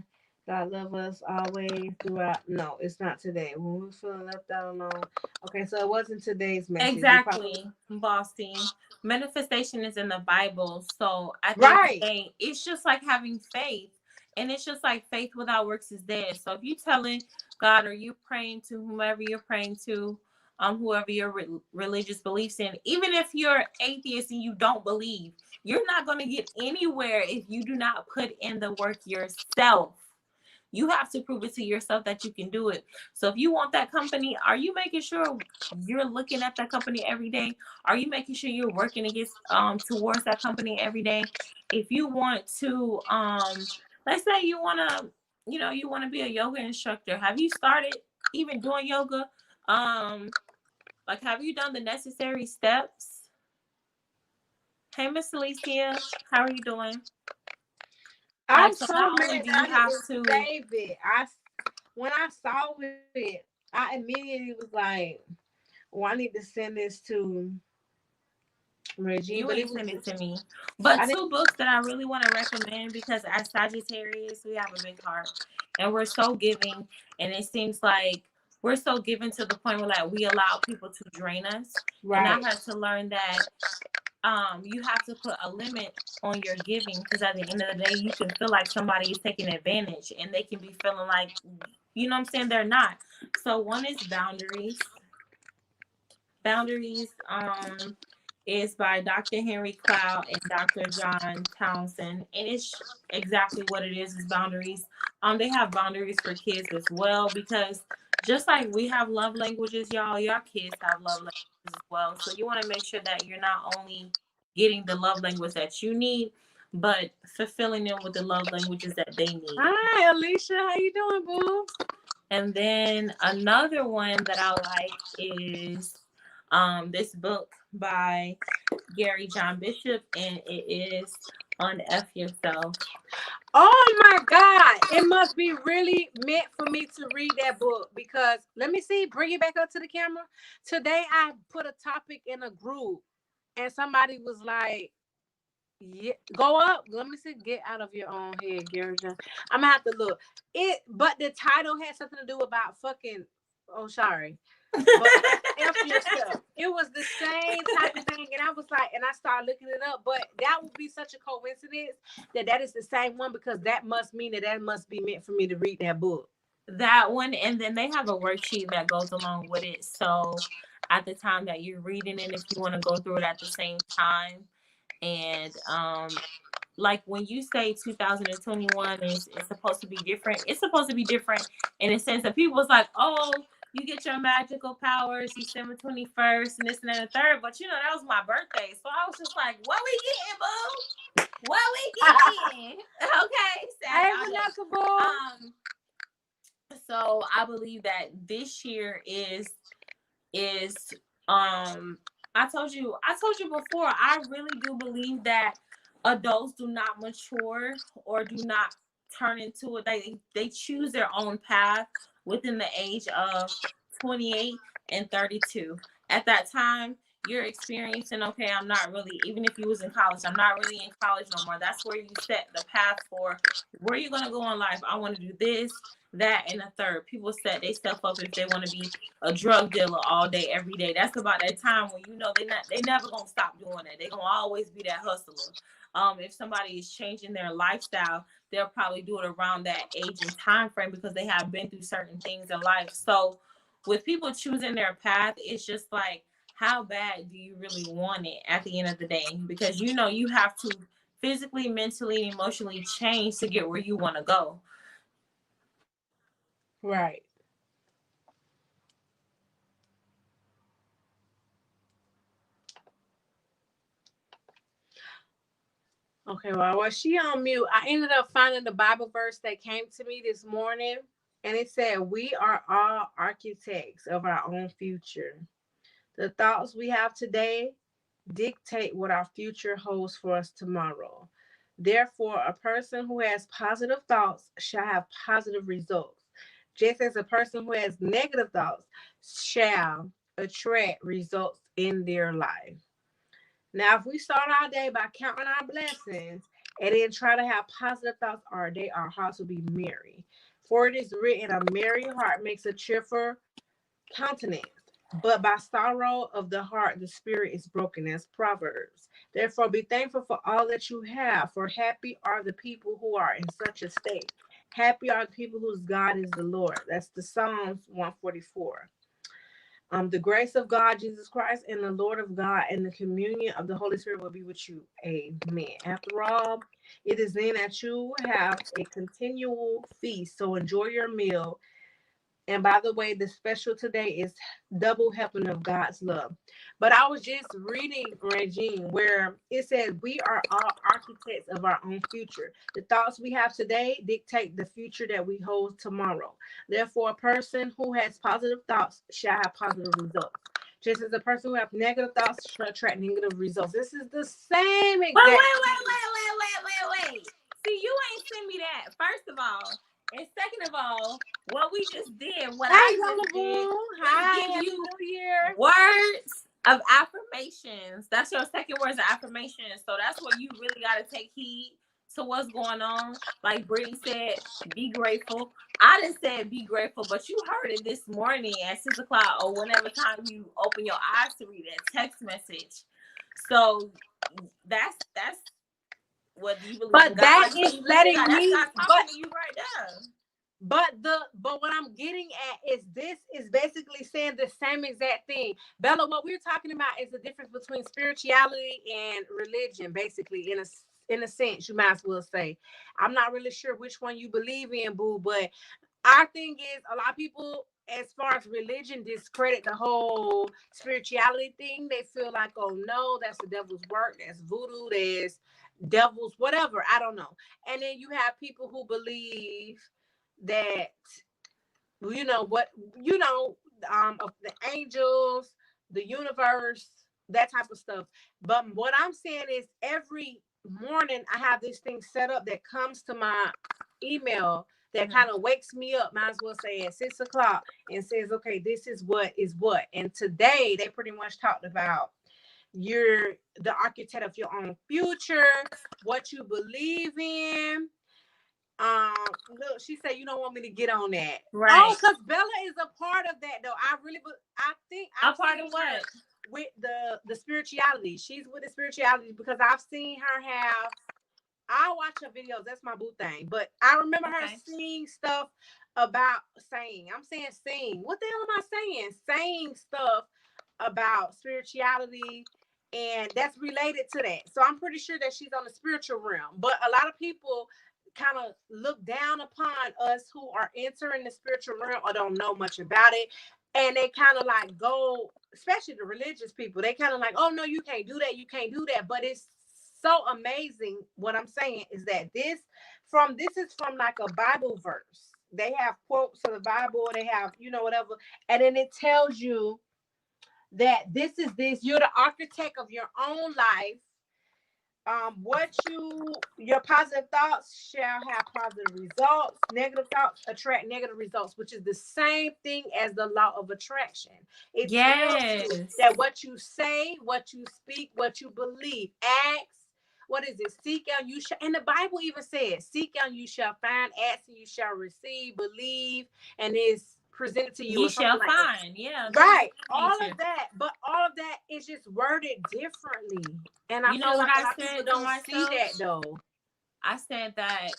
God love us always throughout. No, it's not today. When we're feeling left out alone. Okay, so it wasn't today's message. It probably. Exactly, bossy. Manifestation is in the Bible. So at the end of the Right. day, it's just like having faith. And it's just like faith without works is dead. So if you telling God, or you praying to whomever you're praying to, whoever your religious beliefs in, even if you're atheist and you don't believe, you're not going to get anywhere if you do not put in the work yourself. You have to prove it to yourself that you can do it. So if you want that company, are you making sure you're looking at that company every day? Are you making sure you're working against towards that company every day? If you want to let's say you want to, you want to be a yoga instructor. Have you started even doing yoga? Like, have you done the necessary steps? Hey, Miss Alicia, how are you doing? I'm Like, so so not only mad do that you I have didn't to. save it. When I saw it, I immediately was like, "Oh, I need to send this to Regine." You But it ain't was send it to just, me. But I didn't. two books that I really want to recommend, because as Sagittarius, we have a big heart and we're so giving. And it seems like we're so giving to the point where, like, we allow people to drain us. And I Right. had to learn that you have to put a limit on your giving, because at the end of the day, you can feel like somebody is taking advantage and they can be feeling like, you know what I'm saying, they're not. So one is boundaries. Boundaries is by Dr. Henry Cloud and Dr. John Townsend, and it's exactly what it is boundaries. They have boundaries for kids as well, because just like we have love languages, your kids have love languages as well. So you want to make sure that you're not only getting the love language that you need, but fulfilling them with the love languages that they need. Hi, Alicia. How you doing, boo? And then another one that I like is this book by Gary John Bishop, and it is On F Yourself. Oh my God! It must be really meant for me to read that book, because let me see. Bring it back up to the camera. Today, I put a topic in a group, and somebody was like, yeah, go up. Let me see. Get out of your own head, Gary John. I'm gonna have to look. But the title had something to do about fucking. Oh, sorry. But F yourself. It was the same type of thing, and I was like, and I started looking it up. But that would be such a coincidence that is the same one, because that must mean that must be meant for me to read that book. That one, and then they have a worksheet that goes along with it. So at the time that you're reading it, if you want to go through it at the same time and like when you say 2021 is supposed to be different, it's supposed to be different in a sense that people was like, oh, you get your magical powers December 21st and this and that and the third. But you know, that was my birthday. So I was just like, what we getting, boo? What we getting? Okay, Hey, Saturday. boo. So I believe that this year is I told you before, I really do believe that adults do not mature or do not turn into it. They choose their own path within the age of 28 and 32. At that time, you're experiencing, okay, I'm not really, even if you was in college, I'm not really in college no more. That's where you set the path for where you're going to go in life. I want to do this, that, and a third. People set themselves up if they want to be a drug dealer all day, every day. That's about that time when you know they never gonna stop doing that. They gonna always be that hustler. If somebody is changing their lifestyle, they'll probably do it around that age and time frame because they have been through certain things in life. So with people choosing their path, it's just like, how bad do you really want it at the end of the day? Because you know you have to physically, mentally, emotionally change to get where you want to go. Right. Okay, well, while she on mute, I ended up finding the Bible verse that came to me this morning, and it said, "We are all architects of our own future. The thoughts we have today dictate what our future holds for us tomorrow. Therefore, a person who has positive thoughts shall have positive results, just as a person who has negative thoughts shall attract results in their life." Now, if we start our day by counting our blessings and then try to have positive thoughts, our day, our hearts will be merry. For it is written, a merry heart makes a cheerful countenance, but by sorrow of the heart, the spirit is broken, as Proverbs. Therefore, be thankful for all that you have, for happy are the people who are in such a state. Happy are the people whose God is the Lord. That's the Psalms 144. The grace of God, Jesus Christ, and the Lord of God, and the communion of the Holy Spirit will be with you. Amen. After all, it is then that you have a continual feast. So enjoy your meal. And by the way, the special today is double helping of God's love. But I was just reading, Regine, where it says we are all architects of our own future. The thoughts we have today dictate the future that we hold tomorrow. Therefore, a person who has positive thoughts shall have positive results. Just as a person who has negative thoughts shall attract negative results. This is the same exact. Wait. See, you ain't send me that. First of all, and second of all, what we just did, what I just did, give you New Year words of affirmations. That's your second words of affirmation. So that's what you really got to take heed to what's going on. Like Brittany said, be grateful. I didn't say be grateful, but you heard it this morning at 6 o'clock or whenever time you open your eyes to read that text message. So that's what you believe. But that is letting me. But you right there. But what I'm getting at is this is basically saying the same exact thing. Bella, what we're talking about is the difference between spirituality and religion, basically, in a sense, you might as well say. I'm not really sure which one you believe in, boo, but our thing is a lot of people, as far as religion, discredit the whole spirituality thing. They feel like, oh no, that's the devil's work, that's voodoo, there's devils, whatever. I don't know. And then you have people who believe that of the angels, the universe, that type of stuff. But what I'm saying is every morning I have this thing set up that comes to my email that kind of wakes me up, might as well say at 6 o'clock, and says, okay, this is what is what. And today they pretty much talked about you're the architect of your own future, what you believe in. Look, she said you don't want me to get on that, right? Oh, because Bella is a part of that, though. I think I'm part of what with the spirituality. She's with the spirituality because I've seen her have. I watch her videos. That's my boo thing. But I remember her seeing stuff about saying. I'm saying sing. What the hell am I saying? Saying stuff about spirituality and that's related to that. So I'm pretty sure that she's on the spiritual realm. But a lot of people kind of look down upon us who are entering the spiritual realm or don't know much about it. And they kind of like go, especially the religious people, they kind of like, oh no, you can't do that, you can't do that. But it's so amazing. What I'm saying is that this is from like a Bible verse. They have quotes of the Bible, they have, whatever, and then it tells you that you're the architect of your own life. Your positive thoughts shall have positive results. Negative thoughts attract negative results, which is the same thing as the law of attraction. It tells you that what you say, what you speak, what you believe. Ask. What is it? Seek and you shall. And the Bible even says, "Seek and you shall find. Ask and you shall receive. Believe, and it's presented to you." You shall find. Yeah. Right. All of that, but all of that is just worded differently. And I feel like a lot of people don't see that though. I said that,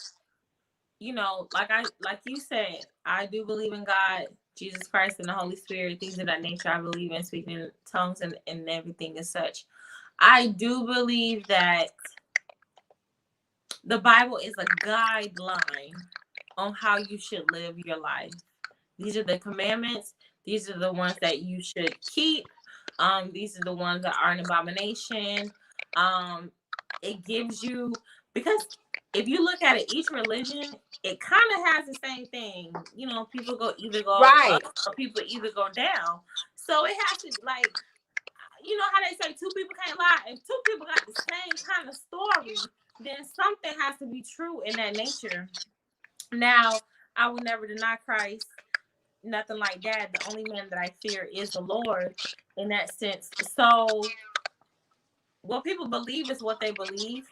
like you said, I do believe in God, Jesus Christ, and the Holy Spirit, things of that nature. I believe in speaking in tongues and everything as such. I do believe that the Bible is a guideline on how you should live your life. These are the commandments. These are the ones that you should keep. These are the ones that are an abomination. It gives you, because if you look at it, each religion, it kind of has the same thing. People either go right up or people either go down. So it has to, like, how they say two people can't lie. If two people got the same kind of story, then something has to be true in that nature. Now, I will never deny Christ. Nothing like that. The only man that I fear is the Lord in that sense. So what people believe is what they believe.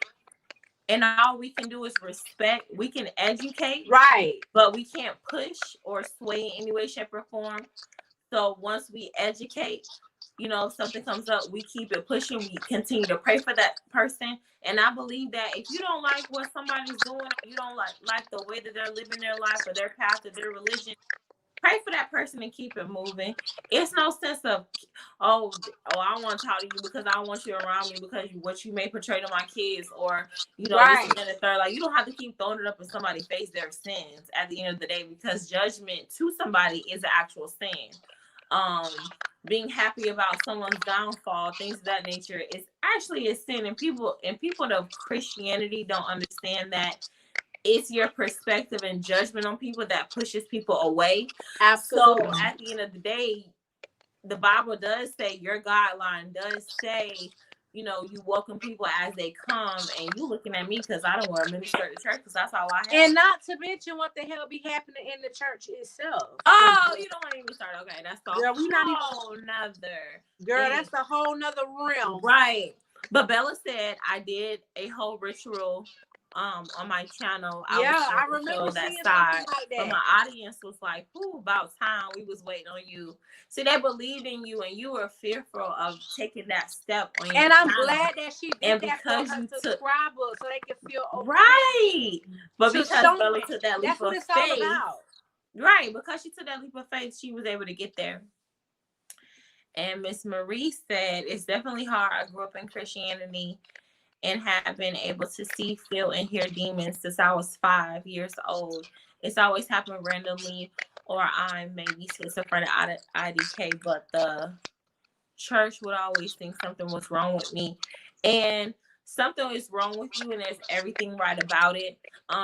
And all we can do is respect. We can educate. Right. But we can't push or sway in any way, shape, or form. So once we educate, if something comes up, we keep it pushing. We continue to pray for that person. And I believe that if you don't like what somebody's doing, you don't like the way that they're living their life or their path or their religion, pray for that person and keep it moving. It's no sense of, I want to talk to you because I want you around me because what you may portray to my kids, or right. This and the third. Like, you don't have to keep throwing it up in somebody's face their sins at the end of the day, because judgment to somebody is an actual sin. Being happy about someone's downfall, things of that nature, is actually a sin, and people of Christianity don't understand that. It's your perspective and judgment on people that pushes people away. Absolutely. So at the end of the day, the Bible does say, your guideline does say, you welcome people as they come. And you looking at me because I don't wear a miniskirt to church because that's all I have. And not to mention what the hell be happening in the church itself. Oh, you don't want to even start. Okay, that's the whole nother. Girl, that's a whole nother realm. Right. But Bella said I did a whole ritual on my channel. I remember that side, like that. But my audience was like, about time, we was waiting on you. See, they believed in you, and you were fearful of taking that step on your And I'm glad that she did and that because for her you took subscribers, so they can feel okay. Right. But because Bella took that leap of faith, right, because she took that leap of faith, she was able to get there. And Miss Marie said, it's definitely hard. I grew up in Christianity and have been able to see, feel, and hear demons since I was 5 years old. It's always happened randomly, or I'm maybe schizophrenic IDK, but the church would always think something was wrong with me. And something is wrong with you, and there's everything right about it.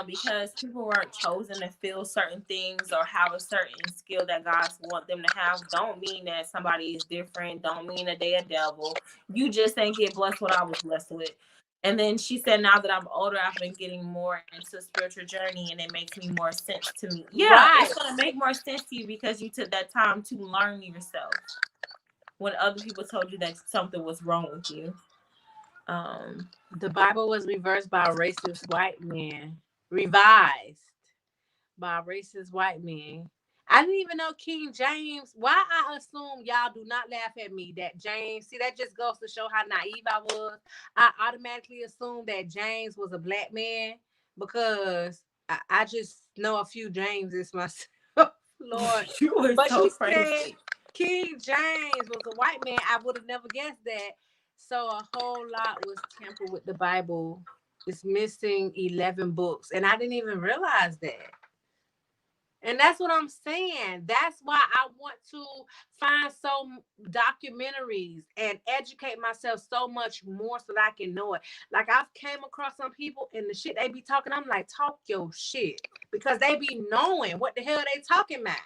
Because people weren't chosen to feel certain things or have a certain skill that God wants them to have. Don't mean that somebody is different. Don't mean that they a devil. You just ain't get blessed what I was blessed with. And then she said, now that I'm older, I've been getting more into spiritual journey, and it makes me more sense to me. Yeah, right. It's going to make more sense to you because you took that time to learn yourself when other people told you that something was wrong with you. The Bible was reversed by a racist white man. Revised by a racist white man. I didn't even know King James. Why I assume y'all do not laugh at me that James, see, that just goes to show how naive I was. I automatically assumed that James was a black man because I just know a few Jameses myself. Lord. You were but so she crazy. said King James was a white man. I would have never guessed that. So a whole lot was tampered with the Bible. It's missing 11 books, and I didn't even realize that. And that's what I'm saying. That's why I want to find some documentaries and educate myself so much more so that I can know it. Like I've came across some people and the shit they be talking, I'm like, talk your shit. Because they be knowing what the hell they talking about.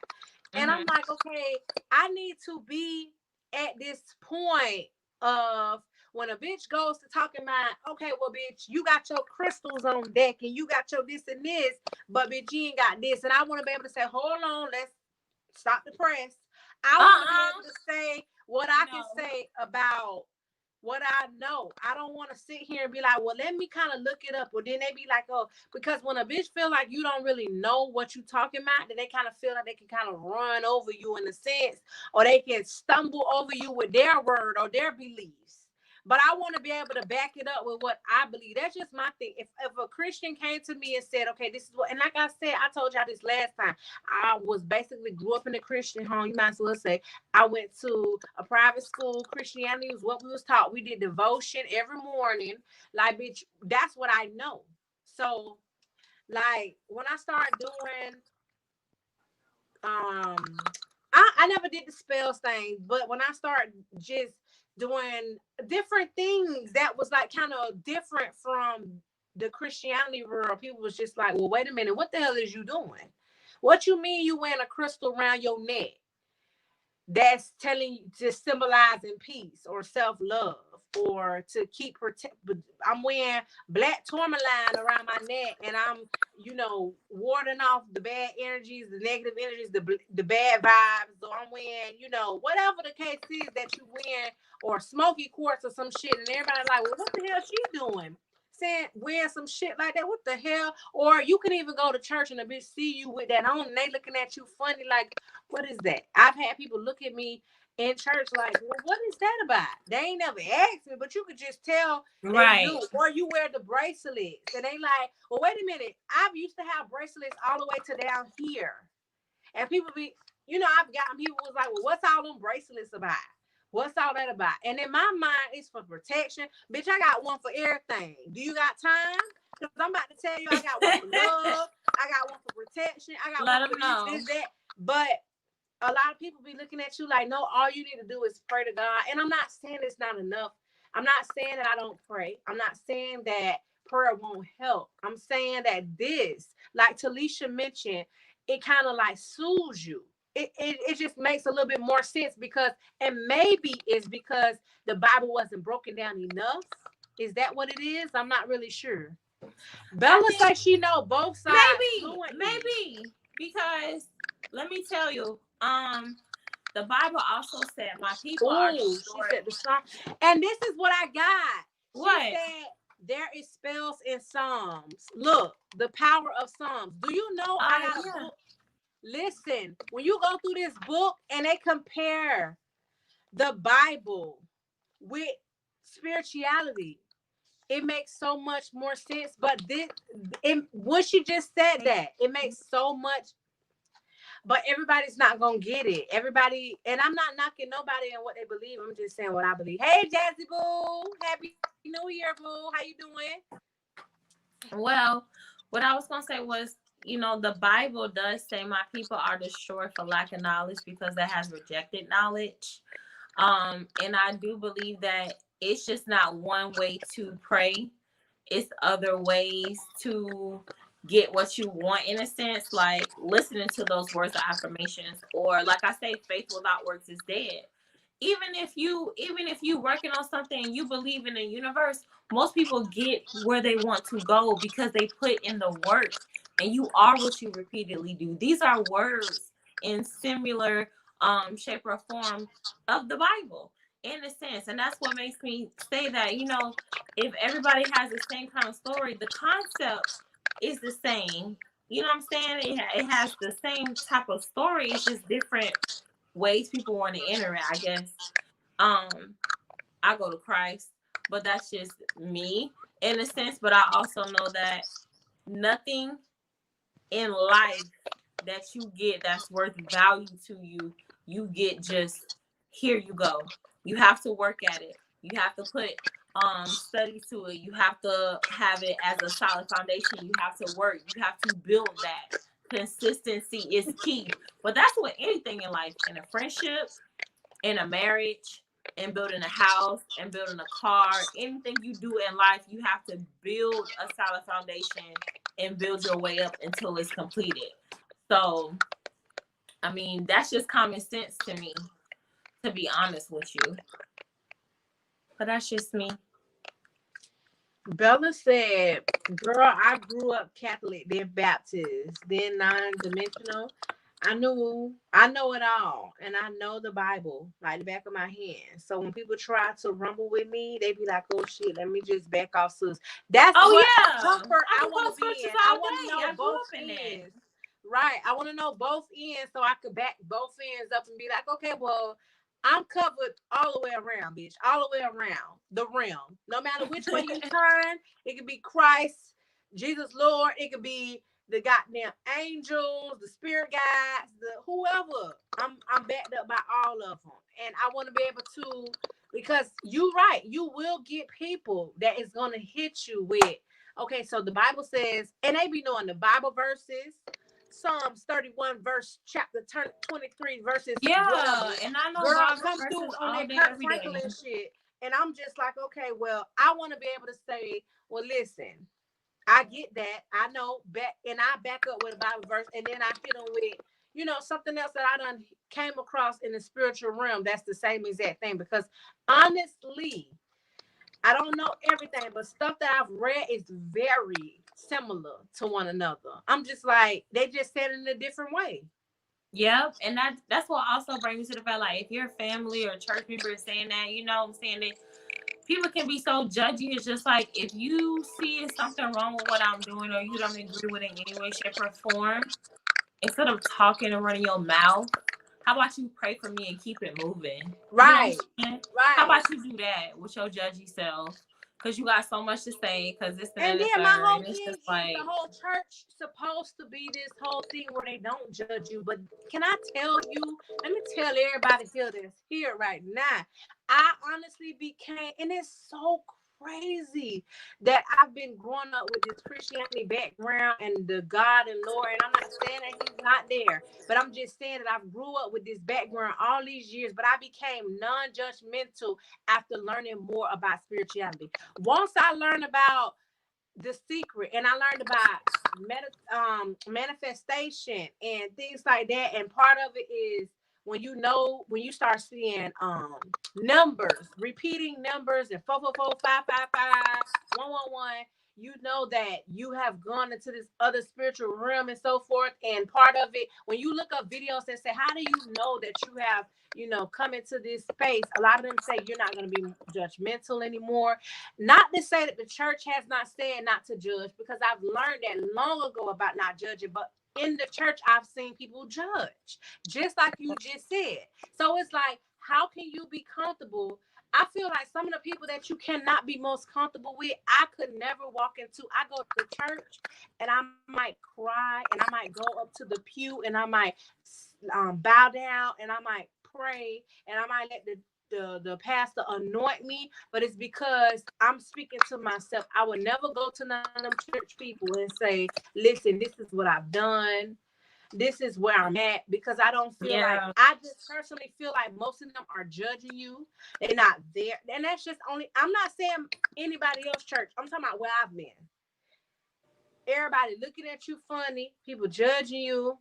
And I'm like, okay, I need to be at this point of when a bitch goes to talking about, okay, well, bitch, you got your crystals on deck and you got your this and this, but bitch, you ain't got this. And I want to be able to say, hold on, let's stop the press. I want to be able to say what I can say about what I know. I don't want to sit here and be like, well, let me kind of look it up. Or then they be like, oh, because when a bitch feel like you don't really know what you talking about, then they kind of feel like they can kind of run over you in a sense, or they can stumble over you with their word or their beliefs. But I want to be able to back it up with what I believe. That's just my thing. If a Christian came to me and said, okay, this is what, and like I said, I told y'all this last time, I was basically grew up in a Christian home. You might as well say I went to a private school. Christianity was what we was taught. We did devotion every morning. Like, bitch, that's what I know. So, like, when I started doing, I never did the spells thing, but when I started just doing different things that was like kind of different from the Christianity world, people was just like, well, wait a minute, what the hell is you doing? What you mean you wearing a crystal around your neck that's telling you to symbolizing peace or self-love or to keep protect? I'm wearing black tourmaline around my neck and I'm, warding off the bad energies, the negative energies, the bad vibes. So I'm wearing, whatever the case is that you wearing, or smoky quartz or some shit, and everybody like, well, what the hell she doing? Saying wearing some shit like that, what the hell? Or you can even go to church and a bitch see you with that on and they looking at you funny like, what is that? I've had people look at me in church like, well, what is that about? They ain't never asked me, but you could just tell they do. Or you wear the bracelets and they like, well, wait a minute, I've used to have bracelets all the way to down here. And people be, I've gotten people was like, well, what's all them bracelets about? What's all that about? And in my mind, it's for protection. Bitch, I got one for everything. Do you got time? Because I'm about to tell you, I got one for love. I got one for protection. I got one for this, that. But a lot of people be looking at you like, no, all you need to do is pray to God. And I'm not saying it's not enough. I'm not saying that I don't pray. I'm not saying that prayer won't help. I'm saying that this, like Talisha mentioned, it kind of like soothes you. It just makes a little bit more sense because, and maybe it's because the Bible wasn't broken down enough. Is that what it is? I'm not really sure. Bella says she know both sides. Maybe because let me tell you, the Bible also said my people are destroyed. And this is what I got. She said there is spells in Psalms. Look, the power of Psalms. Do you know I got a book? Listen, when you go through this book and they compare the Bible with spirituality, it makes so much more sense. But when she just said that, it makes so much. But everybody's not gonna get it. Everybody, and I'm not knocking nobody and what they believe. I'm just saying what I believe. Hey, Jazzy Boo, Happy New Year, Boo. How you doing? Well, what I was gonna say was, the Bible does say my people are destroyed for lack of knowledge because they has rejected knowledge. And I do believe that it's just not one way to pray. It's other ways to get what you want, in a sense, like listening to those words of affirmations, or like I say, faith without works is dead. Even if you working on something and you believe in the universe, most people get where they want to go because they put in the work, and you are what you repeatedly do. These are words in similar shape or form of the Bible, in a sense. And that's what makes me say that, if everybody has the same kind of story, the concept is the same. You know what I'm saying? It has the same type of story. It's just different ways people want to enter it, I guess. I go to Christ, but that's just me in a sense. But I also know that nothing in life that you get that's worth value to you, you get just, here you go. You have to work at it. You have to put study to it. You have to have it as a solid foundation. You have to work. You have to build that. Consistency is key. But that's with anything in life. In a friendship, in a marriage, in building a house, and building a car. Anything you do in life, you have to build a solid foundation and build your way up until it's completed. So, I mean, that's just common sense to me, to be honest with you. But that's just me. Bella said, girl, I grew up Catholic, then Baptist, then non-dimensional. I know it all, and I know the Bible like the back of my hand. So when people try to rumble with me, they be like, "Oh shit, let me just back off, sis." That's what comfort I want to be in. I want to know both ends, right? I want to know both ends so I could back both ends up and be like, "Okay, well, I'm covered all the way around, bitch, all the way around the realm. No matter which way you turn, it could be Christ, Jesus, Lord. It could be." The goddamn angels, the spirit guides, the whoever. I'm backed up by all of them. And I want to be able to, because you right, you will get people that is gonna hit you with, okay, so the Bible says, and they be knowing the Bible verses, Psalms 31 verse chapter 23 verses. Yeah, whatever. and I know girl Bible come verses through on all that day, Kirk every Franklin day. shit. And I'm just like, okay, well, I want to be able to say, well, listen, I get that. I know back, and I back up with a Bible verse, and then I hit them with, something else that I done came across in the spiritual realm. That's the same exact thing. Because honestly, I don't know everything, but stuff that I've read is very similar to one another. I'm just like, they just said it in a different way. Yep, and that's what also brings me to the fact, like, if your family or church member is saying that, I'm saying that people can be so judgy. It's just like, if you see something wrong with what I'm doing or you don't agree with it in any way, shape, or form, instead of talking and running your mouth, how about you pray for me and keep it moving? Right. Right. How Right. about you do that with your judgy self? Because you got so much to say. Because this And the then my third, whole and it's thing just is like, the whole church supposed to be this whole thing where they don't judge you. But can I tell you? Let me tell everybody here that's here right now. I honestly became, and it's so crazy that I've been growing up with this Christianity background and the God and Lord. And I'm not saying that He's not there, but I'm just saying that I grew up with this background all these years. But I became non-judgmental after learning more about spirituality. Once I learned about The Secret, and I learned about manifestation and things like that, and part of it is when you start seeing numbers, repeating numbers, and 444 555 111, you know that you have gone into this other spiritual realm and so forth. And part of it, when you look up videos that say, how do you know that you have come into this space, a lot of them say you're not going to be judgmental anymore. Not to say that the church has not said not to judge, because I've learned that long ago about not judging, but in the church, I've seen people judge, just like you just said. So it's like, how can you be comfortable? I feel like some of the people that you cannot be most comfortable with, I could never walk into. I go to church and I might cry and I might go up to the pew and I might bow down and I might pray and I might let the pastor anoint me, but it's because I'm speaking to myself. I would never go to none of them church people and say, listen, this is what I've done. This is where I'm at, because I don't feel like, I just personally feel like most of them are judging you. They're not there. And that's just only, I'm not saying anybody else church. I'm talking about where I've been. Everybody looking at you funny, people judging you.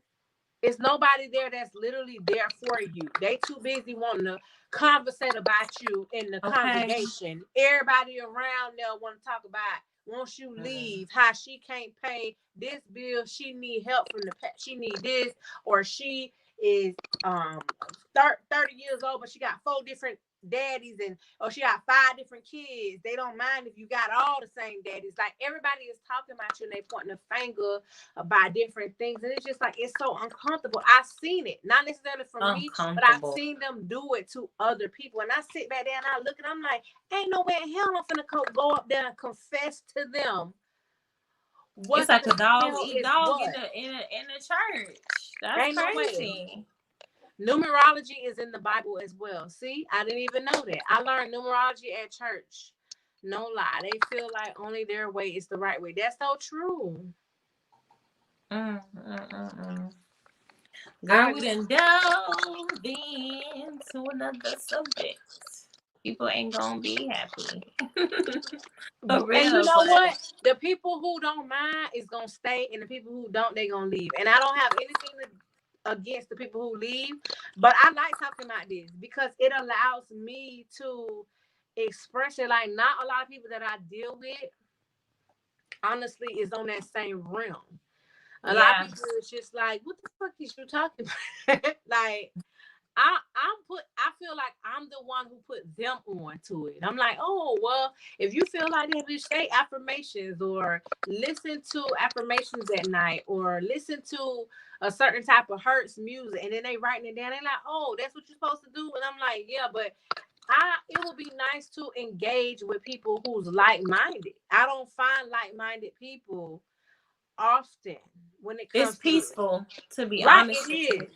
It's nobody there that's literally there for you. They too busy wanting to conversate about you in the congregation. Everybody around there want to talk about, once you leave, how she can't pay this bill, she need help from she need this, or she is 30 years old, but she got 4 different daddies, or she got 5 different kids. They don't mind if you got all the same daddies. Like, everybody is talking about you and they pointing a finger about different things, and it's just like, it's so uncomfortable. I've seen it, not necessarily from me, but I've seen them do it to other people. And I sit back there and I look, and I'm like, ain't no way in hell I'm finna go up there and confess to them. It's like a dog eat dog in the church. That's ain't crazy. Numerology is in the Bible as well. See, I didn't even know that. I learned numerology at church. No lie. They feel like only their way is the right way. That's so true. Mm, mm, mm, mm. I Girl, we done delved into another subject. People ain't gonna be happy. For and you real, know but what? The people who don't mind is gonna stay, and the people who don't, they gonna leave. And I don't have anything against the people who leave, but I like talking about this because it allows me to express it. Like not a lot of people that I deal with, honestly, is on that same realm. A lot of yeah, people is just like, what the fuck is you talking about? Like I feel like I'm the one who put them on to it. I'm like, oh well, if you feel like that, just say affirmations or listen to affirmations at night or listen to a certain type of Hertz music, and then they writing it down. They like, oh, that's what you're supposed to do, and I'm like, yeah, but it would be nice to engage with people who's like minded. I don't find like minded people often when it it's comes to peaceful, to be right. honest It with is. you, It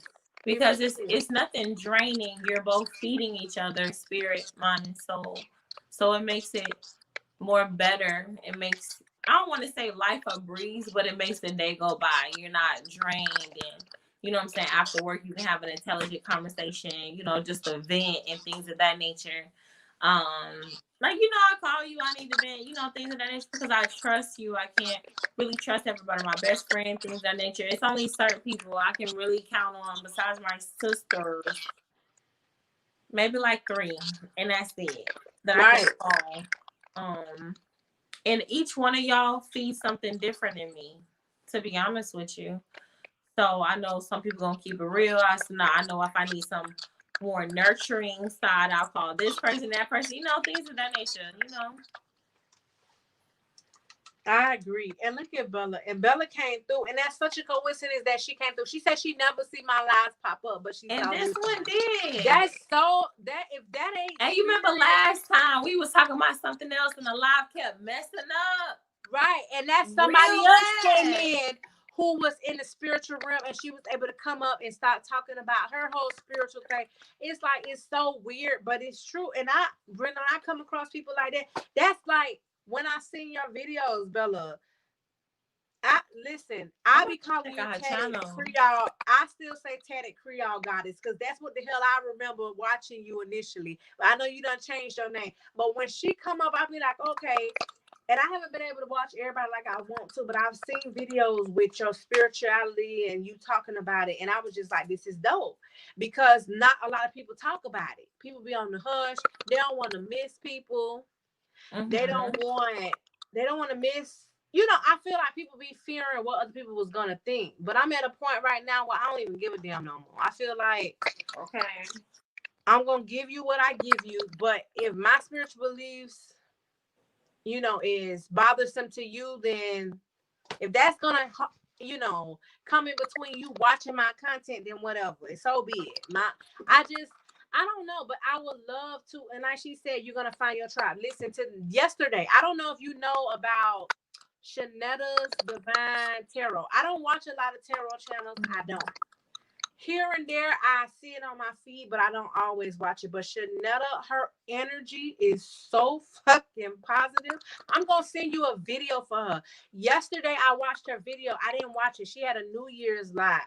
because really is. it's nothing draining. You're both feeding each other, spirit, mind, and soul. So it makes it more better. It makes, I don't want to say life a breeze, but it makes the day go by. You're not drained, and you know what I'm saying. After work, you can have an intelligent conversation. You know, just a vent and things of that nature. Like I call you, I need to vent. Things of that nature because I trust you. I can't really trust everybody. My best friend, things of that nature. It's only certain people I can really count on besides my sisters. Maybe like 3, and that's it that I can Right. call. And each one of y'all feeds something different in me, to be honest with you. So I know some people gonna keep it real. I know if I need some more nurturing side, I'll call this person, that person, things of that nature. I agree. And look at Bella. And Bella came through. And that's such a coincidence that she came through. She said she never see my lives pop up, but she And saw this this one one. did. That's so that if that ain't And you remember spirit, last time we was talking about something else and the live kept messing up. right? And that somebody Real else came bad. in who was in the spiritual realm and she was able to come up and start talking about her whole spiritual thing. It's like it's so weird, but it's true. And when I come across people like that, that's like when I see your videos, Bella. I be calling Check you out her Tatted channel. Creole. I still say Tatted Creole Goddess because that's what the hell I remember watching you initially. But I know you done changed your name. But when she come up, I be like, okay. And I haven't been able to watch everybody like I want to, but I've seen videos with your spirituality and you talking about it. And I was just like, this is dope because not a lot of people talk about it. People be on the hush. They don't want to miss people. Mm-hmm. They don't want to miss. I feel like people be fearing what other people was gonna think. But I'm at a point right now where I don't even give a damn no more. I feel like Okay. I'm gonna give you what I give you. But if my spiritual beliefs, is bothersome to you, then if that's gonna come in between you watching my content, then whatever. So be it. I don't know, but I would love to. And like she said, you're gonna find your tribe. Listen to yesterday. I don't know if you know about Shanetta's Divine Tarot. I don't watch a lot of tarot channels. I don't. Here and there, I see it on my feed, but I don't always watch it. But Shanetta, her energy is so fucking positive. I'm gonna send you a video for her. Yesterday, I watched her video. I didn't watch it. She had a New Year's live,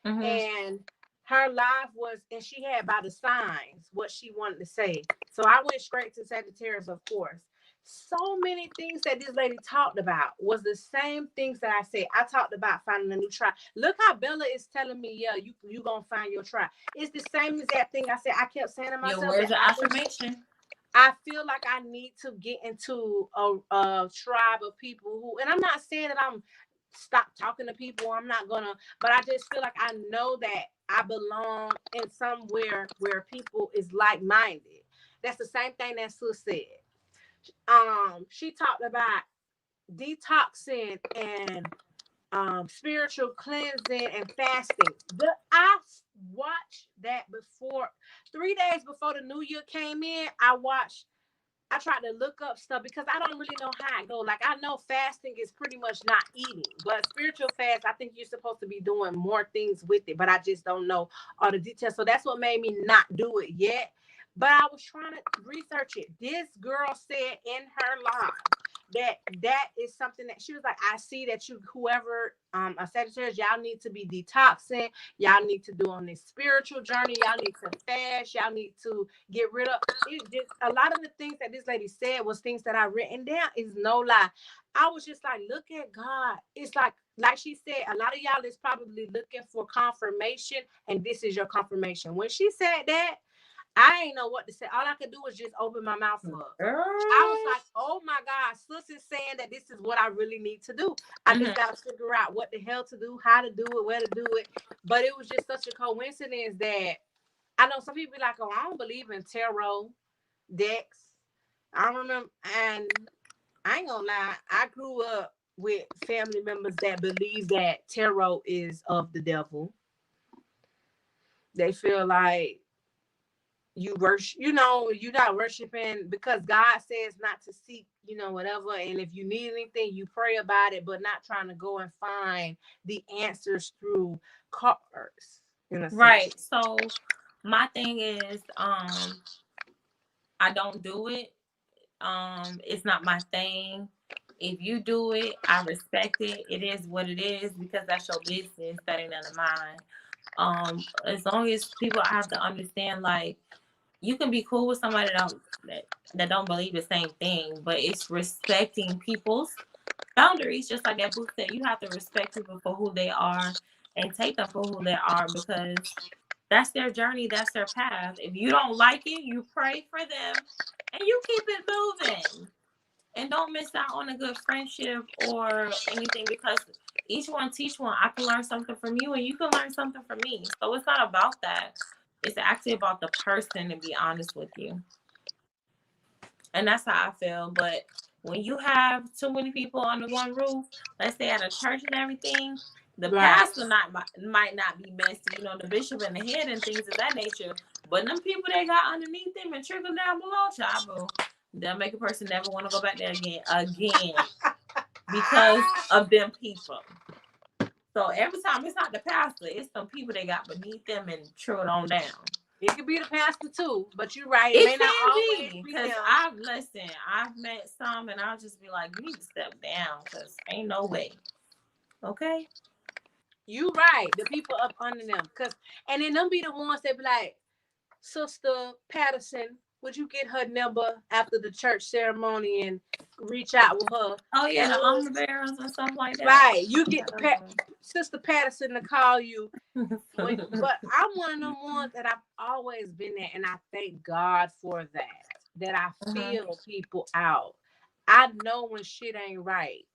and her live was, and she had by the signs what she wanted to say. So I went straight to Sagittarius, of course. So many things that this lady talked about was the same things that I said. I talked about finding a new tribe. Look how Bella is telling me, yeah, you gonna find your tribe. It's the same exact thing I said. I kept saying to myself, your words of affirmation. I feel like I need to get into a tribe of people who, and I'm not saying that I'm stop talking to people. I'm not gonna, but I just feel like I know that I belong in somewhere where people is like-minded. That's the same thing that Sus said. She talked about detoxing and spiritual cleansing and fasting. I watched that before 3 days before the new year came in. I watched I tried to look up stuff because I don't really know how it goes. Like, I know fasting is pretty much not eating, but spiritual fast, I think you're supposed to be doing more things with it, but I just don't know all the details. So that's what made me not do it yet. But I was trying to research it. This girl said in her live that is something that she was like, I see that you, whoever, a Sagittarius, y'all need to be detoxing. Y'all need to do on this spiritual journey. Y'all need to fast. Y'all need to get rid of it. Just a lot of the things that this lady said was things that I written down. Is no lie. I was just like, look at God. It's like she said, a lot of y'all is probably looking for confirmation, and this is your confirmation. When she said that, I ain't know what to say. All I could do was just open my mouth up. I was like, oh my God, sis is saying that this is what I really need to do. I just got to figure out what the hell to do, how to do it, where to do it. But it was just such a coincidence that I know some people be like, oh, I don't believe in tarot decks. I don't remember. And I ain't gonna lie, I grew up with family members that believe that tarot is of the devil. They feel like you worship, you're not worshiping because God says not to seek, whatever. And if you need anything, you pray about it, but not trying to go and find the answers through cards. Right. So my thing is, I don't do it. It's not my thing. If you do it, I respect it. It is what it is because that's your business. That ain't none of mine. As long as people have to understand, like, you can be cool with somebody that don't believe the same thing, but it's respecting people's boundaries. Just like that book said, you have to respect people for who they are and take them for who they are because that's their journey, that's their path. If you don't like it, you pray for them and you keep it moving. And don't miss out on a good friendship or anything because each one teach one. I can learn something from you and you can learn something from me. So it's not about that. It's actually about the person, to be honest with you. And that's how I feel. But when you have too many people under one roof, let's say at a church and everything, the pastor might not be messy, the bishop and the head and things of that nature. But them people they got underneath them and trickle down below, child, they'll make a person never want to go back there again because of them people. So every time it's not the pastor, it's some people they got beneath them and trilled on down. It could be the pastor too, but you're right. It may not always be because I've met some and I'll just be like, you need to step down because ain't no way. Okay. You right. The people up under them. And then them be the ones that be like, Sister Patterson, would you get her number after the church ceremony and reach out with her? Oh yeah, the armor bearers and stuff like that. Right. You get Sister Patterson to call you. But I'm one of them ones that I've always been there, and I thank God for that I feel people out. I know when shit ain't right.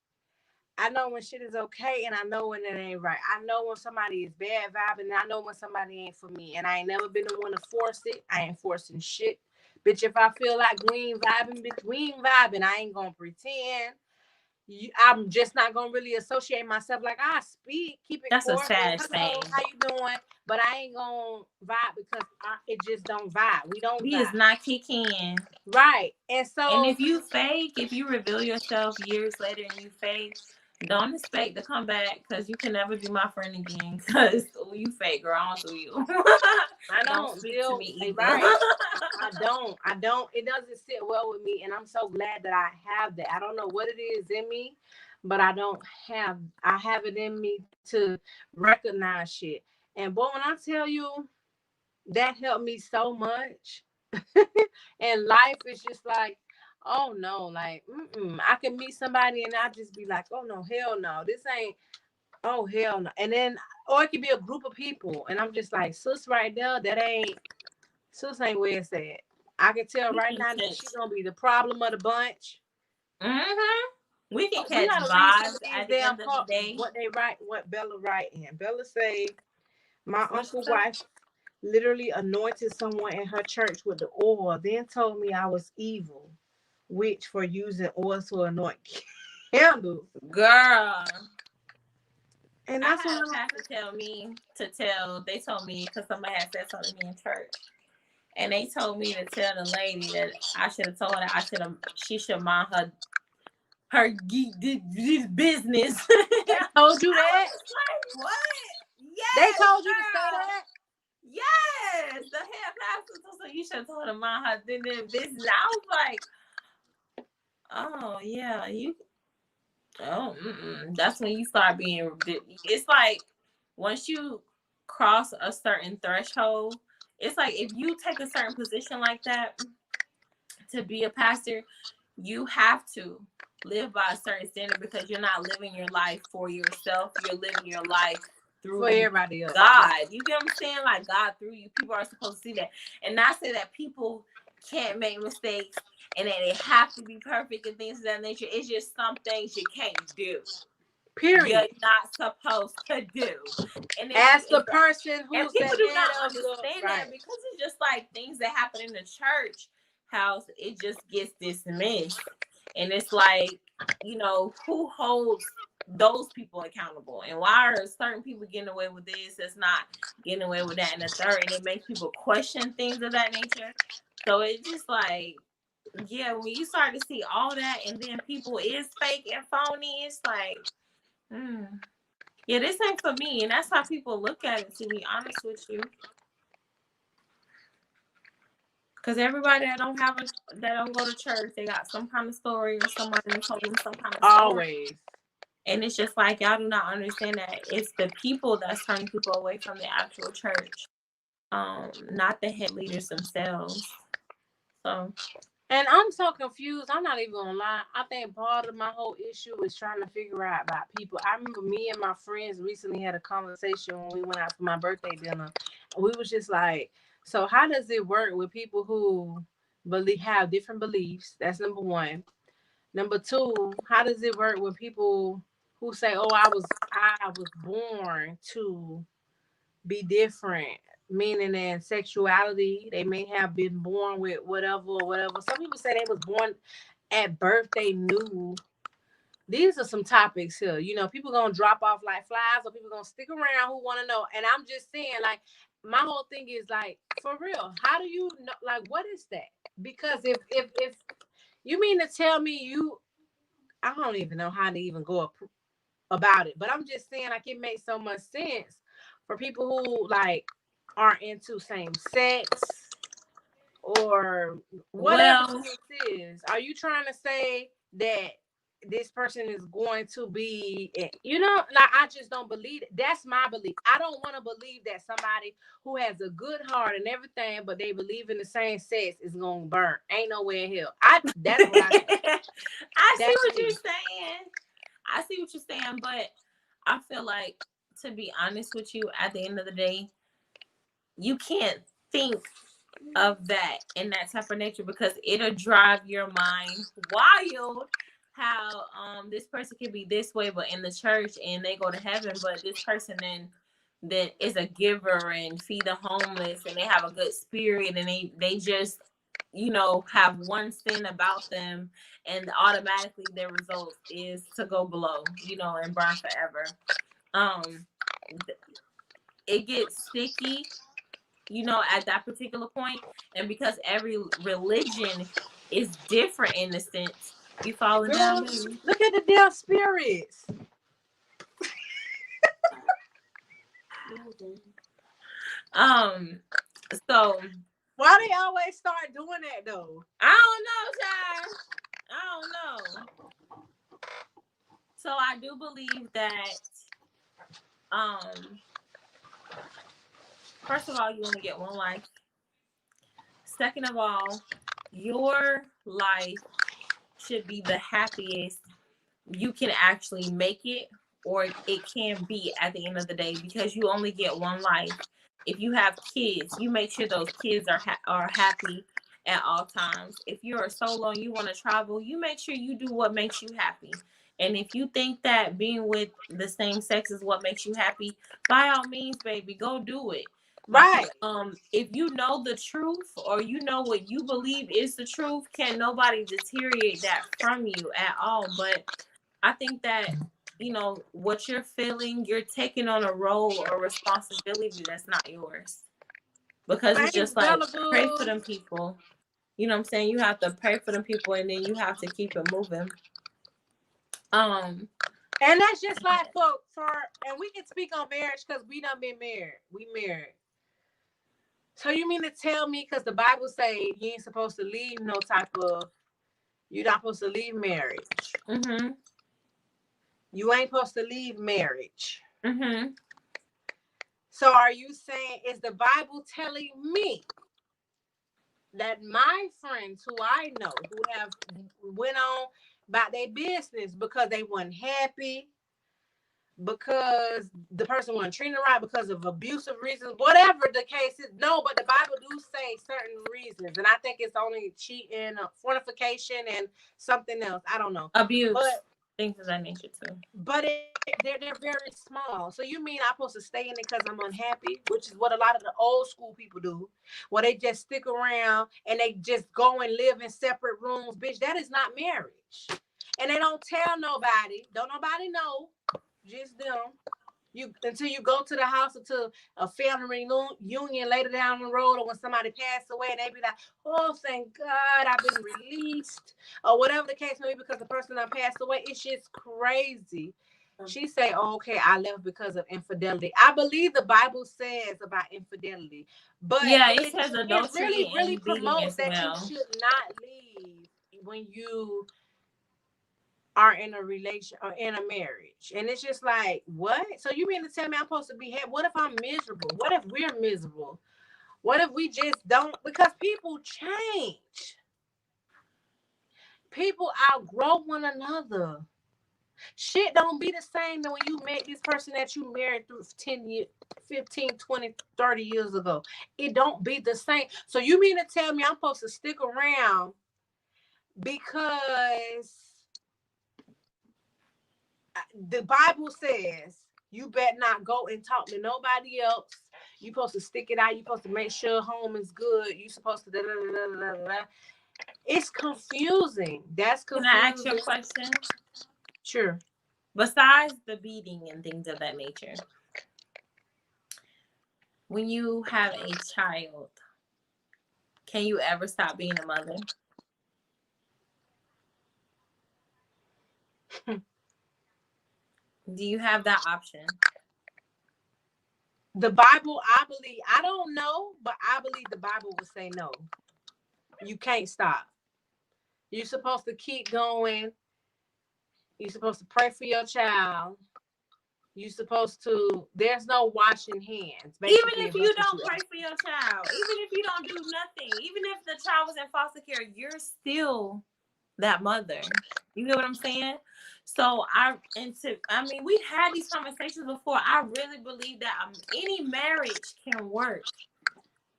I know when shit is okay, and I know when it ain't right. I know when somebody is bad vibing, and I know when somebody ain't for me. And I ain't never been the one to force it. I ain't forcing shit. Bitch, if I feel like we ain't vibing, bitch, we ain't vibing. I ain't gonna pretend. I'm just not gonna really associate myself. Like, I speak, keep it. That's cordial. A sad thing. How you doing? But I ain't gonna vibe because it just don't vibe. We don't. We is not kicking. Right, and if you fake, if you reveal yourself years later and you fake, don't expect to come back because you can never be my friend again. Because you fake, girl, I don't do you. I don't speak to me either. Right. I don't. It doesn't sit well with me, and I'm so glad that I have that. I don't know what it is in me, but I have it in me to recognize shit. And boy, when I tell you, that helped me so much. And life is just like, oh no, like, I can meet somebody and I just be like, oh no, hell no, this ain't, oh hell no. And then, or it could be a group of people and I'm just like, sis right there, sis ain't where it's at. I can tell right now that she's gonna be the problem of the bunch. We can catch vibes at the end of the day. What they write, what Bella write in. Bella say, my uncle's wife literally anointed someone in her church with the oil, then told me I was evil witch for using oil to anoint candles. Girl. And that's what I had to tell me they told me because somebody had said something to me in church. and they told me to tell the lady that I should have told her she should mind her business. They told you that? I was like, what? Yes, they told you girl. to say that? Yes, the head pastor. So you should have told her mind her business. I was like, oh yeah, you. Oh, that's when you start being. It's like once you cross a certain threshold, it's like if you take a certain position like that to be a pastor, you have to live by a certain standard because you're not living your life for yourself. You're living your life through for everybody else. God. You get what I'm saying? Like God through you. People are supposed to see that. And not say that people can't make mistakes and that they have to be perfect and things of that nature. It's just some things you can't do. Period. You're not supposed to do. And as the person who's and people the do head not of understand the, that right. because it's just like things that happen in the church house, it just gets dismissed. And it's like, you know, who holds those people accountable? And why are certain people getting away with this that's not getting away with that and the third? And it makes people question things of that nature. So it's just like, yeah, when you start to see all that and then people is fake and phony, it's like, yeah, this ain't for me. And that's how people look at it, to be honest with you. Because everybody that don't go to church, they got some kind of story or somebody told them some kind of story. Always. And it's just like, y'all do not understand that it's the people that's turning people away from the actual church, not the head leaders themselves. So, and I'm so confused. I'm not even gonna lie. I think part of my whole issue is trying to figure out about people. I remember me and my friends recently had a conversation when we went out for my birthday dinner. We was just like, so how does it work with people who have different beliefs? That's number one. Number two, how does it work with people who say, "Oh, I was born to be different," meaning in sexuality, they may have been born with whatever or whatever. Some people say they was born at birth, they knew. These are some topics here. You know, people gonna drop off like flies, or people gonna stick around who want to know. And I'm just saying, like, my whole thing is like, for real, how do you know? Like, what is that? Because if you mean to tell me I don't even know how to even go about it, but I'm just saying, like, it makes so much sense for people who like aren't into same sex or whatever this is. Are you trying to say that this person is going to be, you know, like, I just don't believe it. That's my belief. I don't want to believe that somebody who has a good heart and everything, but they believe in the same sex is gonna burn. Ain't nowhere in hell. That's what I think. I see what you're saying. I see what you're saying, but I feel like, to be honest with you, at the end of the day, you can't think of that in that type of nature because it'll drive your mind wild. How this person could be this way, but in the church and they go to heaven, but this person then is a giver and feed the homeless and they have a good spirit and they just, you know, have one sin about them and automatically their result is to go below, you know, and burn forever. It gets sticky, you know, at that particular point. And because every religion is different in a sense, you falling down. Look at the damn spirits. So why they always start doing that though? I don't know, child. I don't know. So I do believe that first of all, you only get one life. Second of all, your life should be the happiest you can actually make it, or it can be at the end of the day, because you only get one life. If you have kids, you make sure those kids are happy at all times. If you're solo and you want to travel, you make sure you do what makes you happy. And if you think that being with the same sex is what makes you happy, by all means, baby, go do it. Right. If you know the truth or you know what you believe is the truth, can nobody deteriorate that from you at all. But I think that, you know, what you're feeling, you're taking on a role or responsibility that's not yours. because it's Thanks, just like Bella pray Boo. for them people. You know what I'm saying? You have to pray for them people, and then you have to keep it moving. And that's just like for and we can speak on marriage because we done been married. We married. So you mean to tell me, because the Bible say you ain't supposed to leave no type of, you're not supposed to leave marriage. Mm-hmm. You ain't supposed to leave marriage. Mm-hmm. So are you saying, is the Bible telling me that my friends who I know who have went on about their business because they weren't happy, because the person wasn't treating right, because of abusive reasons, whatever the case is? No, but the Bible do say certain reasons, and I think it's only cheating, fornication, and something else. I don't know. Abuse, But things of that nature too. But they're very small. So you mean I'm supposed to stay in it because I'm unhappy, which is what a lot of the old school people do, where they just stick around and they just go and live in separate rooms. Bitch, that is not marriage. And they don't tell nobody. Don't nobody know. Just them. You until you go to the house or to a family reunion later down the road, or when somebody passed away, and they be like, "Oh, thank God, I've been released," or whatever the case may be, because the person that passed away. It's just crazy. She say, "Oh, okay, I left because of infidelity." I believe the Bible says about infidelity, but yeah, it says adultery really and beating promotes as that well. you should not leave when you are in a relation or in a marriage. And it's just like, what? So you mean to tell me I'm supposed to be happy? What if I'm miserable? What if we're miserable? What if we just don't? Because people change. People outgrow one another. Shit don't be the same than when you met this person that you married through 10 years, 15, 20, 30 years ago. It don't be the same. So you mean to tell me I'm supposed to stick around because the Bible says you better not go and talk to nobody else. You supposed to stick it out. You supposed to make sure home is good. You supposed to da, da, da, da, da, da. It's confusing. That's confusing. Can I ask you a question? Sure. Besides the beating and things of that nature, when you have a child, can you ever stop being a mother? Do you have that option? The Bible, I believe, I don't know, but I believe the Bible would say no. You can't stop. You're supposed to keep going. You're supposed to pray for your child. You're supposed to, there's no washing hands. Even if you don't pray for your child, even if you don't do nothing, even if the child was in foster care, you're still that mother. You get what I'm saying? So we had these conversations before. I really believe that any marriage can work.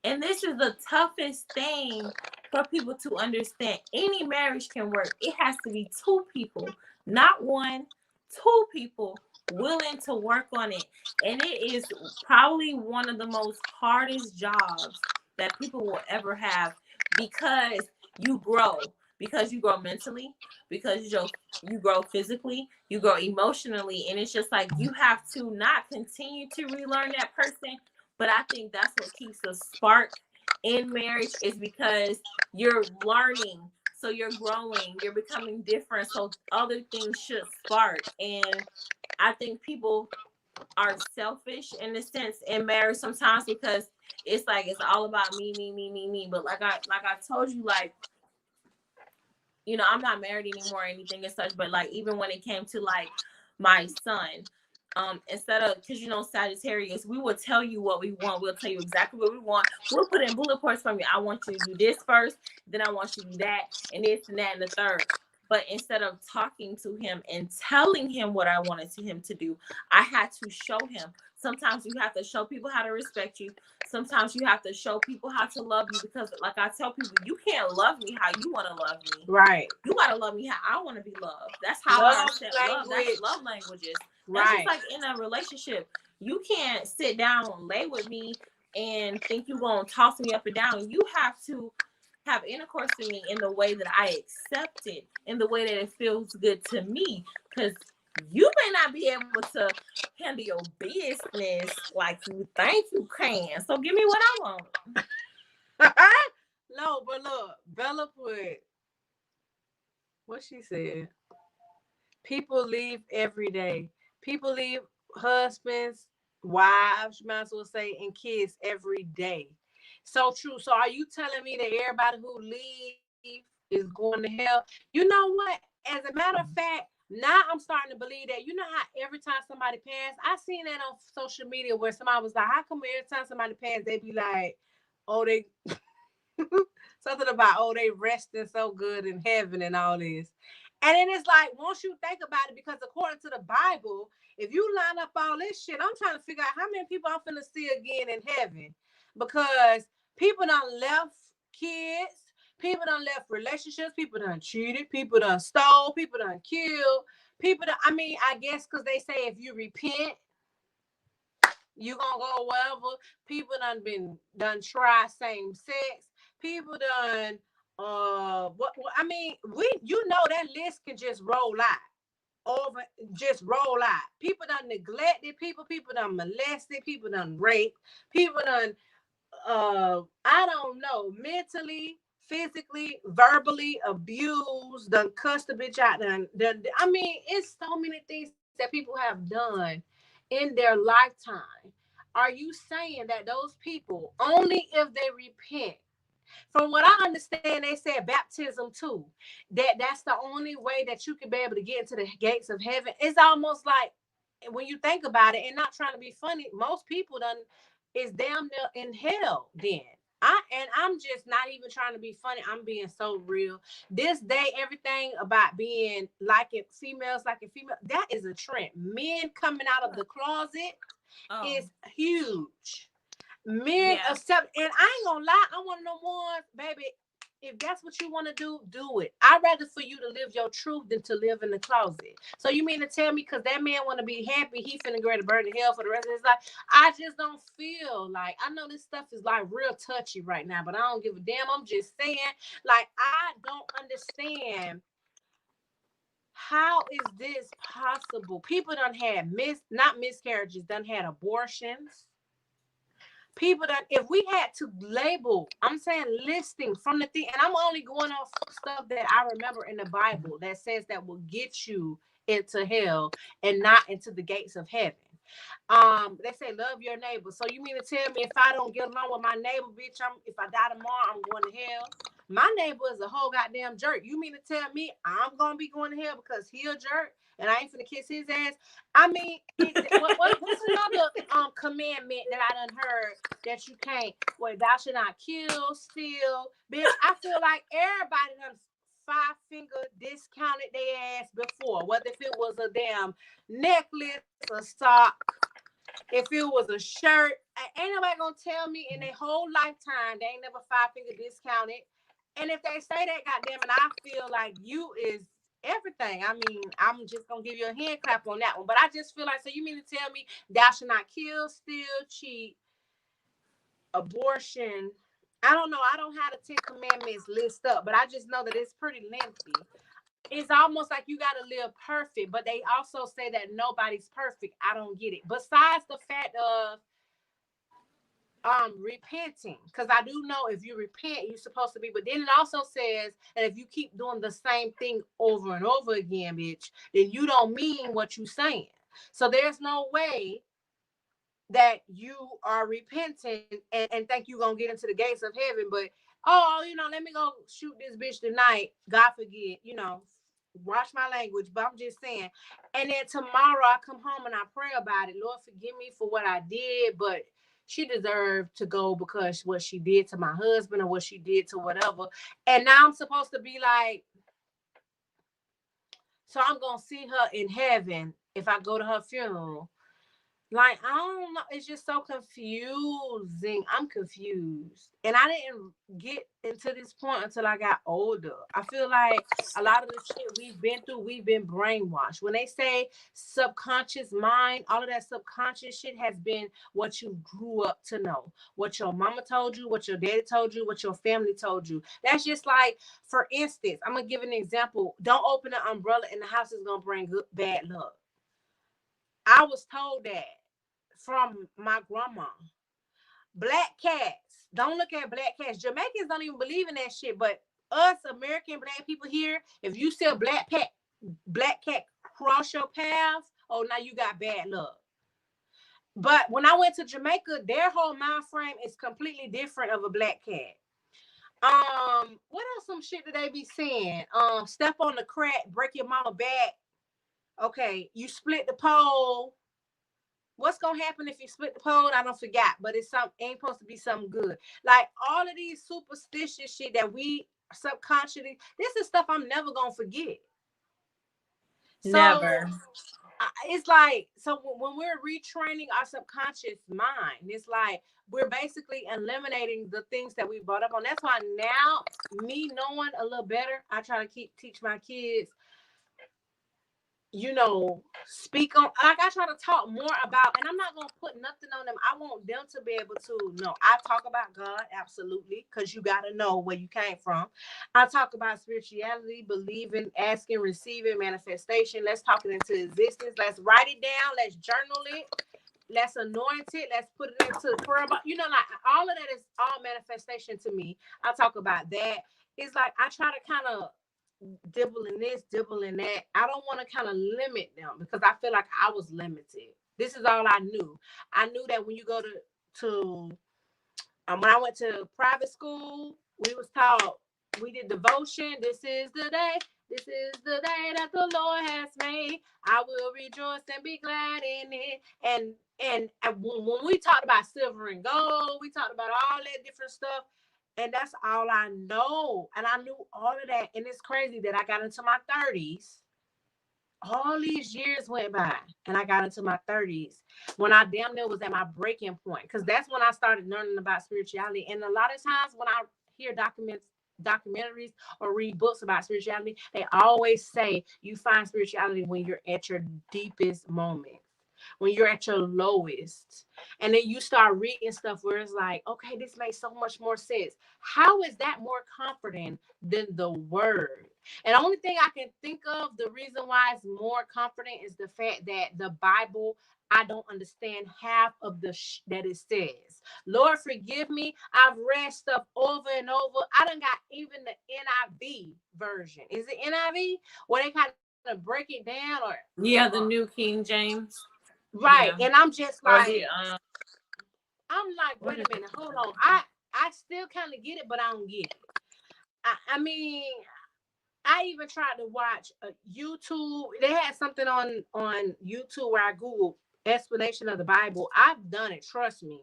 And this is the toughest thing for people to understand. Any marriage can work. It has to be two people, not one, two people willing to work on it. And it is probably one of the most hardest jobs that people will ever have, because you grow. Because you grow mentally, because you grow physically, you grow emotionally. And it's just like you have to not continue to relearn that person. But I think that's what keeps the spark in marriage, is because you're learning. So you're growing, you're becoming different. So other things should spark. And I think people are selfish in a sense in marriage sometimes, because it's like it's all about me. But like I told you, like, you know, I'm not married anymore or anything as such, but like even when it came to like my son, instead of, because you know, Sagittarius, we will tell you what we want. We'll tell you exactly what we want. We'll put in bullet points from you. I want you to do this first, then I want you to do that, and this and that and the third. But instead of talking to him and telling him what I wanted him to do, I had to show him. Sometimes you have to show people how to respect you. Sometimes you have to show people how to love you, because like I tell people, you can't love me how you want to love me. Right. You got to love me how I want to be loved. That's how I accept love. That's love languages. That's right. Just like in a relationship. You can't sit down and lay with me and think you're going to toss me up and down. You have to have intercourse with me in the way that I accept it, in the way that it feels good to me, because you've may not be able to handle your business like you think you can. So give me what I want. No, but look, Bella put what she said. People leave every day. People leave husbands, wives, you might as well say, and kids every day. So true. So are you telling me that everybody who leave is going to hell? You know what? As a matter of fact, now I'm starting to believe that. You know how every time somebody passed, I seen that on social media where somebody was like, how come every time somebody passed, they be like, oh, they something about, oh, they resting so good in heaven and all this. And then it's like, once you think about it, because according to the Bible, if you line up all this shit, I'm trying to figure out how many people I'm finna see again in heaven. Because people done left kids, people done left relationships, people done cheated, people done stole, people done killed, people done, I mean, I guess because they say if you repent, you gonna go wherever. People done try same sex. People done what I mean, you know that list can just roll out over, just roll out. People done neglected people done molested, people done raped, people done I don't know, mentally, physically, verbally abused, done cussed a bitch out, done I mean, it's so many things that people have done in their lifetime. Are you saying that those people, only if they repent? From what I understand, they said baptism too. That's the only way that you can be able to get into the gates of heaven. It's almost like, when you think about it, and not trying to be funny, most people done is damn near in hell then. I'm just not even trying to be funny. I'm being so real. This day, everything about being like it, females like it, female, that is a trend. Men coming out of the closet Oh, is huge. Men yeah. accept, and I ain't gonna lie, I'm one of them ones, baby. If that's what you want to do it. I'd rather for you to live your truth than to live in the closet. So you mean to tell me because that man want to be happy, he finna go to burn in hell for the rest of his life? I just don't feel like, I know this stuff is like real touchy right now, but I don't give a damn. I'm just saying, like, I don't understand how is this possible. People done had not miscarriages, done had abortions. People that, if we had to label, I'm saying listing from the thing, and I'm only going off stuff that I remember in the Bible that says that will get you into hell and not into the gates of heaven. They say love your neighbor. So you mean to tell me if I don't get along with my neighbor, bitch, if I die tomorrow, I'm going to hell? My neighbor is a whole goddamn jerk. You mean to tell me I'm gonna be going to hell because he a jerk and I ain't finna kiss his ass? I mean, what's another commandment that I done heard that you can't? Well, thou should not kill, steal, bitch. I feel like everybody done five finger discounted their ass before. Whether if it was a damn necklace, a sock, if it was a shirt, ain't nobody gonna tell me in their whole lifetime they ain't never five finger discounted. And if they say that, goddamn it, I feel like you is everything. I mean, I'm just gonna give you a hand clap on that one. But I just feel like, so you mean to tell me thou should not kill, steal, cheat, abortion? I don't know. I don't have the 10 Commandments list up, but I just know that it's pretty lengthy. It's almost like you got to live perfect, but they also say that nobody's perfect. I don't get it. Besides the fact of repenting, because I do know if you repent, you're supposed to be, but then it also says that if you keep doing the same thing over and over again, bitch, then you don't mean what you're saying. So there's no way that you are repenting and think you're gonna get into the gates of heaven, but oh, let me go shoot this bitch tonight, God forget, watch my language, but I'm just saying. And then tomorrow I come home and I pray about it. Lord, forgive me for what I did, but she deserved to go because what she did to my husband or what she did to whatever. And now I'm supposed to be like, so I'm gonna see her in heaven if I go to her funeral. Like, I don't know. It's just so confusing. I'm confused. And I didn't get into this point until I got older. I feel like a lot of the shit we've been through, we've been brainwashed. When they say subconscious mind, all of that subconscious shit has been what you grew up to know. What your mama told you, what your daddy told you, what your family told you. That's just like, for instance, I'm going to give an example. Don't open an umbrella in the house, is going to bring bad luck. I was told that from my grandma. Black cats. Don't look at black cats. Jamaicans don't even believe in that shit. But us American black people here, if you see a black cat cross your paths, oh, now you got bad luck. But when I went to Jamaica, their whole mind frame is completely different of a black cat. What else? Some shit that they be saying? Step on the crack, break your mama back. Okay, you split the pole. What's gonna happen if you split the pole? I don't forget, but it's some ain't supposed to be something good. Like all of these superstitious shit that we subconsciously, this is stuff I'm never gonna forget. Never. So it's like, so when we're retraining our subconscious mind, it's like we're basically eliminating the things that we brought up on. That's why now, me knowing a little better, I try to teach my kids, speak on, like I try to talk more about, and I'm not gonna put nothing on them. I want them to be able to know. I talk about God, absolutely, because you got to know where you came from. I talk about spirituality, believing, asking, receiving, manifestation. Let's talk it into existence. Let's write it down. Let's journal it. Let's anoint it. Let's put it into the prayer. Like all of that is all manifestation to me. I talk about that. It's like I try to kind of dibble in this, dibble in that. I don't want to kind of limit them because I feel like I was limited. This is all I knew. I knew that when you go to when I went to private school, we was taught, we did devotion. This is the day. This is the day that the Lord has made. I will rejoice and be glad in it. And when we talked about silver and gold, we talked about all that different stuff. And that's all I know. And I knew all of that. And it's crazy that I got into my 30s. All these years went by and I got into my 30s when I damn near was at my breaking point. Because that's when I started learning about spirituality. And a lot of times when I hear documentaries or read books about spirituality, they always say you find spirituality when you're at your deepest moment, when you're at your lowest. And then you start reading stuff where it's like, okay, this makes so much more sense. How is that more comforting than the word? And the only thing I can think of, the reason why it's more comforting is the fact that the Bible, I don't understand half of the that it says. Lord, forgive me. I've read stuff over and over. I done got even the NIV version. Is it NIV? Where they kind of break it down, or the New King James. Right. Yeah. And I'm just like, I'm like, wait a minute, hold on. I still kind of get it, but I don't get it. I mean, I even tried to watch YouTube. They had something on YouTube where I Googled explanation of the Bible. I've done it, trust me.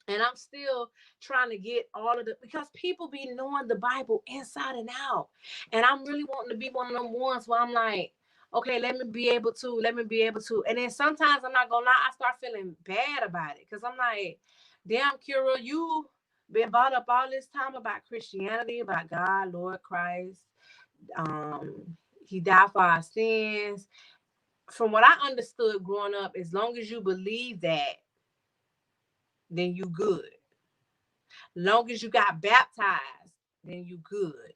And I'm still trying to get all of the, because people be knowing the Bible inside and out. And I'm really wanting to be one of them ones where I'm like, okay, let me be able to. And then sometimes, I'm not gonna lie, I start feeling bad about it. Because I'm like, damn, Kira, you been brought up all this time about Christianity, about God, Lord Christ. He died for our sins. From what I understood growing up, as long as you believe that, then you good. Long as you got baptized, then you good.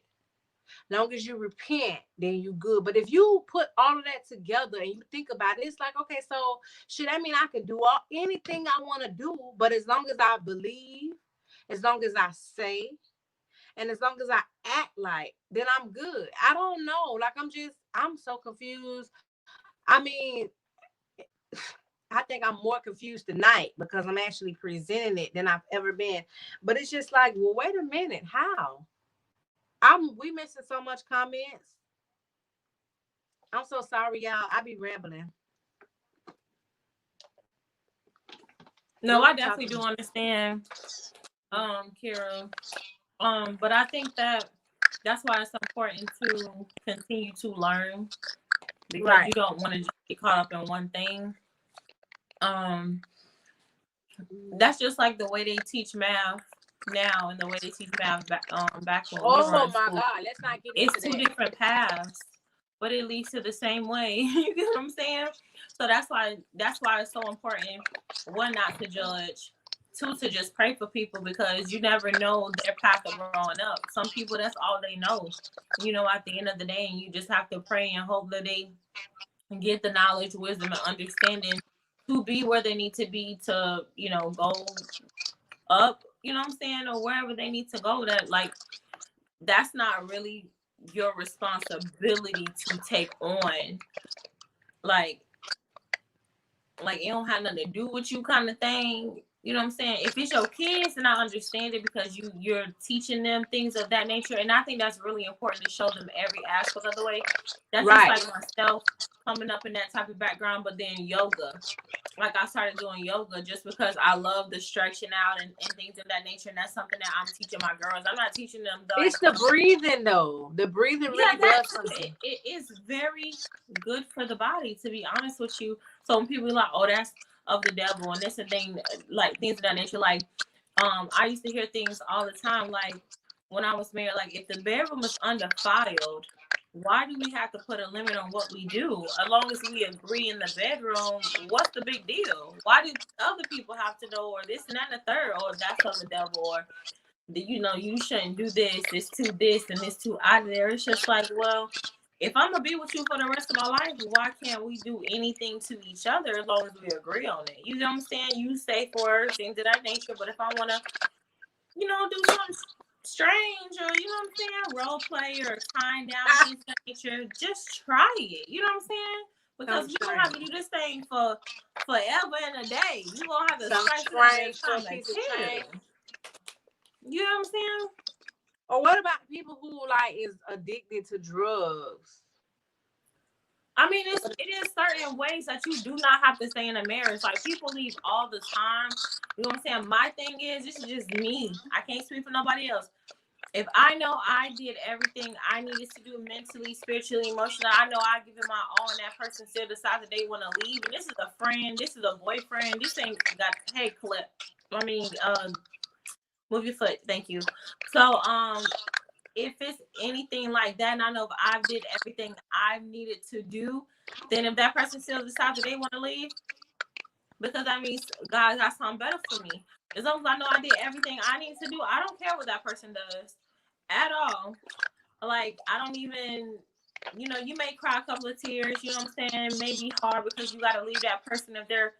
Long as you repent, then you good. But if you put all of that together and you think about it, it's like, okay, so should that mean I can do anything I want to do? But as long as I believe, as long as I say, and as long as I act like, then I'm good. I don't know. Like, I'm so confused. I mean, I think I'm more confused tonight because I'm actually presenting it than I've ever been. But it's just like, well, wait a minute. How? We missing so much comments. I'm so sorry, y'all. I be rambling. No, I definitely do understand, Kira. But I think that's why it's important to continue to learn, because you don't want to just get caught up in one thing. That's just like the way they teach math now and the way they teach math back when we were in school. God, let's not get into It's two different paths, but it leads to the same way. You get what I'm saying? So that's why it's so important, one, not to judge, two, to just pray for people, because you never know their path of growing up. Some people, that's all they know, at the end of the day, and you just have to pray and hope that they get the knowledge, wisdom, and understanding to be where they need to be to, go up, you know what I'm saying, or wherever they need to go. That, like, that's not really your responsibility to take on. Like it don't have nothing to do with you, kind of thing. You know what I'm saying? If it's your kids, then I understand it because you're teaching them things of that nature. And I think that's really important to show them every aspect of the way. That's Right. just like myself coming up in that type of background, but then yoga. Like, I started doing yoga just because I love the stretching out and things of that nature. And that's something that I'm teaching my girls. I'm not teaching them It's the breathing though. The breathing really does something. it is very good for the body, to be honest with you. So when people are like, oh, that's of the devil and this and thing, like things of that nature, like I used to hear things all the time, like when I was married, like if the bedroom is undefiled, why do we have to put a limit on what we do? As long as we agree in the bedroom, what's the big deal? Why do other people have to know, or this and that and the third, or that's of the devil, or you shouldn't do this, it's too this and it's too out of there. It's just like, well, if I'm gonna be with you for the rest of my life, why can't we do anything to each other as long as we agree on it? You know what I'm saying? You say for things of that nature, but if I wanna, do something strange, or you know what I'm saying, role play or tying down things of that nature, just try it. You know what I'm saying? Because you don't have to do this thing for forever and a day. You gonna have to strange for a piece of change. You know what I'm saying? Or what about people who like is addicted to drugs? I mean, it is certain ways that you do not have to stay in a marriage. Like, people leave all the time. You know what I'm saying? My thing is, this is just me. I can't speak for nobody else. If I know I did everything I needed to do mentally, spiritually, emotionally, I know I give it my all, and that person still decides that they want to leave. And this is a friend, this is a boyfriend, this ain't got, hey, clip. I mean, move your foot. Thank you. So, if it's anything like that, and I know if I did everything I needed to do, then if that person still decides that they want to leave, because that means God got something better for me. As long as I know I did everything I need to do, I don't care what that person does at all. Like, I don't even, you may cry a couple of tears, you know what I'm saying? It may be hard because you got to leave that person if they're,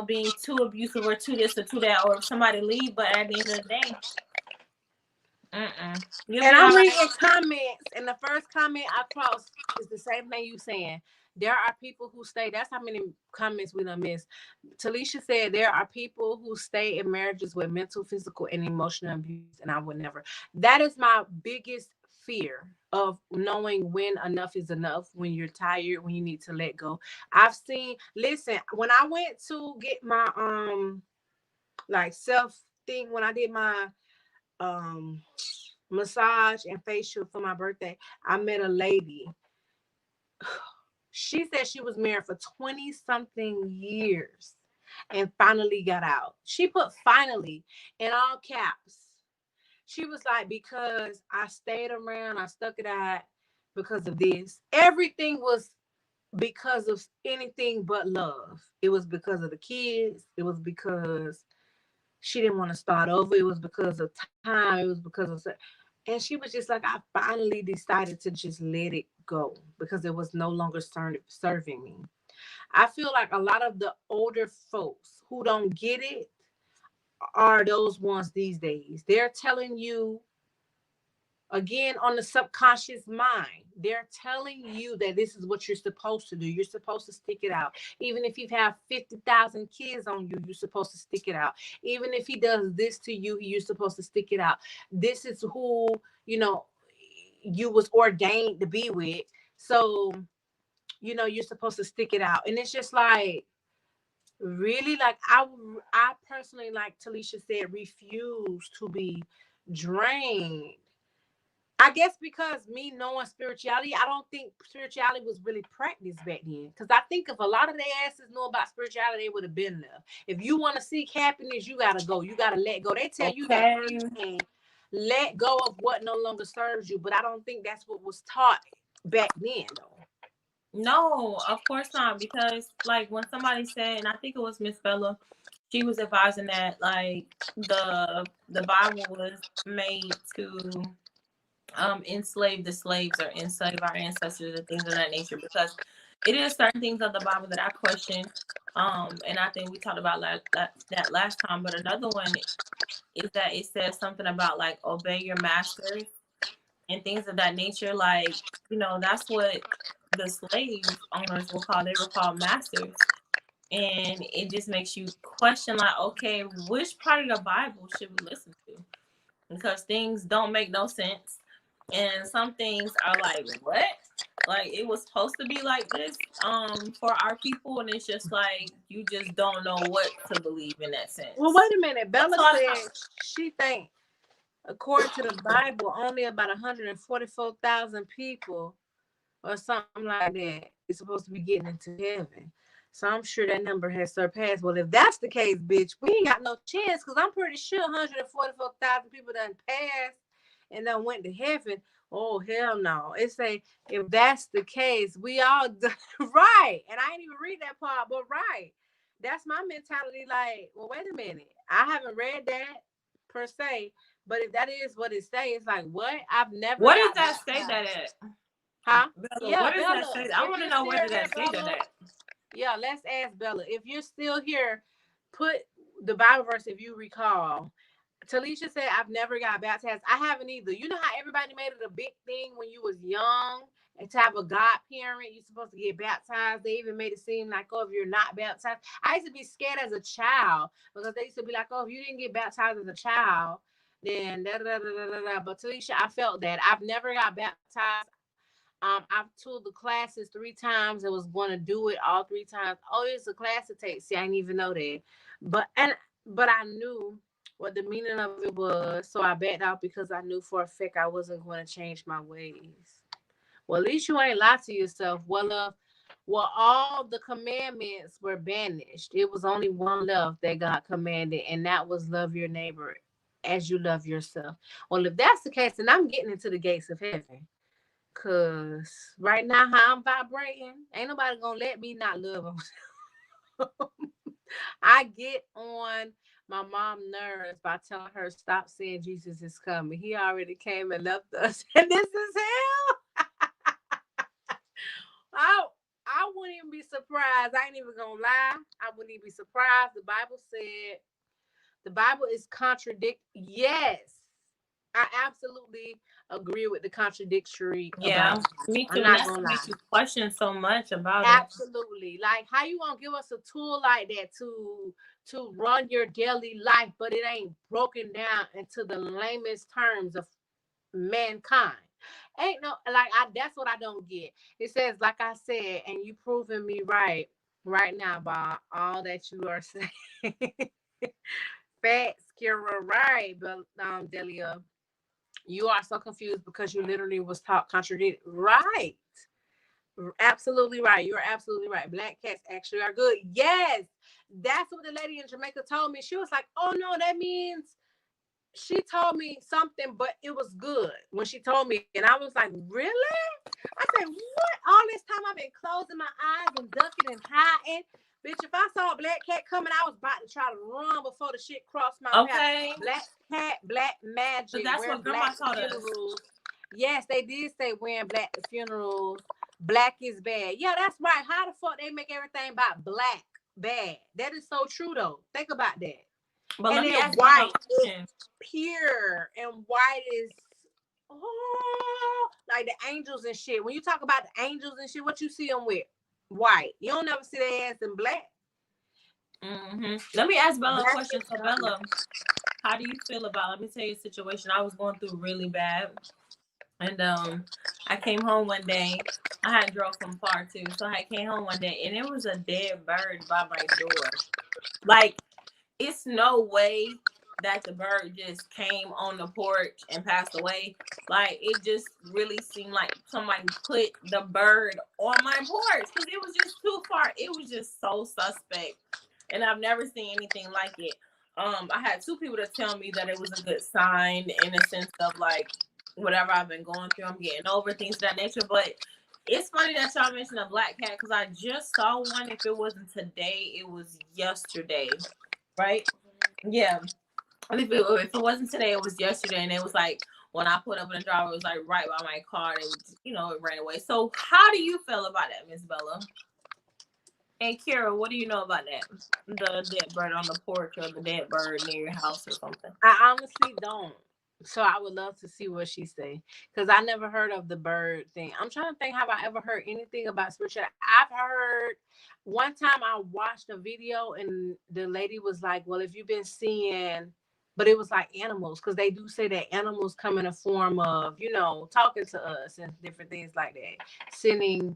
being too abusive or too this or too that, or if somebody leave, but at the end of the day, and I'm reading comments, and the first comment I crossed is the same thing you saying. There are people who stay. That's how many comments we done missed. Talisha said there are people who stay in marriages with mental, physical, and emotional abuse, and I would never. That is my biggest fear of knowing when enough is enough, when you're tired, when you need to let go. I've seen. Listen, when I went to get my like self thing, when I did my massage and facial for my birthday, I met a lady. She said she was married for 20 something years and finally got out. She put finally in all caps. She was like, because I stayed around, I stuck it out because of this. Everything was because of anything but love. It was because of the kids. It was because she didn't want to start over. It was because of time. It was because of, and she was just like, I finally decided to just let it go because it was no longer serving me. I feel like a lot of the older folks who don't get it are those ones these days. They're telling you, again, on the subconscious mind, they're telling you that this is what you're supposed to do. You're supposed to stick it out. Even if you have 50,000 kids on you, you're supposed to stick it out. Even if he does this to you, you're supposed to stick it out. This is who, you was ordained to be with. So, you're supposed to stick it out. And it's just like, really, like, I personally, like Talisha said, refuse to be drained. I guess because me knowing spirituality, I don't think spirituality was really practiced back then. Because I think if a lot of their asses know about spirituality, they would have been there. If you want to seek happiness, you gotta go. You gotta let go. They tell you that let go of what no longer serves you, but I don't think that's what was taught back then, though. No, of course not. Because, like, when somebody said, and I think it was Miss Bella, she was advising that, like, the Bible was made to enslave the slaves or enslave our ancestors and things of that nature, because it is certain things of the Bible that I question. And I think we talked about that last time. But another one is that it says something about like obey your masters and things of that nature. Like, that's what the slave owners they were called masters. And it just makes you question, like, okay, which part of the Bible should we listen to? Because things don't make no sense. And some things are like, what? Like, it was supposed to be like this for our people, and it's just like you just don't know what to believe in that sense. Well, wait a minute. Bella said she think, according to the Bible, only about 144,000 people or something like that is supposed to be getting into heaven. So I'm sure that number has surpassed. Well, if that's the case, bitch, we ain't got no chance, because I'm pretty sure 144,000 people done passed and done went to heaven. Oh, hell no. It say, if that's the case, we all right. And I ain't even read that part, but right. That's my mentality. Like, well, wait a minute. I haven't read that per se, but if that is what it says, it's like, what? I've never. What does that say that at? Huh? Bella, yeah, what does that say? I want to know where does that say that at. Yeah, let's ask Bella. If you're still here, put the Bible verse if you recall. Talisha said, I've never got baptized. I haven't either. You know how everybody made it a big thing when you was young and to have a godparent, you're supposed to get baptized. They even made it seem like, oh, if you're not baptized. I used to be scared as a child because they used to be like, oh, if you didn't get baptized as a child, then da da da da da da. But Talisha, I felt that. I've never got baptized. I've toured the classes 3 times. I was going to do it all 3 times. Oh, it's a class to take. See, I didn't even know that. But I knew what the meaning of it was. So I backed out because I knew for a fact I wasn't going to change my ways. Well, at least you ain't lied to yourself. Well, all the commandments were banished. It was only one love that God commanded, and that was love your neighbor as you love yourself. Well, if that's the case, then I'm getting into the gates of heaven. Cause right now, how I'm vibrating, ain't nobody gonna let me not love them. I get on my mom nerves by telling her stop saying Jesus is coming. He already came and left us, and this is hell. I wouldn't even be surprised. I ain't even gonna lie. I wouldn't even be surprised. The Bible said the Bible is contradict. Yes, I absolutely agree with the contradictory. Yeah, me too. That's what makes you question so much about it. Absolutely. Like, how you gonna give us a tool like that to run your daily life, but it ain't broken down into the lamest terms of mankind? Ain't no, like, that's what I don't get. It says, like I said, and you proving me right now by all that you are saying. Facts, Kira, right, but Delia. You are so confused because you literally was taught contradicted. Right. Absolutely right. You're absolutely right. Black cats actually are good. Yes. That's what the lady in Jamaica told me. She was like, oh no, that means she told me something, but it was good when she told me. And I was like, really? I said, what? All this time I've been closing my eyes and ducking and hiding. Bitch, if I saw a black cat coming, I was about to try to run before the shit crossed my path. Black cat, black magic. So that's what grandma taught us. Yes, they did say wearing black to funerals. Black is bad. Yeah, that's right. How the fuck they make everything about black bad? That is so true, though. Think about that. But and then white is pure, and white is like the angels and shit. When you talk about the angels and shit, what you see them with? White. You don't never see their ass in black. Mm-hmm. Let me ask Bella a question. So Bella, how do you feel about? Let me tell you a situation I was going through really bad, and I came home one day. I had drove from far too, so I came home one day, and it was a dead bird by my door. Like, it's no way that the bird just came on the porch and passed away. Like, it just really seemed like somebody put the bird on my porch because it was just too far. It was just so suspect, and I've never seen anything like it. I had 2 people to tell me that it was a good sign in a sense of like whatever I've been going through, I'm getting over, things of that nature. But it's funny that y'all mentioned a black cat because I just saw one. If it wasn't today, it was yesterday, right? Yeah. If it wasn't today, it was yesterday, and it was like when I put up in the driveway, it was like right by my car. And it ran away. So how do you feel about that, Miss Bella? And Kira, what do you know about that? The dead bird on the porch or the dead bird near your house or something? I honestly don't. So I would love to see what she say, because I never heard of the bird thing. I'm trying to think, have I ever heard anything about spiritual? I've heard one time I watched a video and the lady was like, "Well, if you've been seeing," but it was like animals, because they do say that animals come in a form of, talking to us and different things like that, sending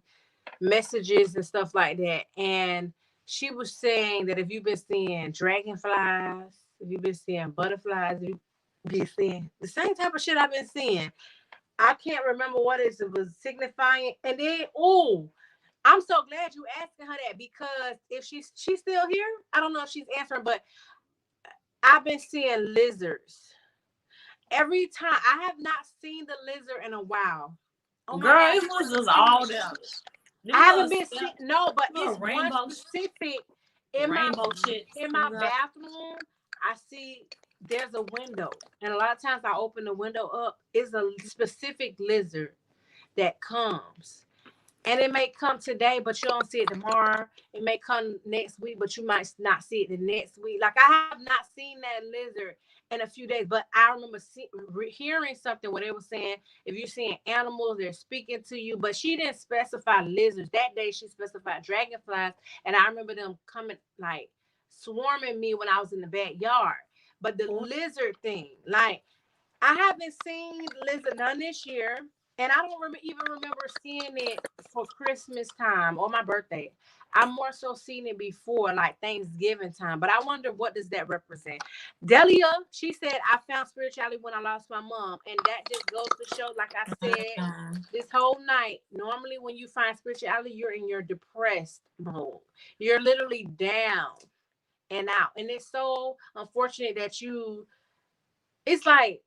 messages and stuff like that. And she was saying that if you've been seeing dragonflies, if you've been seeing butterflies, if you've been seeing the same type of shit I've been seeing. I can't remember what it was signifying. And then, I'm so glad you asking her that, because if she's still here, I don't know if she's answering, but I've been seeing lizards. Every time, I have not seen the lizard in a while. Oh, girl, it was just all them. I haven't been seeing, no, but it's rainbow one specific in my bathroom. I see there's a window, and a lot of times I open the window up. It's a specific lizard that comes, and it may come today, but you don't see it tomorrow. It may come next week, but you might not see it the next week. Like, I have not seen that lizard in a few days, but I remember hearing something where they were saying, if you're seeing animals, they're speaking to you. But she didn't specify lizards. That day she specified dragonflies, and I remember them coming, like, swarming me when I was in the backyard. But the lizard thing, like, I haven't seen lizard none this year. And I don't even remember seeing it for Christmas time or my birthday. I'm more so seeing it before, like Thanksgiving time. But I wonder, what does that represent? Delia, she said, I found spirituality when I lost my mom. And that just goes to show, like I said, this whole night, normally when you find spirituality, you're in your depressed mode. You're literally down and out. And it's so unfortunate that it's like,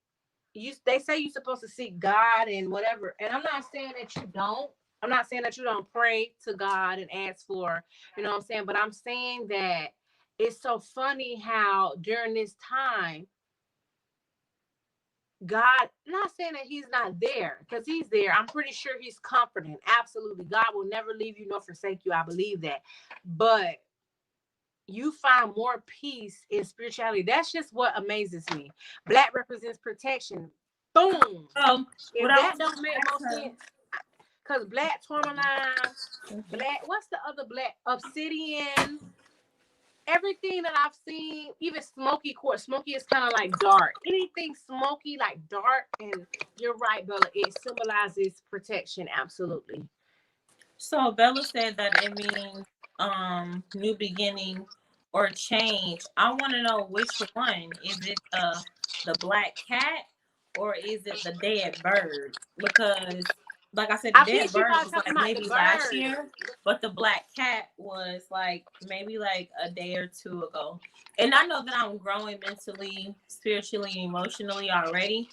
they say you're supposed to seek God and whatever. And I'm not saying that you don't. I'm not saying that you don't pray to God and ask for, what I'm saying? But I'm saying that it's so funny how during this time, God, not saying that he's not there, because he's there. I'm pretty sure he's comforting. Absolutely. God will never leave you nor forsake you. I believe that. But you find more peace in spirituality. That's just what amazes me. Black represents protection. Boom. If that don't make no sense, because black tourmaline, black, what's the other black? Obsidian. Everything that I've seen, even smoky quartz. Smoky is kind of like dark. Anything smoky, like dark, and you're right, Bella, it symbolizes protection. Absolutely. So Bella said that it means new beginning or change. I want to know which one. Is it the black cat or is it the dead bird? Because, like I said, the dead bird was like maybe last year, but the black cat was like maybe like a day or two ago. And I know that I'm growing mentally, spiritually, emotionally already.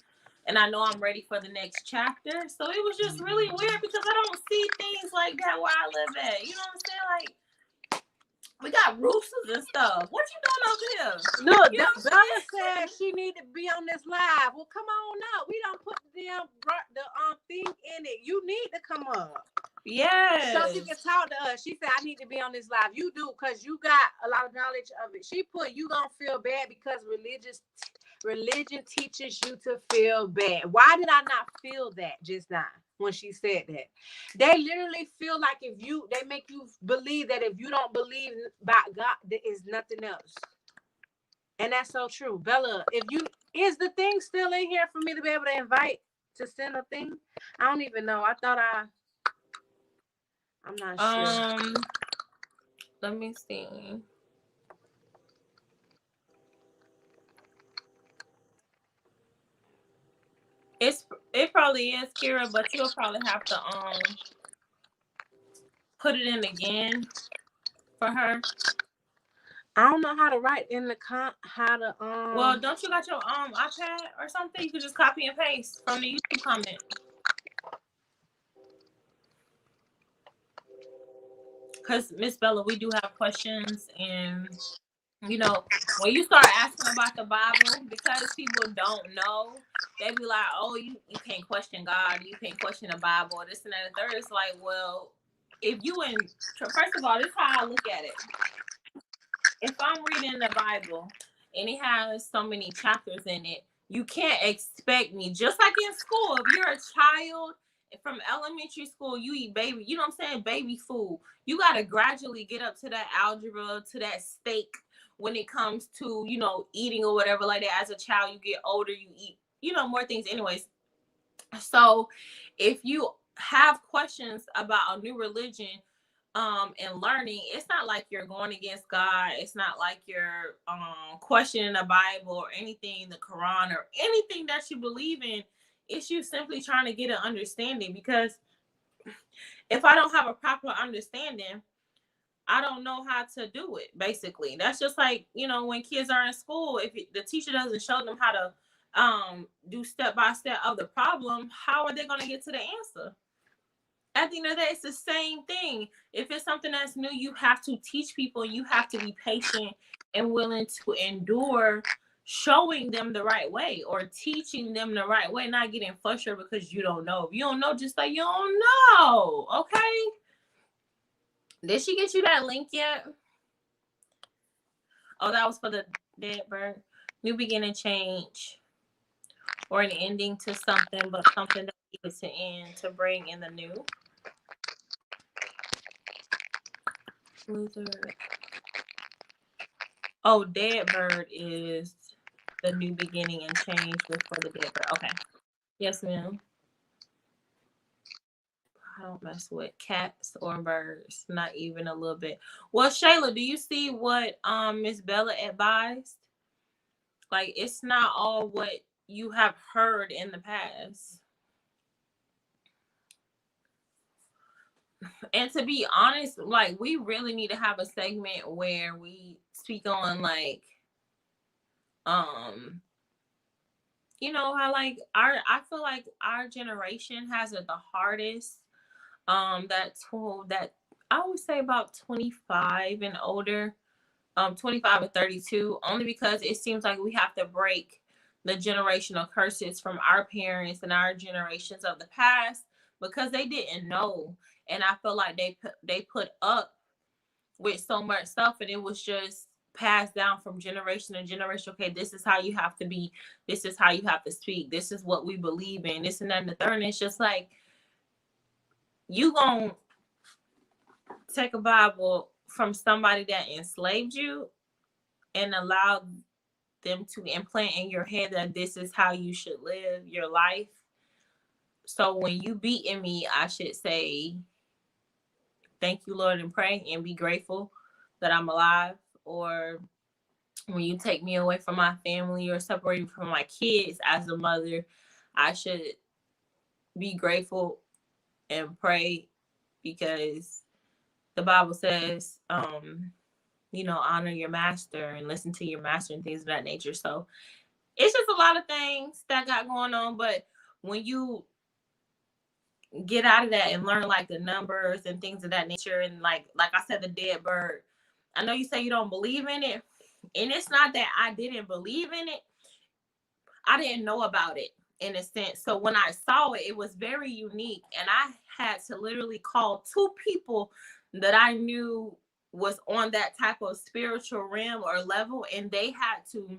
And I know I'm ready for the next chapter. So it was just really weird because I don't see things like that where I live at. You know what I'm saying? Like, we got roosters and stuff. What you doing over here? Look, Bella said she need to be on this live. Well, come on up. We don't put the thing in it. You need to come up. Yes. So she can talk to us. She said, I need to be on this live. You do, because you got a lot of knowledge of it. She put, you gonna feel bad because religion teaches you to feel bad. Why did I not feel that just now when she said that? They literally feel like they make you believe that if you don't believe about God, there is nothing else. And that's so true. Bella, is the thing still in here for me to be able to invite to send a thing? I don't even know. I'm not sure. Let me see. It probably is, Kira, but you'll probably have to put it in again for her. I don't know how to write in the Well, don't you got your iPad or something? You can just copy and paste from the YouTube comment. Because Miss Bella, we do have questions, and You know, when you start asking about the Bible, because people don't know, they be like, oh, you can't question God, you can't question the Bible, this and that and third. It's like, well, if you in, first of all, this is how I look at it. If I'm reading the Bible and it has so many chapters in it, you can't expect me, just like in school, if you're a child from elementary school, you eat baby, you know what I'm saying, baby food. You got to gradually get up to that algebra, to that steak when it comes to, you know, eating or whatever like that. As a child, you get older, you eat, you know, more things anyways. So if you have questions about a new religion, and learning, it's not like you're going against God. It's not like you're questioning the Bible or anything, the Quran or anything that you believe in. It's you simply trying to get an understanding, because if I don't have a proper understanding, I don't know how to do it. Basically, that's just like, you know, when kids are in school, if the teacher doesn't show them how to do step by step of the problem, how are they going to get to the answer? At the end of the day, it's the same thing. If it's something that's new, you have to teach people. You have to be patient and willing to endure showing them the right way or teaching them the right way, not getting frustrated because you don't know. If you don't know, just like you don't know. Okay? Did she get you that link yet? Oh, that was for the dead bird. New beginning, change, or an ending to something, but something that needed to end to bring in the new. Luther. Oh, dead bird is the new beginning and change before the dead bird. Okay. Yes, ma'am. I don't mess with cats or birds, not even a little bit. Well, Shayla, do you see what Miss Bella advised? Like, it's not all what you have heard in the past. And to be honest, like, we really need to have a segment where we speak on, like, you know how, like, I feel like our generation has it the hardest. That I would say about 25 and older, 25 and 32, only because it seems like we have to break the generational curses from our parents and our generations of the past, because they didn't know. And I feel like they put up with so much stuff, and it was just passed down from generation to generation. Okay, this is how you have to be, this is how you have to speak, this is what we believe in, this and that and the third. And it's just like, you gonna take a Bible from somebody that enslaved you and allow them to implant in your head that this is how you should live your life. So when you beating me, I should say, thank you, Lord, and pray and be grateful that I'm alive. Or when you take me away from my family or separate me from my kids as a mother, I should be grateful and pray, because the Bible says, you know, honor your master and listen to your master and things of that nature. So it's just a lot of things that got going on. But when you get out of that and learn like the numbers and things of that nature, and like I said, the dead bird, I know you say you don't believe in it, and it's not that I didn't believe in it, I didn't know about it in a sense. So when I saw it, it was very unique, and I had to literally call two people that I knew was on that type of spiritual realm or level, and they had to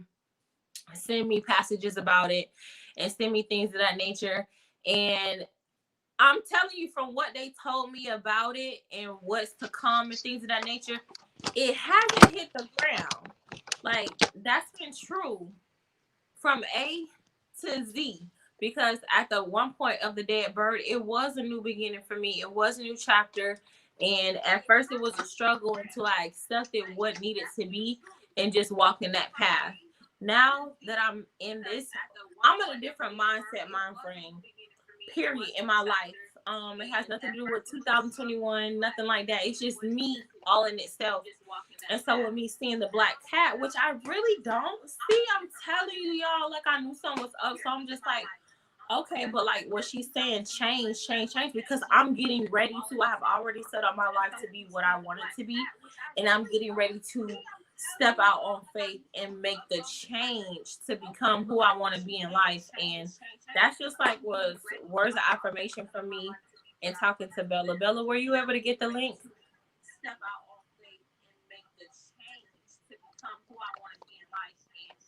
send me passages about it and send me things of that nature. And I'm telling you, from what they told me about it and what's to come and things of that nature, it hasn't hit the ground. Like, that's been true from A to Z. Because at the one point of the dead bird, it was a new beginning for me. It was a new chapter. And at first it was a struggle until I accepted what needed to be and just walk in that path. Now that I'm in this, I'm in a different mindset, mind frame, period, in my life. It has nothing to do with 2021, nothing like that. It's just me all in itself. And so with me seeing the black cat, which I really don't see, I'm telling you, y'all, like, I knew something was up. So I'm just like, okay, but like what she's saying, change, because I'm getting ready to. I have already set up my life to be what I want it to be, and I'm getting ready to step out on faith and make the change to become who I want to be in life. And that's just like was words of affirmation for me and talking to Bella. Bella, were you able to get the link? Step out on faith and make the change to become who I want to be in life. And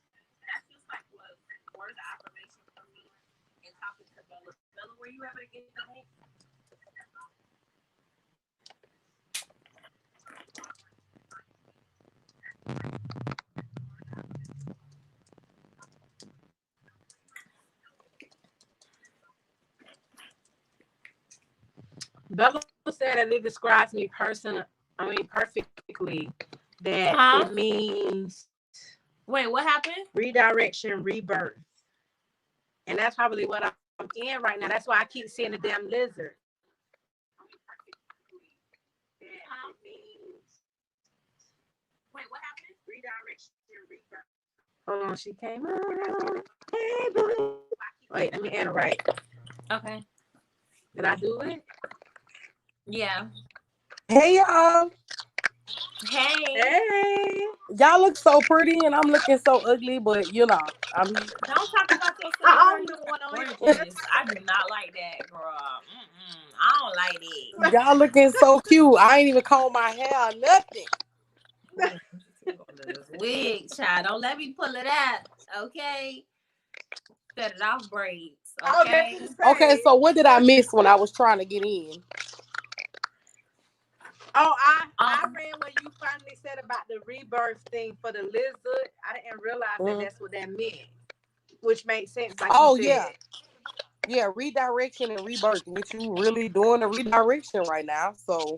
that's just like was words of affirmation for me and talking to Bella. Bella, were you able to get the link? Bella said that it describes me perfectly. That Huh? it means Wait, what happened? redirection, rebirth. And that's probably what I'm in right now. That's why I keep seeing the damn lizard. Wait, what happened? Redirection, rebirth. Hold on, she came on. Hey, boo. Wait, let me enter right. Okay. Did I do it? Yeah. Hey y'all. Hey. Hey. Y'all look so pretty and I'm looking so ugly, but I'm Don't talk about yourself. I'm the one on gorgeous. I do not like that, girl. I don't like it. y'all looking so cute. I ain't even comb my hair, nothing. Wig, child. Don't let me pull it out. Okay. Set it off braids. Okay. Okay, so what did I miss when I was trying to get in? Oh, I read what you finally said about the rebirth thing for the lizard. I didn't realize that that's what that meant, which makes sense. Like you said. Yeah, redirection and rebirth, which you really doing a redirection right now. So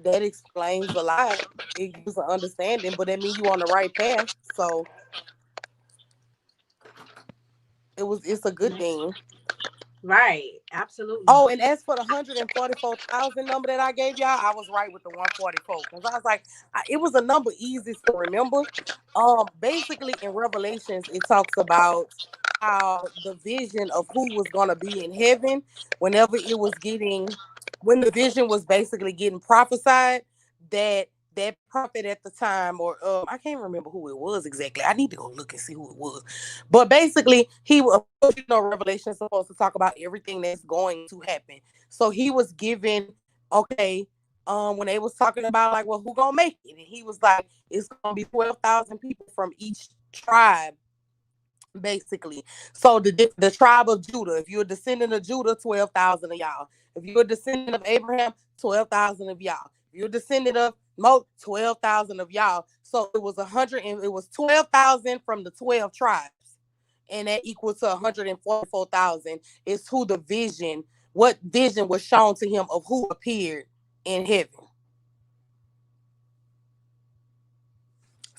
that explains a lot. It gives an understanding, but that means you on the right path. So it's a good thing. Right. Absolutely. Oh, and as for the 144,000 number that I gave y'all, I was right with the 144 because I was like, it was a number easy to remember. Basically in Revelations, it talks about how the vision of who was gonna be in heaven, when the vision was basically getting prophesied, that prophet at the time, or I can't remember who it was exactly. I need to go look and see who it was. But basically, he was, Revelation is supposed to talk about everything that's going to happen. So he was given, okay, when they was talking about like, well, who gonna make it? And he was like, it's gonna be 12,000 people from each tribe, basically. So the tribe of Judah, if you're a descendant of Judah, 12,000 of y'all. If you're a descendant of Abraham, 12,000 of y'all. If you're a descendant of Mo, 12,000 of y'all. So it was 100, and it was 12,000 from the 12 tribes, and that equals to 144,000 is who what vision was shown to him of who appeared in heaven.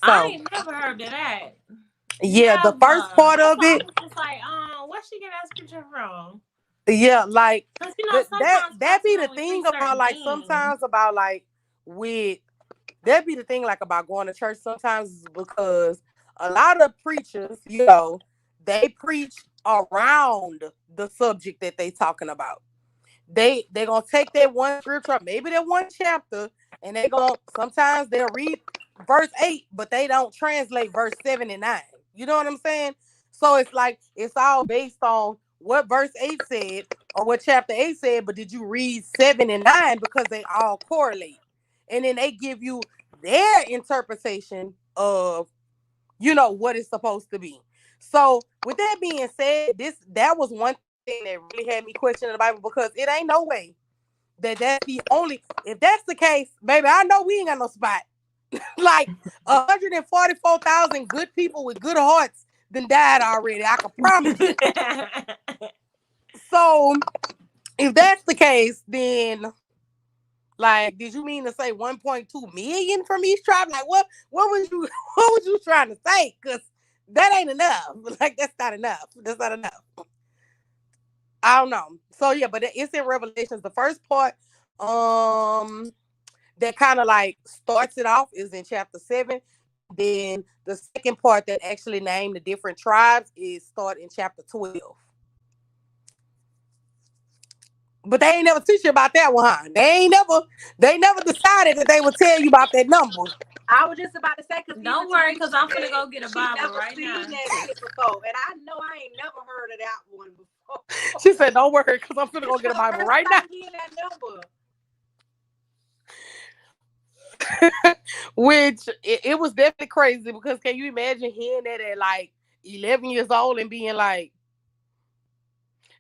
So I ain't never heard of that. Yeah, the first part of it. It's like, where she get that scripture from? Yeah, like that be the thing about like sometimes about like with that be the thing like about going to church sometimes, because a lot of preachers, they preach around the subject that they talking about. They gonna take that one scripture, maybe that one chapter, and sometimes they'll read verse 8, but they don't translate verse 7 and 9. You know what I'm saying? So it's like it's all based on what verse 8 said or what chapter 8 said, but did you read 7 and 9, because they all correlate. And then they give you their interpretation of what it's supposed to be. So with that being said, that was one thing that really had me questioning the Bible, because it ain't no way that's the only. If that's the case, baby, I know we ain't got no spot. Like 144,000 good people with good hearts then died already. I can promise you. So if that's the case, then like, did you mean to say 1.2 million from each tribe? Like, what was you trying to say? Because that ain't enough. Like, that's not enough. That's not enough. I don't know. So yeah, but it's in Revelations. The first part, that kind of like starts it off is in chapter 7. Then the second part that actually named the different tribes is start in chapter 12. But they ain't never teach you about that one, huh? They never decided that they would tell you about that number. I was just about to say, because Don't worry, because I'm finna go get a Bible right now. That shit before, and I know I ain't never heard of that one before. She said, "Don't worry, because I'm finna go get a Bible right now." That number. Which it was definitely crazy, because can you imagine hearing that at like 11 years old and being like,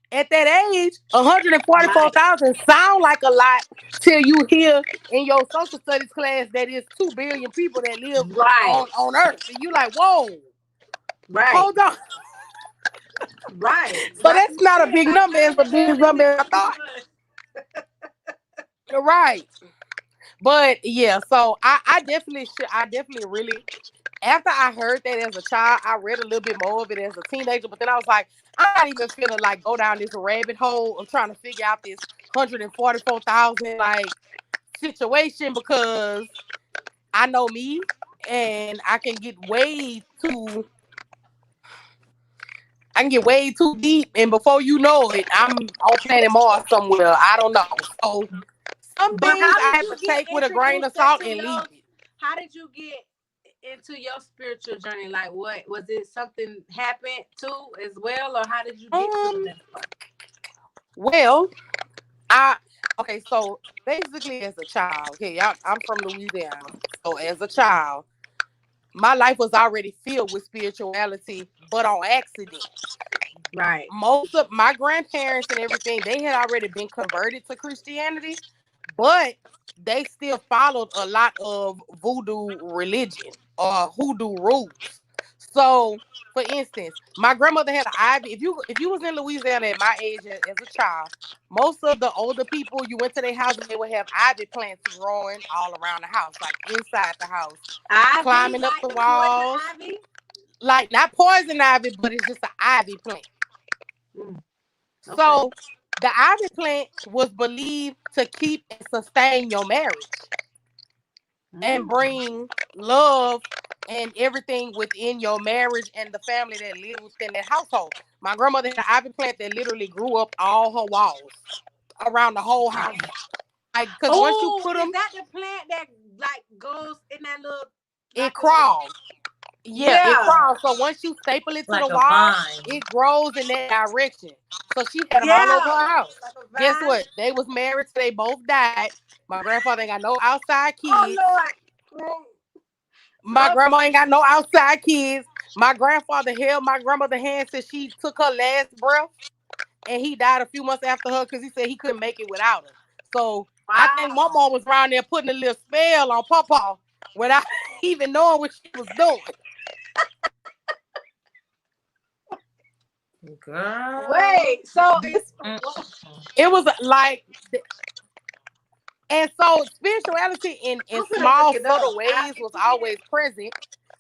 at that age, 144,000 sound like a lot till you hear in your social studies class that it's 2 billion people that live on Earth. And you like, whoa. Right. Hold on. Right. So that's not a big number. It's a big number as I thought. Right. But yeah, so I definitely really, after I heard that as a child, I read a little bit more of it as a teenager, but then I was like, I'm not even finna like go down this rabbit hole of trying to figure out this 144,000 like situation, because I know me and I can get way too deep, and before you know it, I'm on planet Mars somewhere. I don't know. So some things I have to take with a grain of salt and leave it. How did you get into your spiritual journey? Like, what was it? Something happened too as well, or how did you get to that? Well, okay, so basically as a child, okay, I'm from Louisiana. So as a child, my life was already filled with spirituality, but on accident. Right. Most of my grandparents and everything, they had already been converted to Christianity, but they still followed a lot of voodoo religion or hoodoo rules. So, for instance, my grandmother had an ivy. If you was in Louisiana at my age as a child, most of the older people, you went to their house and they would have ivy plants growing all around the house, like inside the house, climbing up the walls. Like not poison ivy, but it's just an ivy plant. Okay. So the ivy plant was believed to keep and sustain your marriage and bring love and everything within your marriage and the family that lived within that household. My grandmother had an ivy plant that literally grew up all her walls around the whole house. Like, because once you put them, is that the plant that like goes in that little? It crawls. Yeah, it crawls. So once you staple it to like the wall, it grows in that direction. So she had them all over her house. Like guess what? They was married, so they both died. My grandfather ain't got no outside kids. Oh, Lord. My grandma ain't got no outside kids. My grandfather held my grandmother's hand since she took her last breath, and he died a few months after her because he said he couldn't make it without her. So I think my mom was around there putting a little spell on Pawpaw without even knowing what she was doing. Girl. Wait, so it was like, and so spirituality in small subtle ways was always present,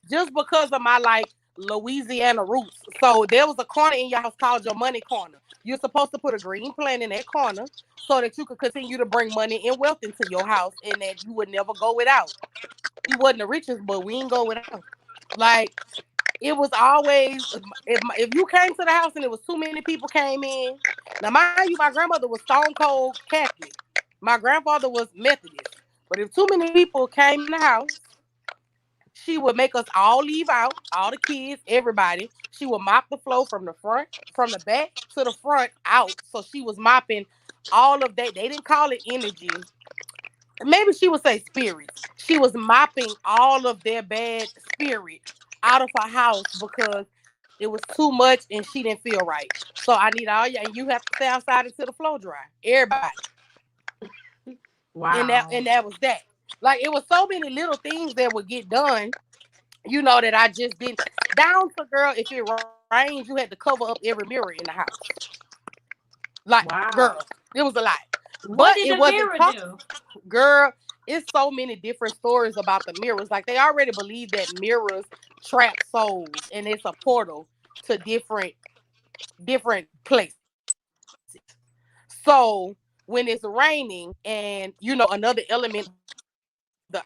just because of my like Louisiana roots. So there was a corner in your house called your money corner. You're supposed to put a green plant in that corner so that you could continue to bring money and wealth into your house, and that you would never go without. We wasn't the richest, but we ain't go without. Like, it was always, if you came to the house and it was too many people came in. Now, mind you, my grandmother was stone cold Catholic. My grandfather was Methodist. But if too many people came in the house, she would make us all leave out, all the kids, everybody. She would mop the floor from the back to the front out. So she was mopping all of that. They didn't call it energy. Maybe she would say spirits. She was mopping all of their bad spirit out of her house because it was too much and she didn't feel right. So I need all you, and you have to stay outside until the floor dry. Everybody. Wow. And that was that. Like, it was so many little things that would get done, you know, that I just didn't. Down to, girl, if it rains, you had to cover up every mirror in the house. Like, girl, it was a lot. What did the mirror do? Girl, it's so many different stories about the mirrors. Like, they already believe that mirrors trap souls, and it's a portal to different places. So when it's raining and, you know, another element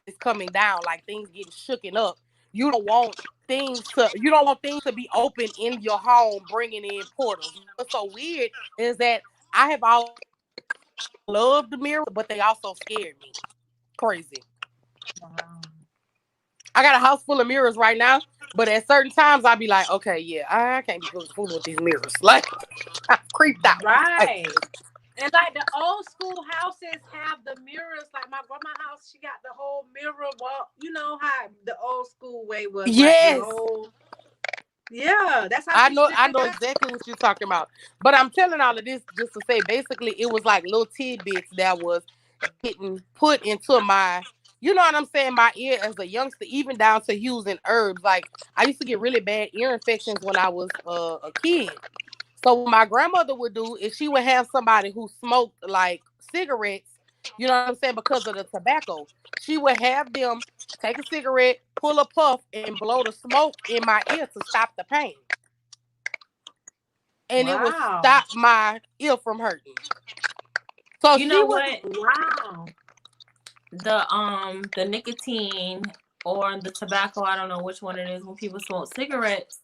is coming down, like things getting shooken up, you don't want things to be open in your home, bringing in portals. What's so weird is that I have always love the mirror, but they also scared me. Crazy. Wow. I got a house full of mirrors right now, but at certain times I'll be like, okay, yeah, I can't be fooling with these mirrors. Like, I'm creeped out. Like, Right. And like the old school houses have the mirrors. Like my grandma's house, she got the whole mirror wall. You know how the old school way was like yes, the whole. Yeah, that's how I she know, set I it know up. exactly what you're talking about. But I'm telling all of this just to say, basically, it was like little tidbits that was getting put into my, you know what I'm saying, my ear as a youngster, even down to using herbs. Like I used to get really bad ear infections when I was a kid. So what my grandmother would do is she would have somebody who smoked like cigarettes, you know what I'm saying, because of the tobacco. She would have them take a cigarette, pull a puff, and blow the smoke in my ear to stop the pain. And it would Wow. stop my ear from hurting. So You she know was, what? Wow. The nicotine or the tobacco, I don't know which one it is when people smoke cigarettes.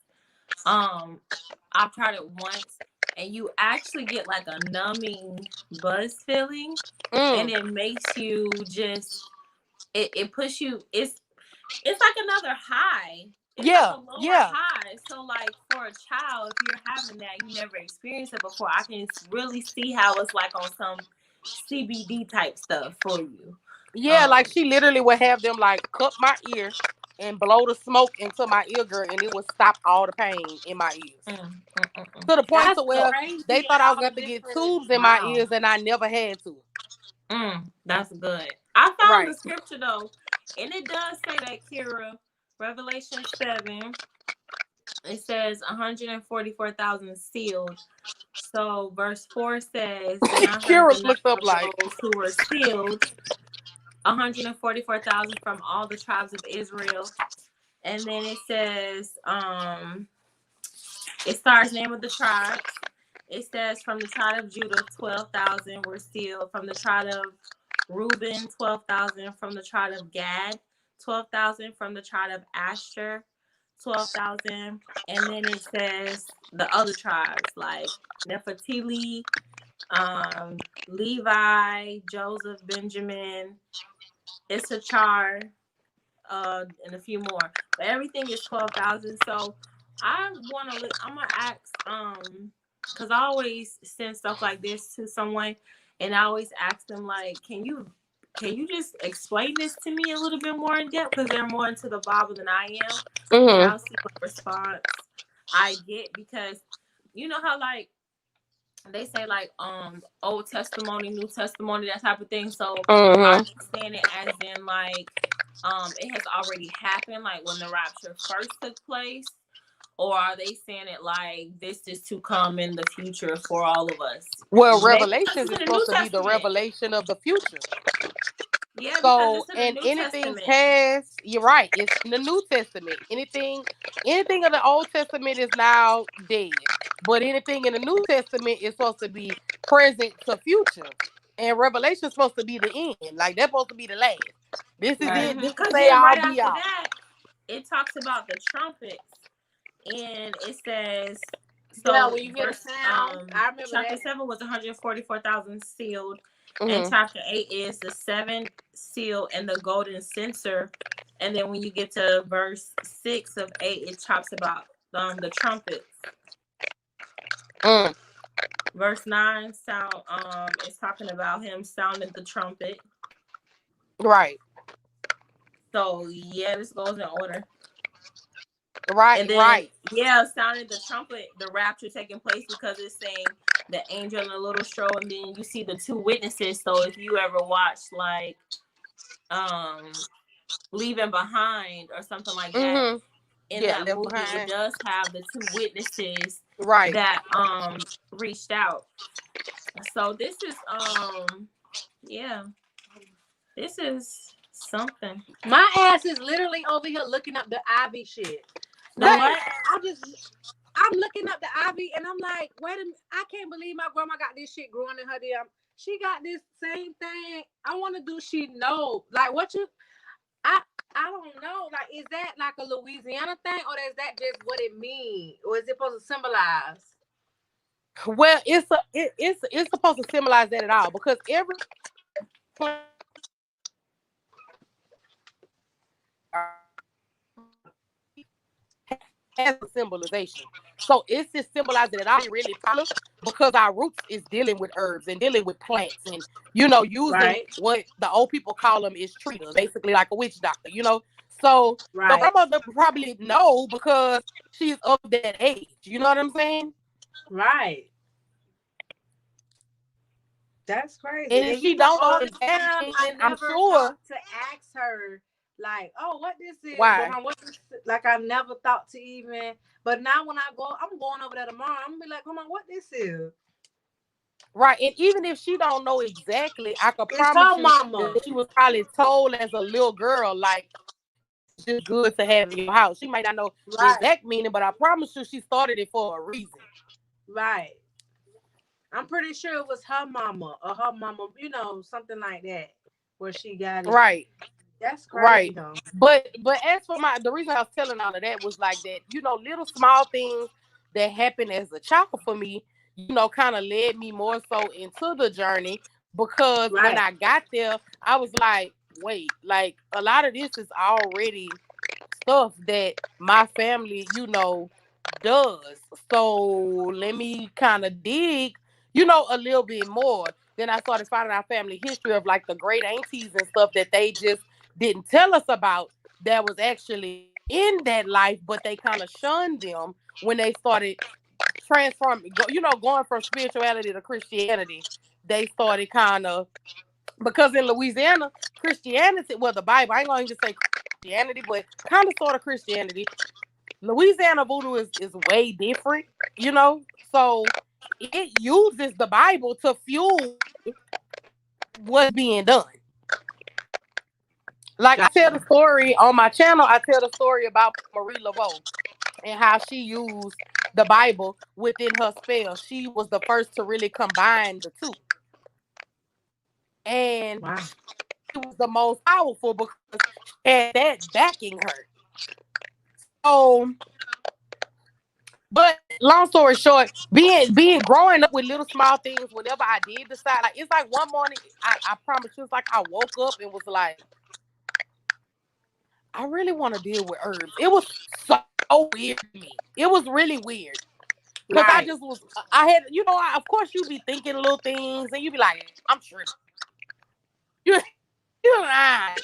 I've tried it once and you actually get like a numbing buzz feeling and it makes you just it puts you it's like another high. It's like yeah, a lower yeah. high. So like for a child, if you're having that, you never experienced it before, I can really see how it's like on some CBD type stuff for you. Yeah, like she literally would have them like cup my ear and blow the smoke into my ear, girl, and it would stop all the pain in my ears. To the point That's to where they crazy. thought I was All the going to get different. tubes in my Wow. ears, and I never had to. That's good. I found Right. the scripture though, and it does say that, Kira, Revelation 7, it says 144,000 sealed. So verse 4 says, then I heard the Kira number looked up of like, those who were sealed, 144,000 from all the tribes of Israel. And then it says, it starts name of the tribes. It says from the tribe of Judah, 12,000 were sealed. From the tribe of Reuben, 12,000. From the tribe of Gad, 12,000. From the tribe of Asher, 12,000. And then it says the other tribes like Nephtali, Levi, Joseph, Benjamin, Issachar, and a few more. But everything is 12,000. So I want to look. I'm gonna ask, because I always send stuff like this to someone, and I always ask them like, can you just explain this to me a little bit more in depth? Because they're more into the Bible than I am, and I'll see what response I get, because you know how like they say like Old Testimony, New Testimony, that type of thing. So are they saying it as in like it has already happened, like when the rapture first took place? Or are they saying it like this is to come in the future for all of us? well, Maybe Revelations is in the New supposed to be the Testament. revelation of the future. Yeah, because So, it's in and the New anything Testament. past, you're right, it's in the New Testament. Anything of the Old Testament is now dead. But anything in the New Testament is supposed to be present to future. And Revelation is supposed to be the end. Like, that's supposed to be the last. This is it. This is Because say then I'll right be after out. that, it talks about the trumpets. And it says, Yeah, so when you hear the verse sound, I remember chapter that. 7 was 144,000 sealed, and chapter 8 is the 7 seal and the golden censer. And then when you get to verse 6 of 8, it talks about the trumpets. Verse 9 sound is talking about him sounding the trumpet. Right. So yeah, this goes in order. Right, and then, right. Yeah, sounding the trumpet, the rapture taking place, because it's saying the angel and the little stroll, and then you see the two witnesses. So if you ever watch like Leaving Behind or something like that, in that movie, it does have the two witnesses that reached out. So this is yeah, this is something. My ass is literally over here looking up the Ivy shit. Like, what? I'm looking up the Ivy, and I'm like, wait a minute, I can't believe my grandma got this shit growing in her damn. She got this same thing. I want to do. She know, like, what you? I don't know. Like, is that like a Louisiana thing, or is that just what it means, or is it supposed to symbolize? Well, it's supposed to symbolize that at all because every plant has a symbolization. So it's just symbolizing that I really popular because our roots is dealing with herbs and dealing with plants and using Right. what the old people call them is treaters, basically like a witch doctor. So the Right. grandmother probably know because she's of that age. You know what I'm saying? Right. That's And crazy. if And she don't know all this time exactly, I then I'm never sure thought to ask her, like, oh, what this is, or why. "Mom, what this is?" Like I never thought to even. But now when I go, I'm going over there tomorrow. I'm gonna be like, "Come on, what this is?" Right. And even if she don't know exactly, I could It's promise her you mama. that she was probably told as a little girl, like, it's just good to have in your house. She might not know the Right. exact meaning, but I promise you she started it for a reason. Right. I'm pretty sure it was her mama or her mama, something like that, where she got it. Right. That's crazy Right. though. But as for the reason I was telling all of that was like that, little small things that happened as a child for me, kind of led me more so into the journey because when Right. I got there, I was like, wait, like a lot of this is already stuff that my family, does. So let me kind of dig, a little bit more. Then I started finding our family history of like the great aunties and stuff that they just didn't tell us about that was actually in that life, but they kind of shunned them when they started transforming, going from spirituality to Christianity. They started kind of because in Louisiana, Christianity, well, the Bible, I ain't gonna even say Christianity, but kind of sort of Christianity. Louisiana voodoo is way different, you know. So it uses the Bible to fuel what's being done. Like I tell the Gotcha. story on my channel, I tell the story about Marie Laveau and how she used the Bible within her spell. She was the first to really combine the two. And Wow. she was the most powerful because she had that backing her. So, but long story short, being growing up with little small things, whenever I did decide, like it's like one morning, I promise you, it's like I woke up and was like, I really want to deal with herbs. It was so weird to me. It was really weird. Because I Right. just was, I had, of course you be thinking little things and you be like, I'm tripping. You, I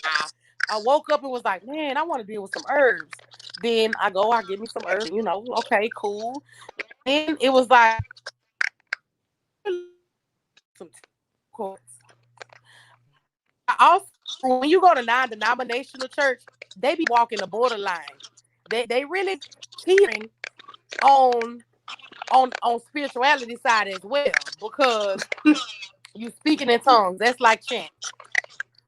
woke up and was like, man, I want to deal with some herbs. Then I get me some herbs, okay, cool. Then it was like, some course. I also, when you go to non-denominational church, they be walking the borderline. They really teetering on spirituality side as well because you speaking in tongues. That's like chant.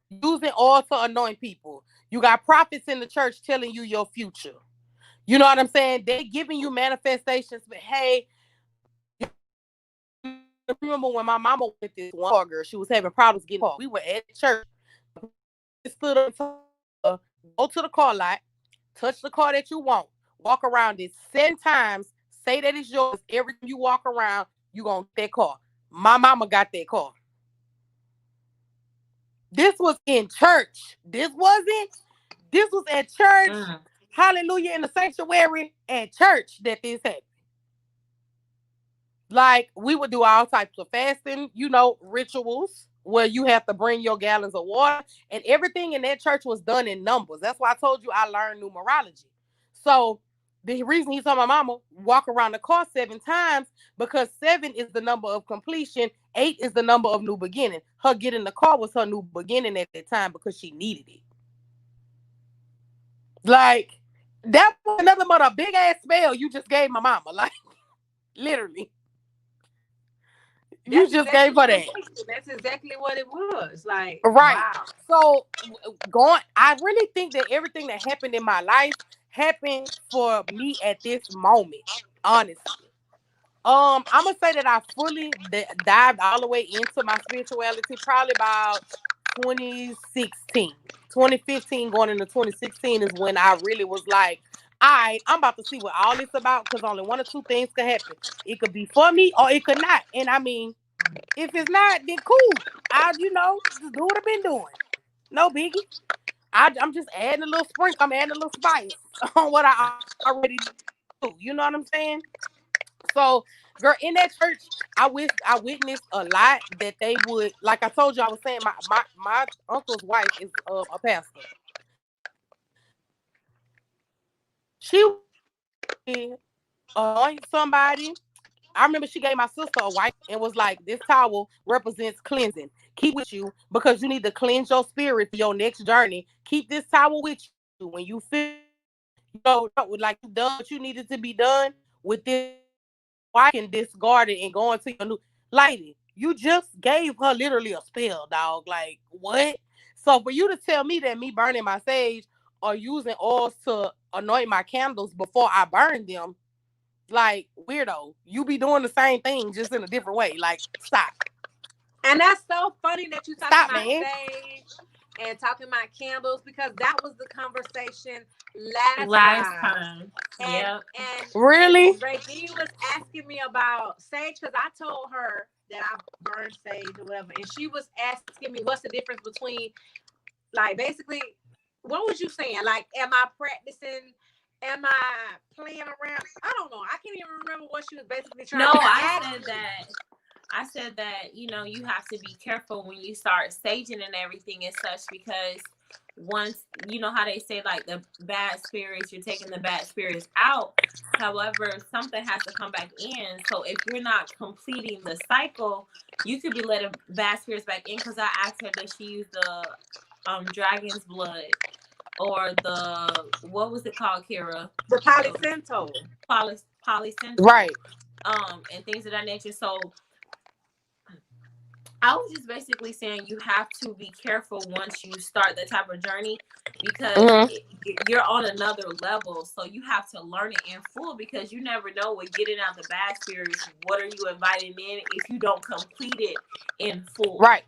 Using oil to anoint people. You got prophets in the church telling you your future. You know what I'm saying? They giving you manifestations, but hey, I remember when my mama went this one girl, she was having problems getting caught. We were at church, stood up, go to the car lot, touch the car that you want, walk around it 7 times, say that it's yours. Every time you walk around, you gonna get that car. My mama got that car. This was in church. This was at church. Mm. Hallelujah, in the sanctuary at church that this happened. Like we would do all types of fasting, rituals where you have to bring your gallons of water, and everything in that church was done in numbers. That's why I told you I learned numerology. So the reason he told my mama walk around the car 7 times because 7 is the number of completion, 8 is the number of new beginning. Her getting the car was her new beginning at that time because she needed it. Like that was another mother big ass spell you just gave my mama. Like literally. You That's just exactly gave her what it that. was. That's exactly what it was. Like, Right. wow. So I really think that everything that happened in my life happened for me at this moment. Honestly. I'm gonna say that I fully dived all the way into my spirituality probably about 2016. 2015 going into 2016 is when I really was like, I'm about to see what all this about because only one or two things could happen. It could be for me or it could not. And I mean, if it's not, then cool. Just do what I've been doing. No biggie. I'm just adding a little sprinkle. I'm adding a little spice on what I already do. You know what I'm saying? So, girl, in that church, I witnessed a lot that they would, like I told you, I was saying my uncle's wife is a pastor. She would anoint somebody. I remember she gave my sister a white and was like, "This towel represents cleansing. Keep with you because you need to cleanse your spirit for your next journey. Keep this towel with you when you feel like you done what you needed to be done with this. Why can discard it and go into your new lady? You just gave her literally a spell, dog. Like what? So for you to tell me that me burning my sage or using oils to anoint my candles before I burn them." Like, weirdo, you be doing the same thing just in a different way. Like, stop. And that's so funny that you talking Stop, about man. sage and talking about candles because that was the conversation last time. And really, Reggie was asking me about sage because I told her that I burned sage or whatever, and she was asking me what's the difference between, like, basically, what was you saying? Like, am I practicing? Am I playing around? I don't know. I can't even remember what she was basically trying to ask. I said that, you have to be careful when you start staging and everything and such because once, you know how they say, like, the bad spirits, you're taking the bad spirits out. However, something has to come back in. So if you're not completing the cycle, you could be letting bad spirits back in because I asked her that she use the dragon's blood or the, what was it called, Kira? The Polycento. Polycento. Right. And things of that nature. So I was just basically saying you have to be careful once you start that type of journey because you're on another level. So you have to learn it in full because you never know with getting out the bad spirits, what are you inviting in if you don't complete it in full. Right.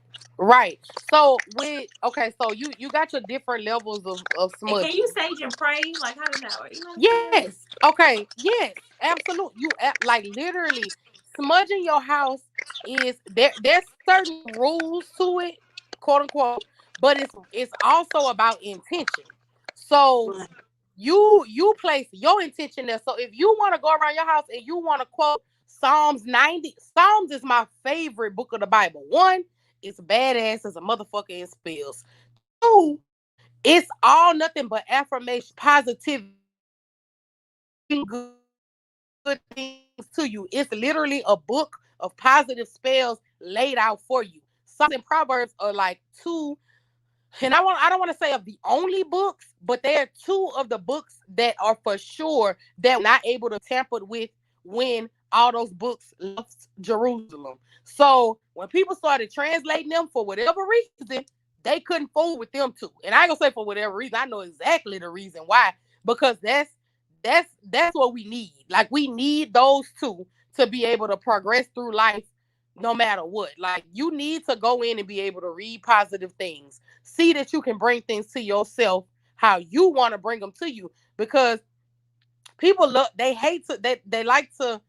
So so you got your different levels of smudging. And can you sage and pray? Like, how does that work? Yes. Okay. Yes. Absolutely. You like literally smudging your house is there's certain rules to it, quote unquote, but it's also about intention. So you place your intention there. So if you want to go around your house and you want to quote Psalms 90, Psalms is my favorite book of the Bible. One, it's badass as a motherfucker in spells. Two, it's all nothing but affirmation, positivity, good things to you. It's literally a book of positive spells laid out for you. Psalms and Proverbs are like two, and I don't want to say of the only books, but they're two of the books that are for sure that we're not able to tamper with when all those books left Jerusalem. So when people started translating them for whatever reason, they couldn't fool with them too. And I ain't gonna say for whatever reason. I know exactly the reason why. Because that's what we need. Like we need those two to be able to progress through life no matter what. Like you need to go in and be able to read positive things. See that you can bring things to yourself how you want to bring them to you. Because people they like to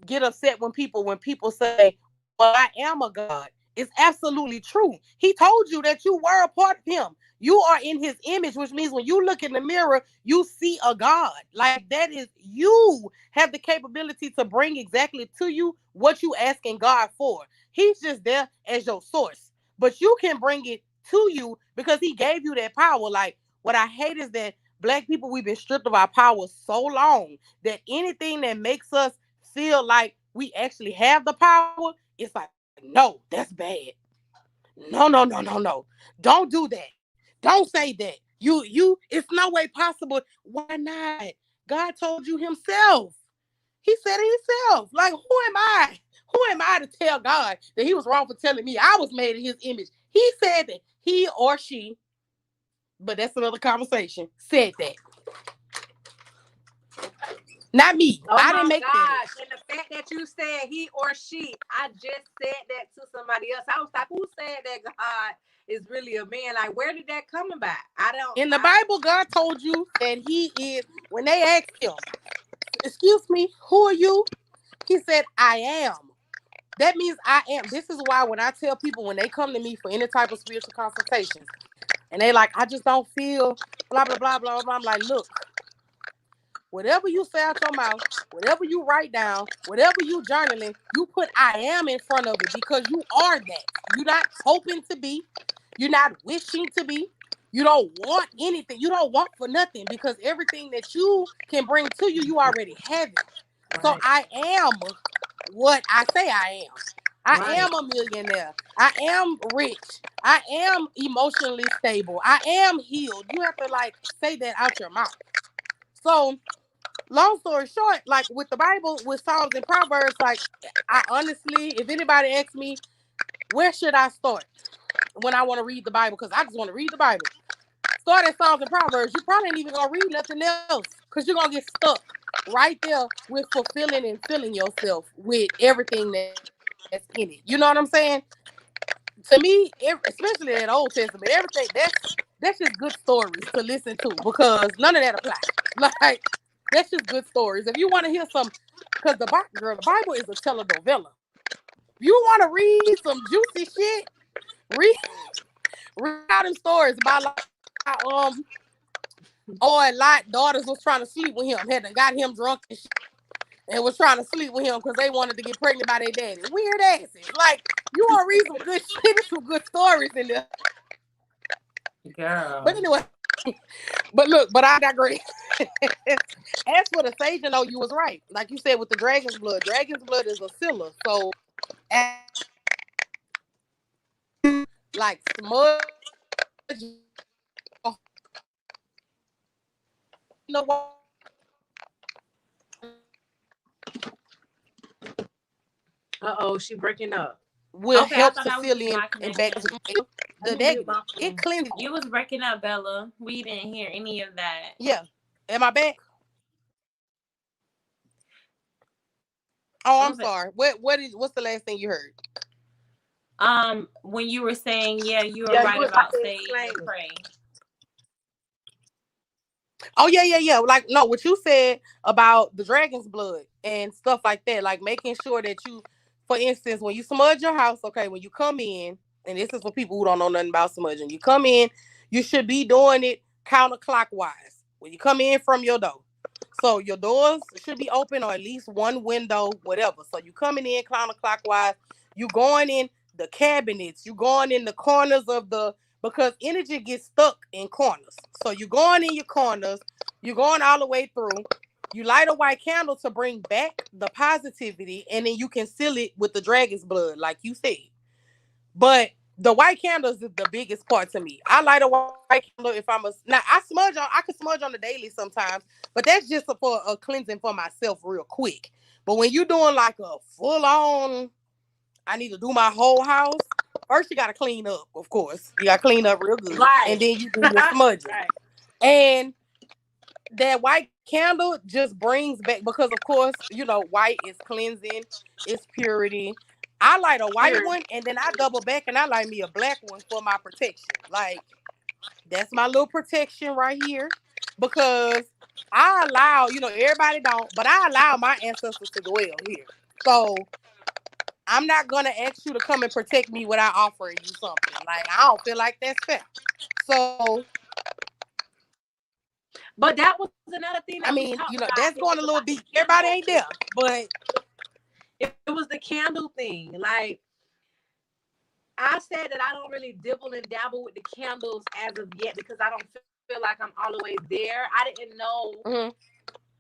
get upset when people say, "Well, I am a God." It's absolutely true. He told you that you were a part of him. You are in his image, which means when you look in the mirror, you see a God. Like that is, you have the capability to bring exactly to you what you asking God for. He's just there as your source, but you can bring it to you because he gave you that power. Like what I hate is that Black people, we've been stripped of our power so long that anything that makes us feel like we actually have the power, it's like, no, that's bad. No. Don't do that. Don't say that. It's no way possible. Why not? God told you himself. He said it himself. Like, who am I? Who am I to tell God that he was wrong for telling me I was made in his image? He said that he or she, but that's another conversation, said that. Not me. Oh I didn't make that. And the fact that you said he or she, I just said that to somebody else. I was like, who said that, God? is really a man. Like, where did that come about? I don't. In the Bible, God told you that he is, when they asked him, excuse me, who are you? He said, I am. That means I am. This is why when I tell people when they come to me for any type of spiritual consultations, and they like, I just don't feel blah, blah, blah, blah, blah. I'm like, look, whatever you say out your mouth, whatever you write down, whatever you journaling, you put I am in front of it because you are that. You're not hoping to be. You're not wishing to be. You don't want anything. You don't want for nothing because everything that you can bring to you, you already have it. Right. So I am what I say I am. I am a millionaire. I am rich. I am emotionally stable. I am healed. You have to like say that out your mouth. So long story short, like with the Bible, with Psalms and Proverbs, like I honestly, if anybody asks me, where should I start when I want to read the Bible? Because I just want to read the Bible. Start at Psalms and Proverbs. You probably ain't even gonna read nothing else because you're gonna get stuck right there with fulfilling and filling yourself with everything that's in it. You know what I'm saying? To me, especially in the Old Testament, everything that's just good stories to listen to because none of that applies. Like that's just good stories. If you want to hear some, because the Bible is a telenovela. If you want to read some juicy shit, read out them stories about like Lot daughters was trying to sleep with him, had got him drunk and shit, and was trying to sleep with him because they wanted to get pregnant by their daddy. Weird asses. Like you want to read some good shit, some good stories in there. Girl. But anyway, but I digress. As for the sage, though, you was right. Like you said with the dragon's blood is a sealer. So, like smudge, you know what? She breaking up. Will help to fill in and back the deck. It cleans. You was breaking up, Bella. We didn't hear any of that. Yeah. Am I back? Oh, I'm sorry. What's the last thing you heard? When you were saying, you were right about sage and pray. Oh yeah. Like no, what you said about the dragon's blood and stuff like that, like making sure that you, for instance, when you smudge your house, okay, when you come in, and this is for people who don't know nothing about smudging, you come in, you should be doing it counterclockwise when you come in from your door. So your doors should be open or at least one window, whatever. So you coming in counterclockwise, you going in the cabinets, you going in the corners of the, because energy gets stuck in corners. So you're going in your corners, you're going all the way through. You light a white candle to bring back the positivity, and then you can seal it with the dragon's blood, like you said. But the white candles is the biggest part to me. I light a white candle if I'm now I can smudge on the daily sometimes, but that's just for a cleansing for myself real quick. But when you're doing like a full on, I need to do my whole house. First, you got to clean up, of course. You got to clean up real good. Right. And then you do your smudging. Right. And that white candle just brings back, because, of course, white is cleansing. It's purity. I light a white one, and then I double back, and I light me a black one for my protection. Like, that's my little protection right here. Because I allow, everybody don't, but I allow my ancestors to dwell here. So I'm not going to ask you to come and protect me without offering you something. Like, I don't feel like that's fair. So, but that was another thing. That's going a little deep. Everybody ain't there, but it was the candle thing. Like, I said that I don't really dibble and dabble with the candles as of yet because I don't feel like I'm all the way there. I didn't know. Mm-hmm.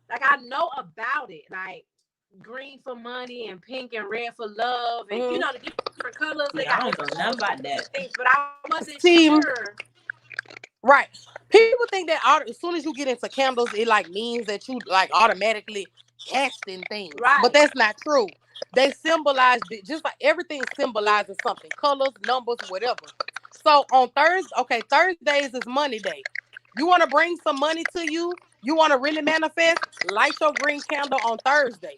Like, I know about it. Like, green for money and pink and red for love, and the different colors. I don't know nothing about that. But I wasn't sure. Right. People think that as soon as you get into candles, it like means that you like automatically casting things. Right. But that's not true. They symbolize, just like everything symbolizes something. Colors, numbers, whatever. So on Thursdays is money day. You want to bring some money to you? You want to really manifest? Light your green candle on Thursday.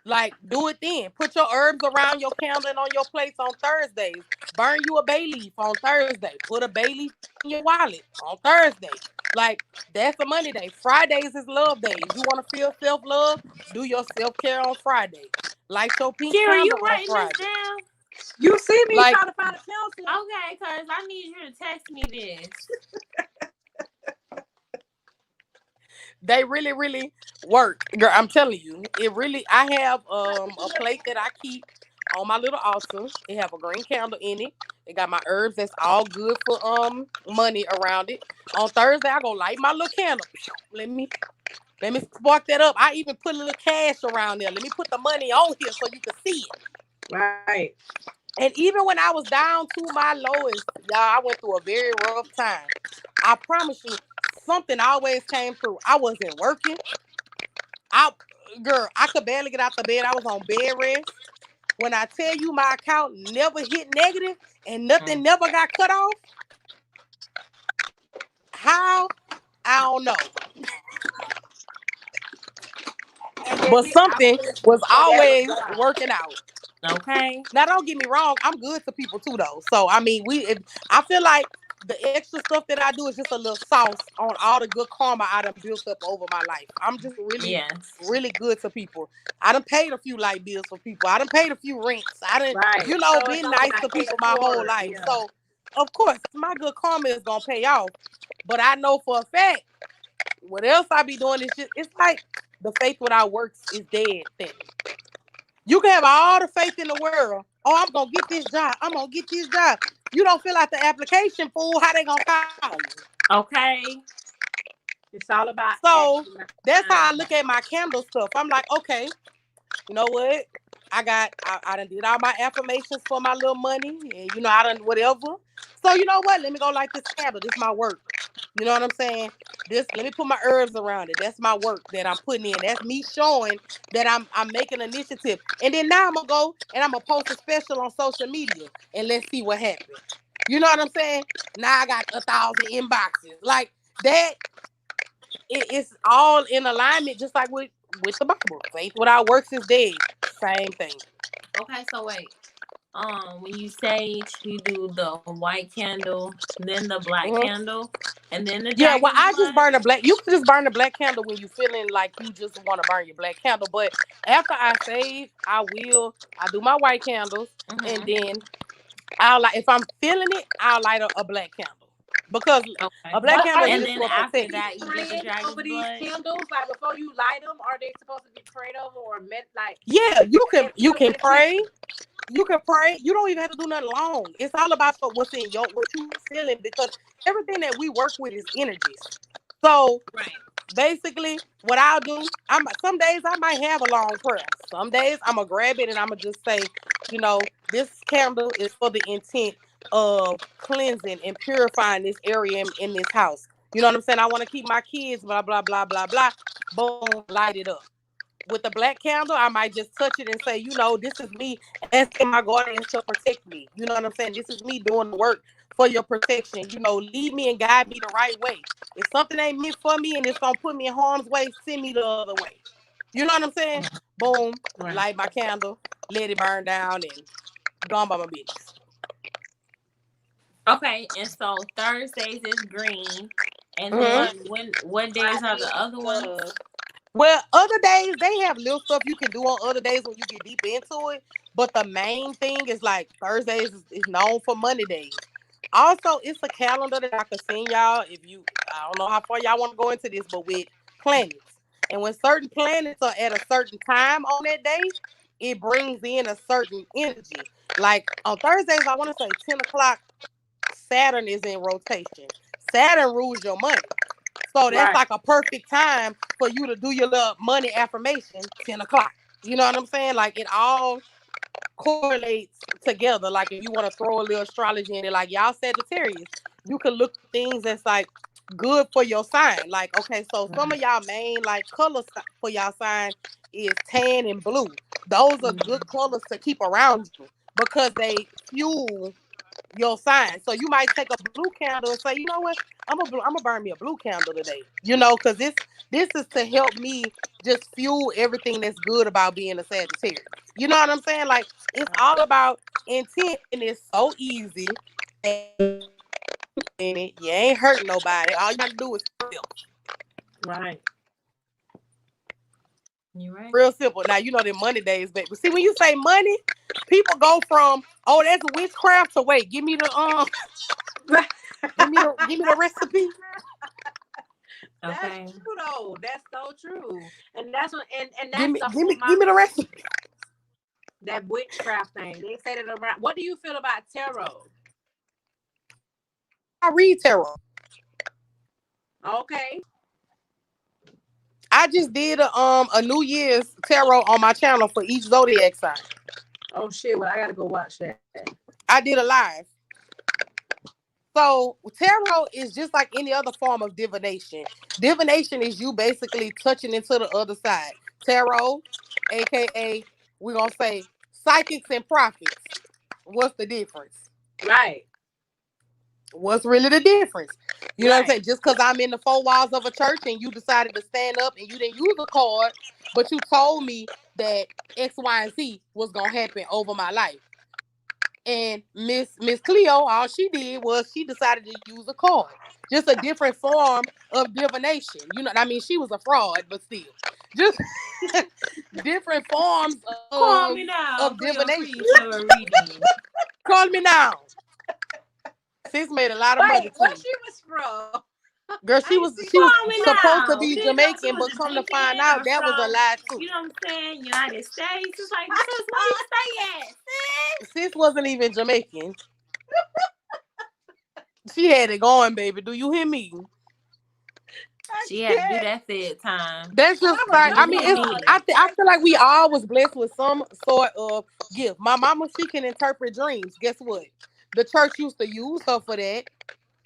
Like, do it then. Put your herbs around your candle and on your plates on Thursdays. Burn you a bay leaf on Thursday. Put a bay leaf in your wallet on Thursday. Like, that's a money day. Fridays is love days. You want to feel self-love? Do your self-care on Friday. Light your pink Kira, you candle on writing this Friday. down? You see me Like, trying to find a counselor. Okay, cause I need you to text me this. they really, really work. Girl, I'm telling you, it really. I have a plate that I keep on my little altar. It have a green candle in it. It got my herbs. That's all good for money around it. On Thursday, I go light my little candle. Let me spark that up. I even put a little cash around there. Let me put the money on here so you can see it. Right. And even when I was down to my lowest, y'all, I went through a very rough time. I promise you, something always came through. I wasn't working. I could barely get out the bed. I was on bed rest. When I tell you my account never hit negative and nothing never got cut off, how? I don't know. But something was always working out. Okay. Now, don't get me wrong. I'm good to people too, though. So, I mean, I feel like the extra stuff that I do is just a little sauce on all the good karma I done built up over my life. I'm just really, really good to people. I done paid a few light bills for people. I done paid a few rents. I done, been nice to people my whole life. Yeah. So, of course, my good karma is going to pay off. But I know for a fact, what else I be doing is just, it's like the faith without works is dead thing. You can have all the faith in the world. Oh, I'm going to get this job. I'm going to get this job. You don't fill out the application, fool. How they going to call you? Okay. It's all about. So that's how I look at my candle stuff. I'm like, okay, you know what? I done did all my affirmations for my little money. And, I done whatever. So, you know what? Let me go light this candle. This is my work. You know what I'm saying? Let me put my herbs around it. That's my work that I'm putting in. That's me showing that I'm making an initiative. And then now I'm gonna go and I'm gonna post a special on social media and let's see what happens. You know what I'm saying? Now I got 1,000 inboxes. Like that, it's all in alignment, just like with the Bible. Faith without works is dead. Same thing. Okay, so wait. When you sage, you do the white candle, then the black candle, and then the I just burn a black. You can just burn the black candle when you feeling like you just want to burn your black candle. But after I sage, I do my white candles, and then if I'm feeling it, I'll light a black candle. Because a black candle and is then for after protection. that, you get the dragon's over these blood. candles, like before you light them, are they supposed to be prayed over or met like? Yeah, you can pray. You can pray. You don't even have to do nothing long. It's all about what you feeling, because everything that we work with is energies. So basically, what I'll do, some days I might have a long prayer. Some days I'm gonna grab it and I'm gonna just say, this candle is for the intent of cleansing and purifying this area in this house. You know what I'm saying? I want to keep my kids, blah blah blah blah blah. Boom, light it up. With the black candle, I might just touch it and say, this is me asking my guardians to protect me. You know what I'm saying? This is me doing the work for your protection. Lead me and guide me the right way. If something ain't meant for me and it's going to put me in harm's way, send me the other way. You know what I'm saying? Boom, light my candle, let it burn down, and gone by my business. Okay, and so Thursdays is green. And then what days are the other ones? Well, other days, they have little stuff you can do on other days when you get deep into it. But the main thing is like Thursdays is known for money days. Also, it's a calendar that I can send y'all I don't know how far y'all want to go into this, but with planets. And when certain planets are at a certain time on that day, it brings in a certain energy. Like on Thursdays, I want to say 10 o'clock, Saturn is in rotation. Saturn rules your money. So that's like a perfect time for you to do your little money affirmation, 10 o'clock. You know what I'm saying? Like it all correlates together. Like if you want to throw a little astrology in it, like y'all Sagittarius, you can look at things that's like good for your sign. Like, okay, so some of y'all main like colors for y'all sign is tan and blue. Those are good colors to keep around you because they fuel your sign. So you might take a blue candle and say, you know what, I'm gonna burn me a blue candle today. Because this is to help me just fuel everything that's good about being a Sagittarius. You know what I'm saying? Like, it's all about intent, and it's so easy. And you ain't hurting nobody. All you gotta do is Right. You right? real simple. Now you know them money days, baby. See, when you say money, people go from, oh, that's witchcraft, to wait, give me the give me the recipe. Okay. That's true though. That's so true. And that's what and Give that's me the give me whole give me the recipe. that witchcraft thing. They say that around. What do you feel about tarot? I read tarot. Okay. I just did a New Year's tarot on my channel for each zodiac sign. Oh shit, well I gotta go watch that. I did a live. So tarot is just like any other form of divination. Divination is you basically touching into the other side. Tarot, aka we're gonna say psychics and prophets. What's the difference? Right. What's really the difference? You know what I'm Right. saying? Just because I'm in the four walls of a church and you decided to stand up and you didn't use a card, but you told me that X, Y, and Z was gonna happen over my life. And Miss Cleo, all she did was she decided to use a card. Just a different form of divination. You know, I mean, she was a fraud, but still. Just different forms Call me now of for your divination. free tarot reading. Call me now. Sis made a lot of money Wait, where too. she was from? Girl, she I was see. Call me supposed to now. be She didn't know if she Jamaican, was but come to find Jamaican out or that was a from, lie too. you know what I'm saying, United States. It's like, sis, where you stay at, sis? Sis wasn't even Jamaican. She had it going, baby. Do you hear me? She had to do that third time. That's just I'm like, a I mean, it's, fraud. I feel like we all was blessed with some sort of gift. My mama, she can interpret dreams. Guess what? The church used to use her for that,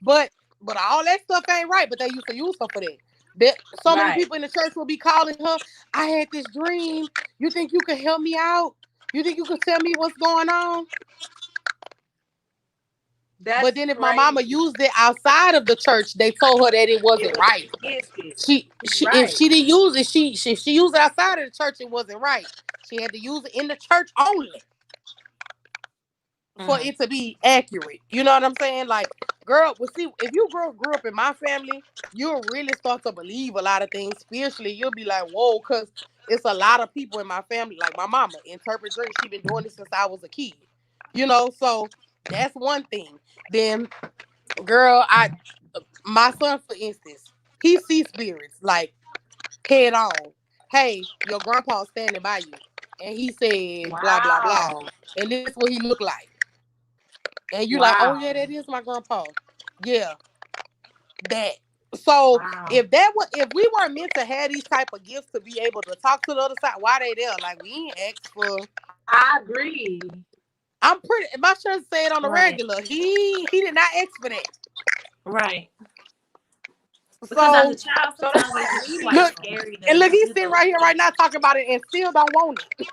but all that stuff ain't right. But they used to use her for that. That so many Right. people in the church will be calling her. I had this dream. You think you could help me out? You think you could tell me what's going on? That's But then if my crazy. mama used it outside of the church, they told her that it It wasn't was right. against it. She Right. if she didn't use it, if she used it outside of the church, it wasn't right. She had to use it in the church only for it to be accurate. You know what I'm saying? Like, girl, well, see, if you grew up in my family, you'll really start to believe a lot of things spiritually. You'll be like, whoa, because it's a lot of people in my family, like my mama, interpret dreams. She's been doing this since I was a kid. You know, so that's one thing. Then, girl, my son, for instance, he sees spirits like head on. Hey, your grandpa's standing by you, and he said blah blah blah, Wow. and this is what he looked like. And you like, oh Wow. yeah, that is my grandpa. Yeah, that. So Wow. if we weren't meant to have these type of gifts to be able to talk to the other side, why they there? Like, we ain't asked for. I agree. I'm pretty. My church said on the Right. regular, he did not ask for that. Right. Because So as a child, So that's sometimes why it's just you quite look, scary. and look, he's do sitting those right here right things. now talking about it and still don't want it.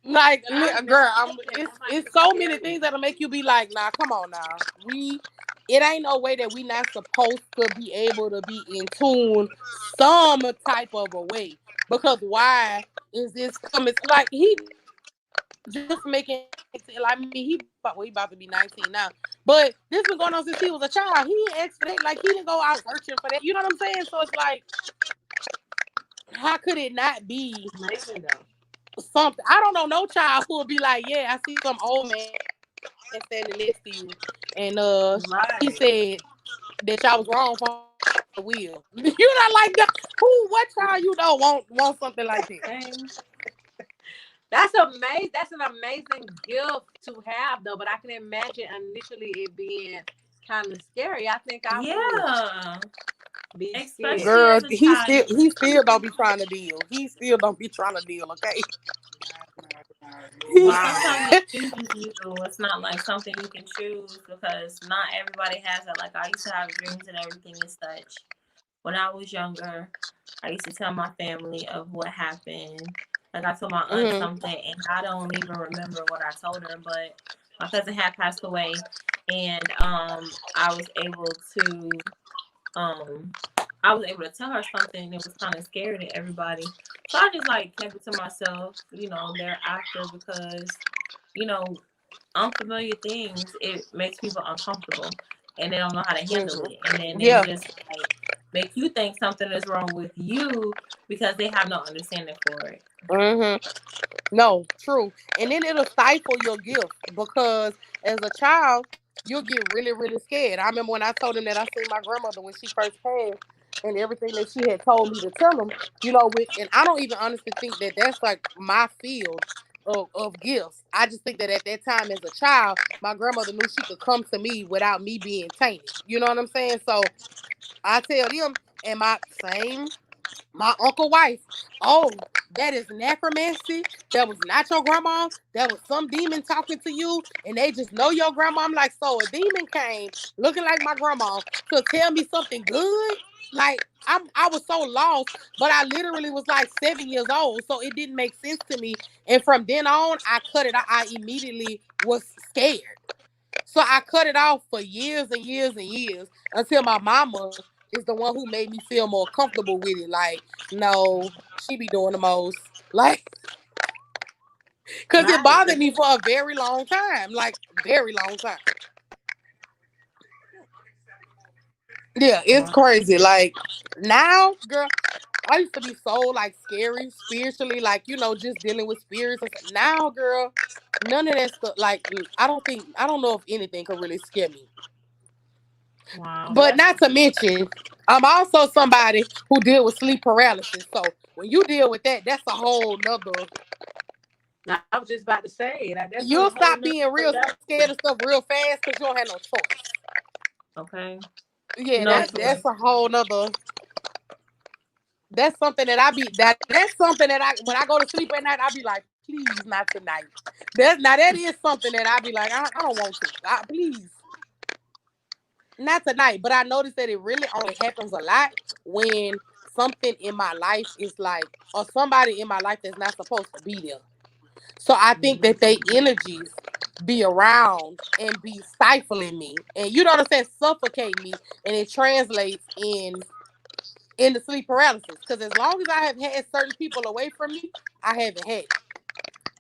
Like, girl, it's so many things that'll make you be like, nah, come on now. It ain't no way that we not supposed to be able to be in tune some type of a way. Because why is this coming? Like, he just making it, like, I mean, he about to be 19 now. But this been going on since he was a child. He ain't asked for that. Like, he didn't go out searching for that. You know what I'm saying? So it's like, how could it not be amazing though. something? I don't know no child who will be like, yeah, I see some old man standing next to you, and Right. he said that y'all was wrong for the wheel. You not like that? What child you don't want something like that? That's amazing. That's an amazing gift to have, though. But I can imagine initially it being kind of scary. I think I would be Especially scared. Girl, as a he child. still don't be trying to deal. He still don't be trying to deal. Okay. Well, Wow. sometimes you choose you. It's not like something you can choose because not everybody has that. Like, I used to have dreams and everything and such. When I was younger, I used to tell my family of what happened. Like, I told my aunt something, and I don't even remember what I told her, but my cousin had passed away, and I was able to I was able to tell her something and it was kind of scary to everybody. So I just like kept it to myself, thereafter because, you know, unfamiliar things, it makes people uncomfortable and they don't know how to handle it. And then they Yeah. just like make you think something is wrong with you because they have no understanding for it. No, true. And then it'll stifle your gift because as a child, you'll get really, really scared. I remember when I told him that I seen my grandmother when she first passed and everything that she had told me to tell him, and I don't even honestly think that that's like my field of gifts. I just think that at that time as a child, my grandmother knew she could come to me without me being tainted. You know what I'm saying? So I tell them, and my uncle wife, oh, that is necromancy. That was not your grandma. That was some demon talking to you, and they just know your grandma. I'm like, so a demon came looking like my grandma to tell me something good? Like, I was so lost, but I literally was like 7 years old, so it didn't make sense to me. And from then on, I cut it. I immediately was scared. So I cut it off for years and years and years until my mama is the one who made me feel more comfortable with it. Like, no, she be doing the most. Like, because it Right. bothered me for a very long time. Like, very long time. Yeah, it's crazy. Like, now, girl, I used to be so, like, scary spiritually. Like, just dealing with spirits. Now, girl, none of that stuff. Like, I don't know if anything could really scare me. Wow. But not to mention, I'm also somebody who deal with sleep paralysis. So when you deal with that, that's a whole nother. I was just about to say that. That's You'll stop being real scared of stuff real fast because you don't have no choice. Okay. Yeah, No, that's a whole nother. That's something that's something that when I go to sleep at night, I'll be like, please not tonight. That is something that I'll be like, I don't want to. Please. Not tonight, but I noticed that it really only happens a lot when something in my life is like, or somebody in my life that's not supposed to be there. So I think that they energies be around and be stifling me, and you know what I'm saying, suffocate me, and it translates in the sleep paralysis. Because as long as I have had certain people away from me, I haven't had it.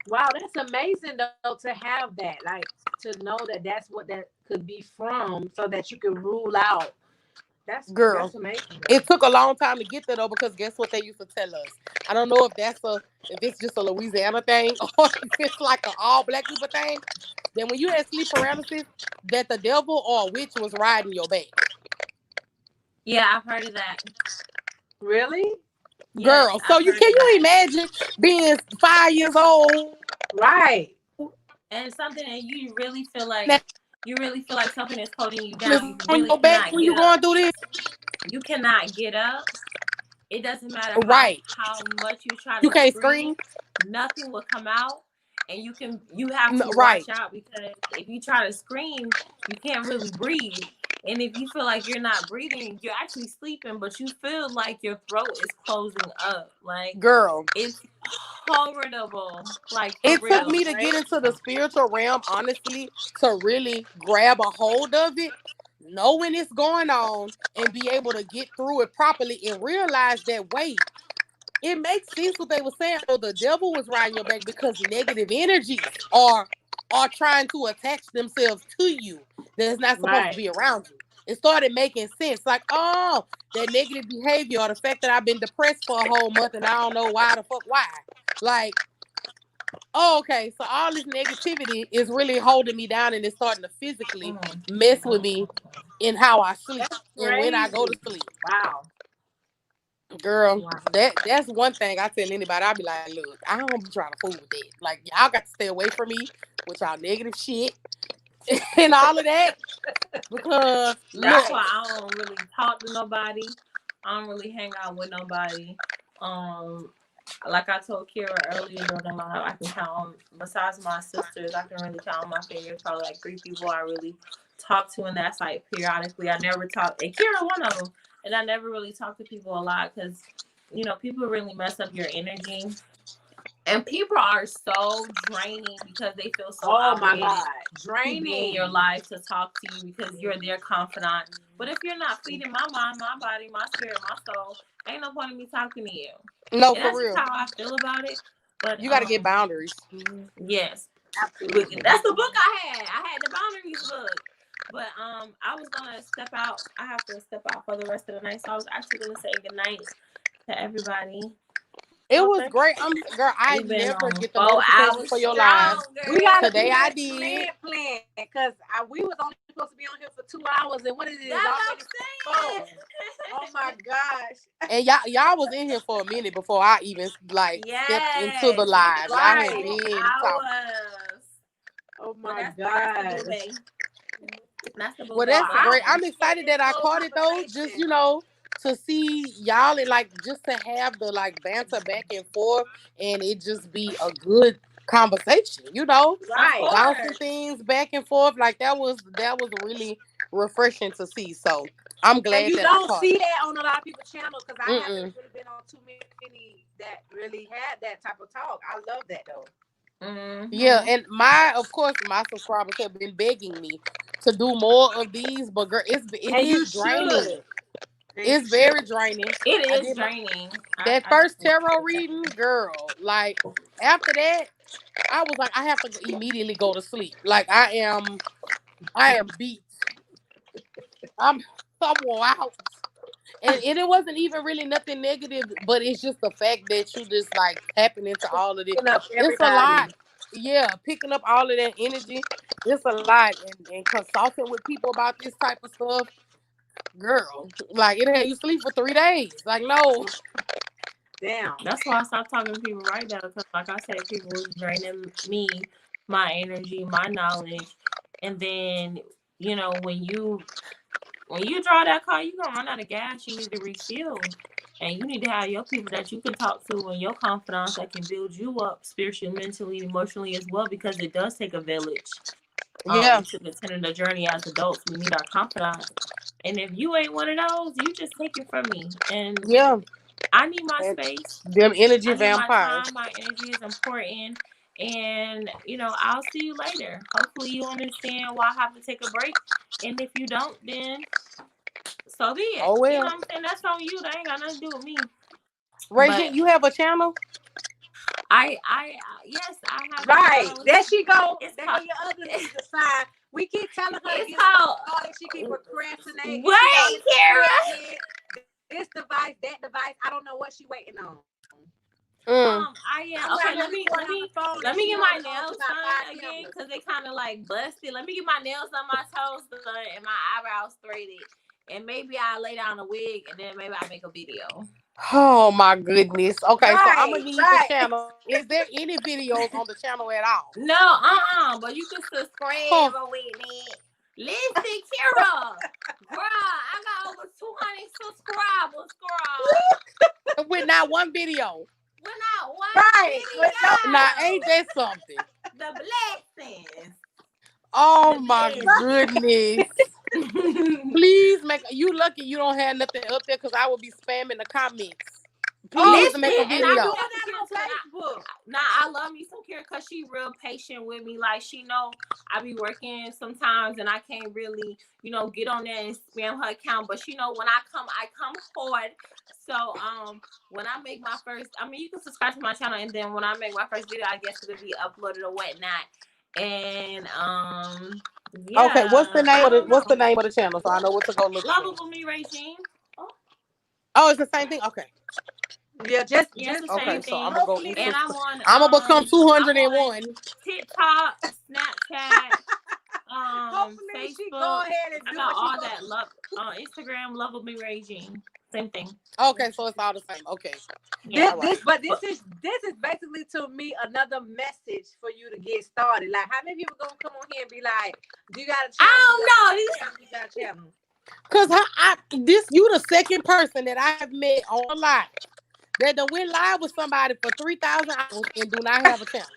Wow, that's amazing though to have that. Like to know that that's what that could be from, so that you can rule out. That's Girl, amazing. it took a long time to get there though, because guess what they used to tell us? I don't know if it's just a Louisiana thing or if it's like an all black people thing. Then when you had sleep paralysis, that the devil or a witch was riding your back. Yeah, I've heard of that. Really? Girl, Yes, so can you imagine being 5 years old? Right. And something that you really feel like something is holding you down. You On really your back cannot when get you're going up. through this? You cannot get up. It doesn't matter Right. how much you try You to can't scream, scream. nothing will come out. And you have to Right. watch out, because if you try to scream, you can't really breathe. And if you feel like you're not breathing, you're actually sleeping, but you feel like your throat is closing up. Like, Girl, it's horrible. Like, for it real. took me to get into the spiritual realm, honestly, to really grab a hold of it, know when it's going on, and be able to get through it properly and realize that, wait, it makes sense what they were saying. Oh, the devil was riding your back because negative energies are trying to attach themselves to you that's not supposed to be around you. It started making sense. Like, oh, that negative behavior, or the fact that I've been depressed for a whole month and I don't know why. Like, oh, okay, so all this negativity is really holding me down, and it's starting to physically mess with me in how I sleep and when I go to sleep. Wow. Girl, that's one thing I tell anybody. I'll be like, look, I don't be trying to fool with that. Like, y'all got to stay away from me with y'all negative shit and all of that. Because that's why I don't really talk to nobody. I don't really hang out with nobody. Like I told Kira earlier, I can count on, besides my sisters, I can really count on my fingers, probably like 3 people I really talk to, and that's like periodically. I never talk, and Kira one of them, and I never really talk to people a lot because, people really mess up your energy. And people are so draining because they feel so Oh my obligated God, to draining. be in your life, to talk to you because you're their confidant. But if you're not feeding my mind, my body, my spirit, my soul, ain't no point in me talking to you. No, And for that's real. just how I feel about it. But You got to get boundaries. yes, Absolutely. that's the book I had. I had the boundaries book. But I was gonna step out. I have to step out for the rest of the night. So I was actually gonna say goodnight to everybody. It was Okay. great. Girl, I We've been never on get the 4 notification hours for your strong, lives. girl. We gotta Today do I that did. plan because we was only supposed to be on here for 2 hours, and what it is That's what already I'm saying. 4. Oh my gosh! And y'all was in here for a minute before I even like stepped into the Yes, live. Y'all had right. been talking. hours. Oh But my that's gosh! the boo, that's the boo. Well, that's Wow. great. I'm excited that I caught it though. Just to see y'all and like just to have the like banter back and forth, and it just be a good conversation. Right. Bouncing things back and forth. Like that was really refreshing to see. So I'm glad And you that don't I caught see it. that on a lot of people's channel because I Mm-mm. haven't really been on too many that really had that type of talk. I love that though. Yeah, and of course, my subscribers have been begging me to do more of these, but girl, it is draining. It's very draining. It is draining. That first tarot reading, girl, like after that, I was like, I have to immediately go to sleep. Like I am beat. I'm wore out. And it wasn't even really nothing negative, but it's just the fact that you just like tapping into all of this. It's a lot. Yeah, picking up all of that energy. It's a lot. And consulting with people about this type of stuff, girl, like it had you sleep for 3 days. Like, no. Damn. That's why I stopped talking to people right now because, like I said, people was draining me, my energy, my knowledge, and then when you draw that card, you're gonna run out of gas. You need to refuel, and you need to have your people that you can talk to and your confidants that can build you up spiritually, mentally, emotionally as well, because it does take a village. To continue the journey as adults. We need our confidants, and if you ain't one of those, you just take it from me. And I need my space. Them energy My time, vampires. my energy is important. And I'll see you later. Hopefully you understand why I have to take a break. And if you don't, then so be it. Oh well. You know what I'm saying? That's on you. That ain't got nothing to do with me. Regine, you have a channel? Yes, I have. Right. There she go. It's there go your ugly sister sign. We keep telling her it's called. She keep procrastinating. Wait, Kara. This device, that device. I don't know what she waiting on. I am. Okay, let me get my nails done again because they kind of like busted. Let me get my nails on, my toes done, and my eyebrows straightened. And maybe I'll lay down a wig and then maybe I'll make a video. Oh my goodness. Okay, so I'm gonna need the channel. Is there any videos on the channel at all? No, but you can subscribe with me. Listen, Kira. Girl, I got over 200 subscribers, girl. With not one video. With not one video. Now, ain't that something? The blessings. Oh my goodness. Please you lucky you don't have nothing up there because I will be spamming the comments. Please make a video. And I do that on Facebook. I love me some Kira because she real patient with me. Like she know I be working sometimes and I can't really, get on there and spam her account. But she know when I come hard. So when I make my first, you can subscribe to my channel and then when I make my first video, I guess it'll be uploaded or whatnot. And yeah. Okay, what's the name of the channel so I know what to go look for? Lovable Me Regine. Oh, it's the same thing. Okay. Yeah, just the same okay. thing. So I'm gonna go. And I'm gonna become 201. TikTok, Snapchat, Hopefully Facebook. She go ahead and I got all that love on Instagram. Lovable Me Regine. Same thing. Okay, so it's all the same. Okay. Yeah, this is basically to me another message for you to get started. Like, how many people gonna come on here and be like, "Do you got a channel?" I don't know. You got a channel. Cause you the second person that I have met online that done went live with somebody for 3,000 hours and do not have a channel.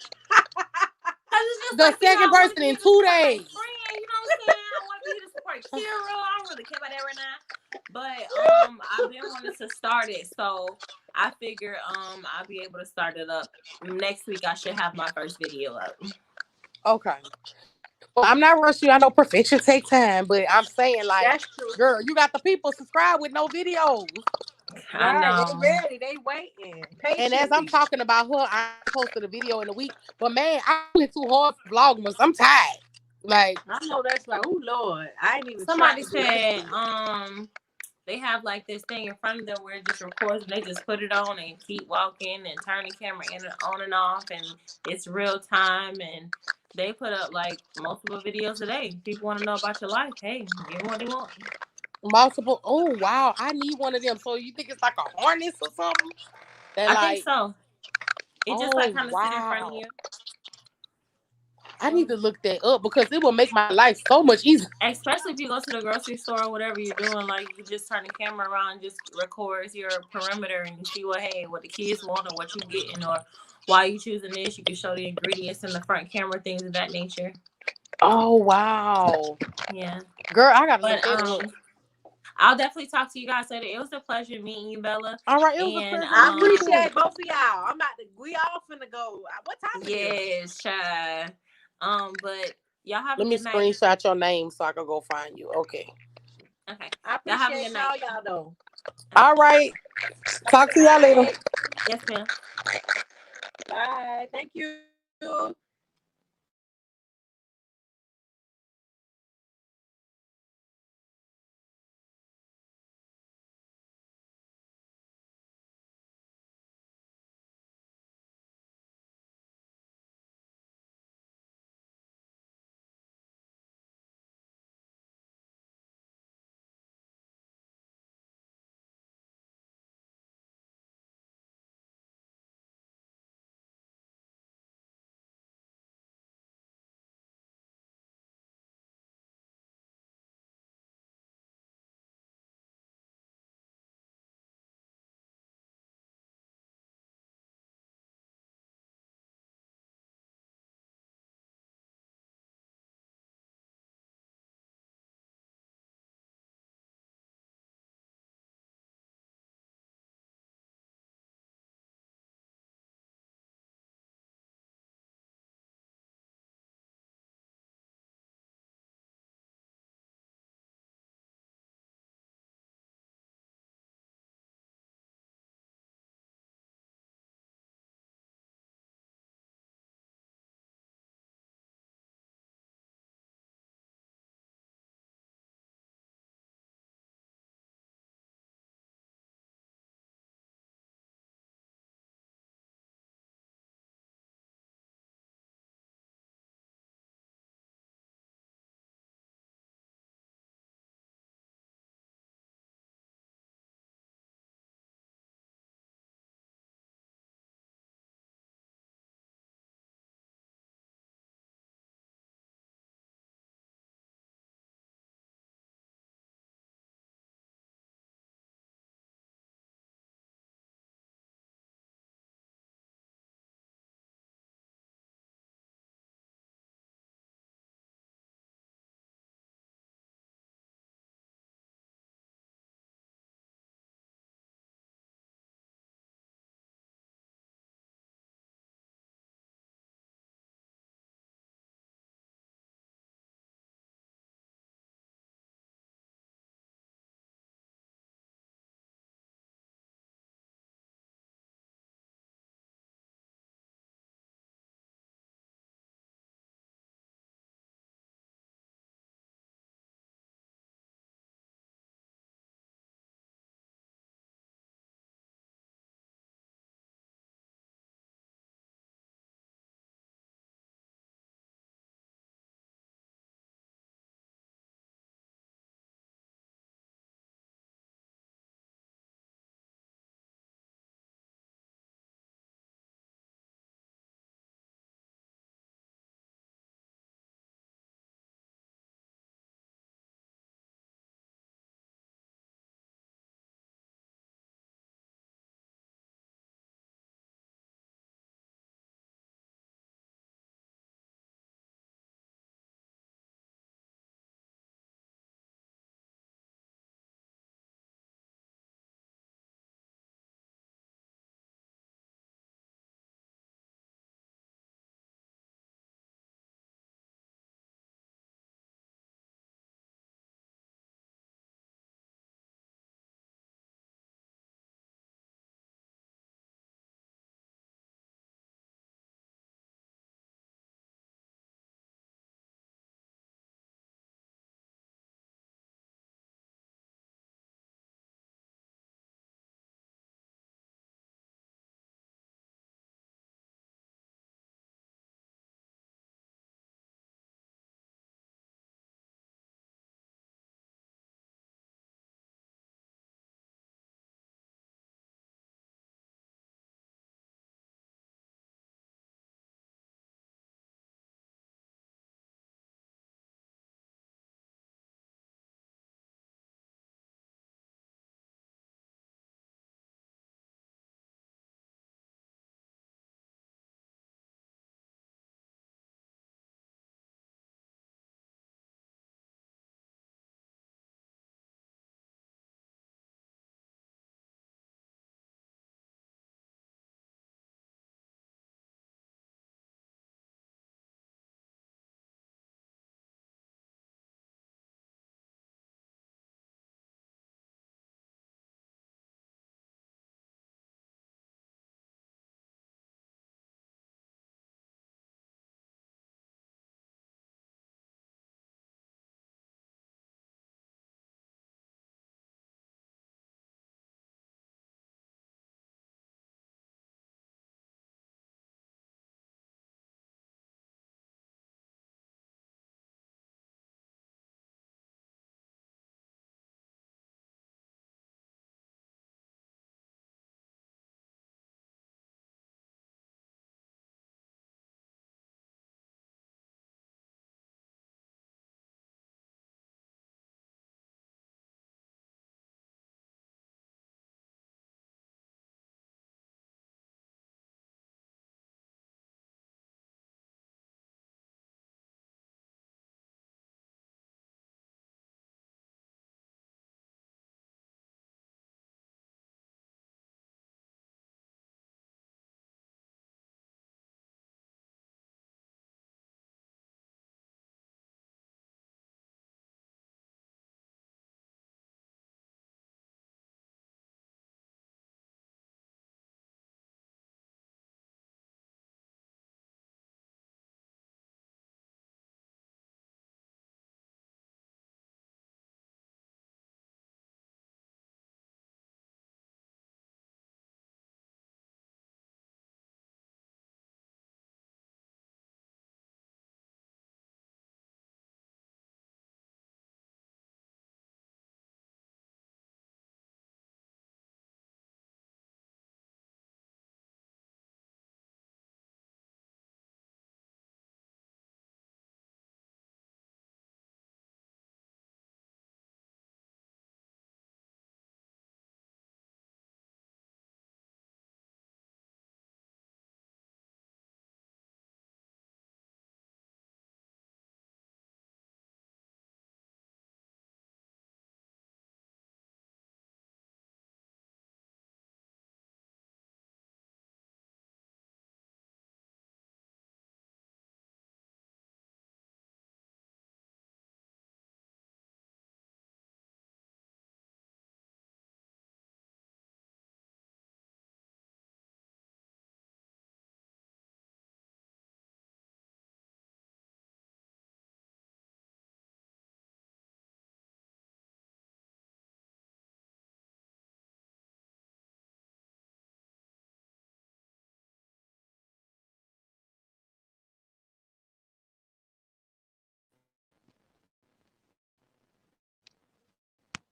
The second person in 2 days. You know what I'm saying? I want you to support Kira. I don't really care about that right now. But I've been wanting to start it. So I figure I'll be able to start it up next week. I should have my first video up. Okay. Well, I'm not rushing you. I know perfection take time, but I'm saying like, That's true. girl, you got the people subscribed with no videos. I Right, know. they ready, they waiting. And as I'm Patiently. talking about her, I posted a video in a week. But man, I went too hard for Vlogmas. I'm tired. Like, I know that's right. Oh Lord, I ain't even. Somebody tried to do that said shit. they have like this thing in front of them where it just records and they just put it on and keep walking and turn the camera in and on and off and it's real time and they put up like multiple videos a day. People want to know about your life. Hey, give them what they want. multiple. Oh wow, I need one of them. So you think it's like a harness or something? That I like, think so. It just like kind of sit in front of you. I need to look that up because it will make my life so much easier. Especially if you go to the grocery store or whatever you're doing, like you just turn the camera around, and just records your perimeter and you see what the kids want or what you getting or why you choosing this. You can show the ingredients in the front camera, things of that nature. Oh wow. Yeah. Girl, I gotta But look that up. I'll definitely talk to you guys later. It was a pleasure meeting you, Bella. All right, it was a And, pleasure. I appreciate both of y'all. We all finna go. What time is it? Yes, child. But y'all have a Let me good night. screenshot your name so I can go find you. Okay. Okay. I Y'all have a appreciate good night. y'all though. All right. Talk to y'all later. Yes, ma'am. Bye. Thank you.